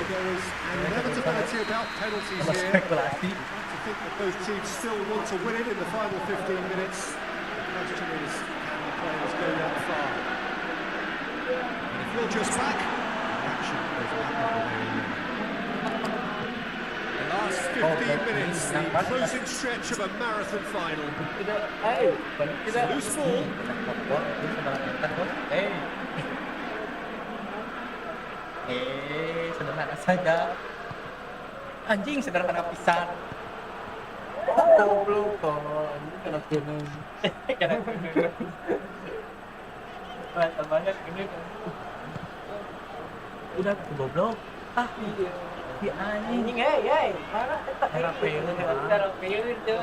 There is Inevitability about penalties here. Spekulasi. I think that both teams still want to win it in the final 15 minutes. The question is, can the players go that far? And if you're just back, the action is happening. The last 15 minutes, the closing stretch of a marathon final. It's a loose ball. Sederhana saja. Anjing sederhana pisan. Goblok kok. Anjing kena gunung. Kena gunung. Banyak ini. Udah goblok. Ah, iya. Si anjing mana eta? Terapeun tuh.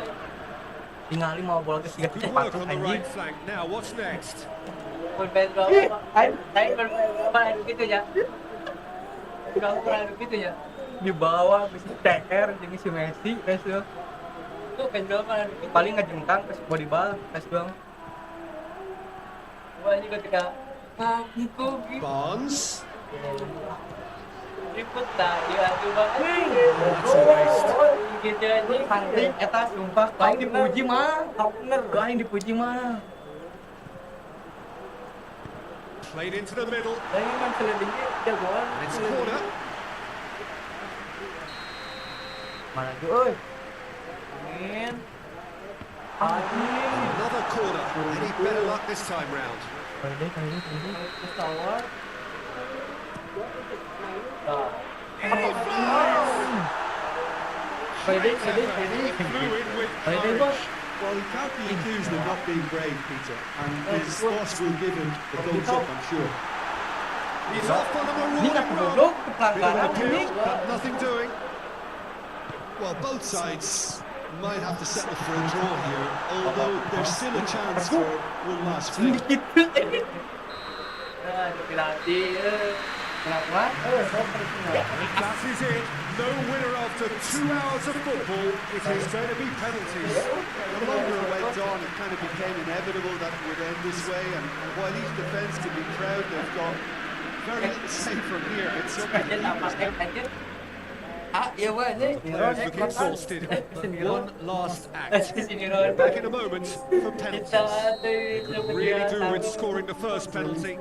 Tinggali mau bola ke siga Good work cepat on the anjing. right flank. Now, what's next? Bermain bermain gitu ya. Kalau kurang gitu ya. Di bawah bisa TR jadi si Messi guys tuh. Tuh pendel mana Paling ngejengkang ke body ball guys doang. Wah ini ketika gitu gitu. Barnes. Ribut tadi aduh banget. That's a waste. Gitu aja. Anjing eta sumpah paling dipuji mah. Bener, paling dipuji mah. Played into the middle. Saya kan selebihnya jagoan. And it's corner. Mana tuh euy? Angin. Another corner. Any better luck this time round? Kali. Pesawat. He flew in with courage. Well, he can't be accused of not being brave, Peter, and his boss will give him the thumbs up, I'm sure. He's off on a Ini marauding enggak run. goblok Bit of an pelanggaran appeal, ini. but nothing doing. Well, both sides might have to settle for a draw here, although there's still a chance for one last play. Dilatih. Kenapa? That is it. No winner after 2 hours of football. It is going to be penalties. The longer it went on, it kind of became inevitable that it would end this way, and while each defence can be proud, they've got very little to say from here. It's something to keep. Players look exhausted. One last act. Back in a moment for penalties. Could really do with scoring the first penalty.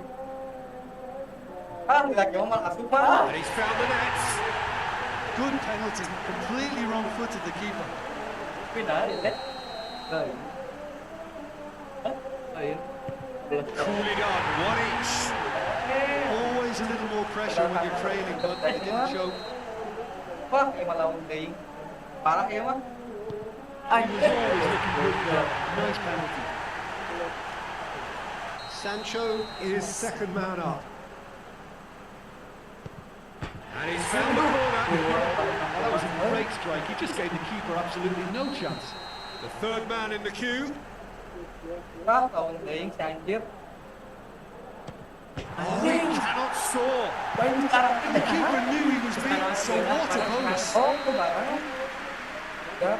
And he's found the net. Good penalty, completely wrong-footed the keeper. Coolly done. One each. Always feels a little more pressure when you're trailing, but it didn't show. Wah, emang lawan deui. Parah ya mah. He was always looking good there. Nice penalty. Sancho is second man up. And he's found the corner. Oh, that was a great strike. He just gave the keeper absolutely no chance. The third man in the queue. Wah, lawan deui anjir. Oh, he cannot soar. And the keeper knew he was beaten, so what a bonus. Oh, kebaran. Well,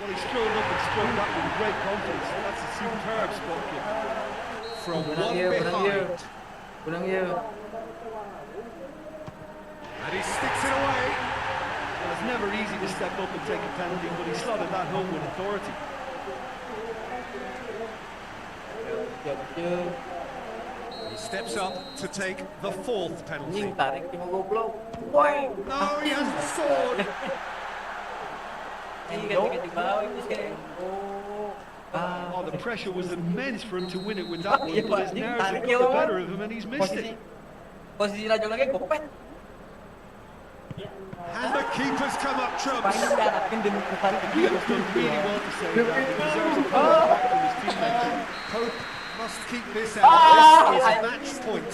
he strode up and strode that with great confidence. That's a superb spot kick. From one behind. And he sticks it away. Well, it's never easy to step up and take a penalty, but he slotted that home with authority. He steps up to take the fourth penalty. No, he hasn't scored. Oh, the pressure was immense for him to win it with that one, but his nerves have got the better of him and he's missed it. Posisi laju lagi kopet. And the keeper's come up trumps. The keeper's done really well to save that. He deserves a penalty back from his teammates. Pope must keep this out. This is match point.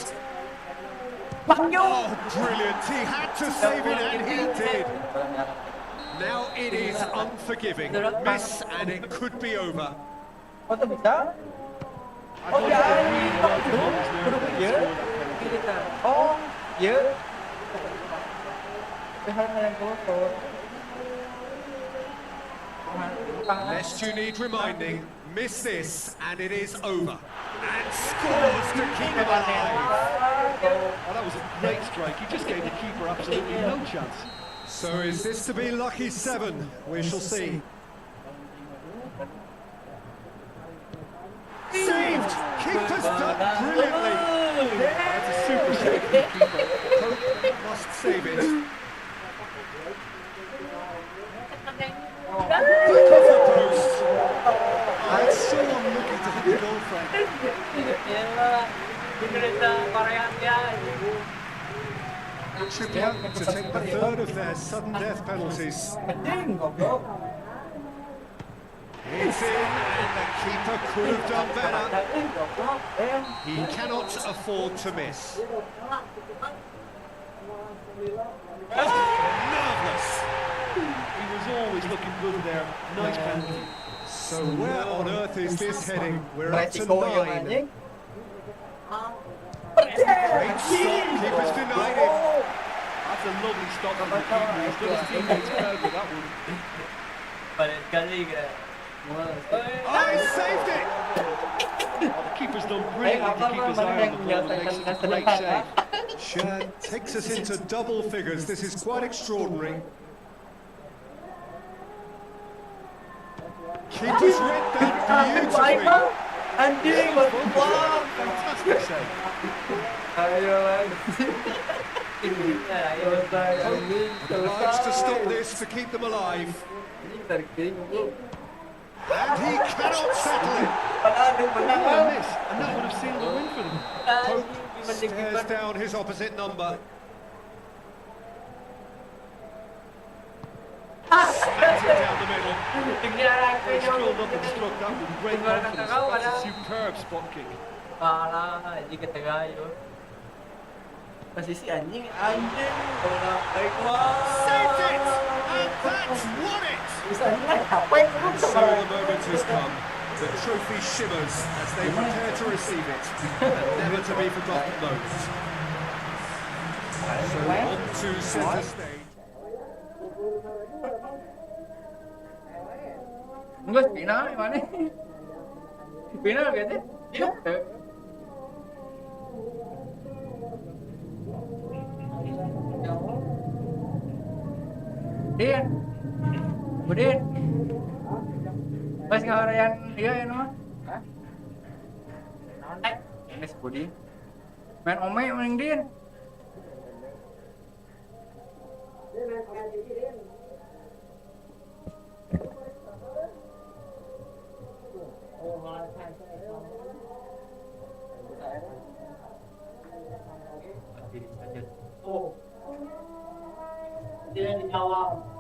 Oh, brilliant. He had to save it and he did. Now it is unforgiving. Miss and it could be over. Oh, tu bisa? I thought he did really well to hold his nerve and score that penalty. Oh, ya. Yang kotor. Lest you need reminding, miss this and it is over. And scores to keep it alive. Oh, that was a great strike. He just gave the keeper absolutely no chance. So is this to be lucky 7? We shall see. Saved! Keeper's done brilliantly. That's a super save from the keeper. Pope must save it. Back off the post. That's so unlucky to hit the goal, Frank. Trippier to take the third of their sudden death penalties. It's in, and the keeper could have done better. He cannot afford to miss. Nervous. He was always looking good there. Nice penalty. So where on earth is this heading? We're up to 9. Great stop. Keeper's denied it. That's a lovely stop from the keeper. He's done his teammates well with that one. Oh, he saved it! Oh, the keeper's done brilliantly to keep his eye on the ball and makes a great save. Shan takes us into double figures. This is quite extraordinary. Keeper's read that beautifully. Wow, fantastic save. Obliged to stop this to keep them alive. And he cannot settle it. What a miss, and that would have sealed the win for them. Pope stares down his opposite number. Smacked it down the middle. He strolled up and struck that with great confidence. That's a superb spot kick. Posisi anjing. Saved it! And that's won it! And so the moment has come. The trophy shimmers as they prepare to receive it. And never to be forgotten those. So on to centre stage. Enggak, final mana? Final gitu? Iya. Din, Budin, pas ngarayan dia ya nama? Hah? Nontek, ini si Budi. Main ome mending Din. Wah.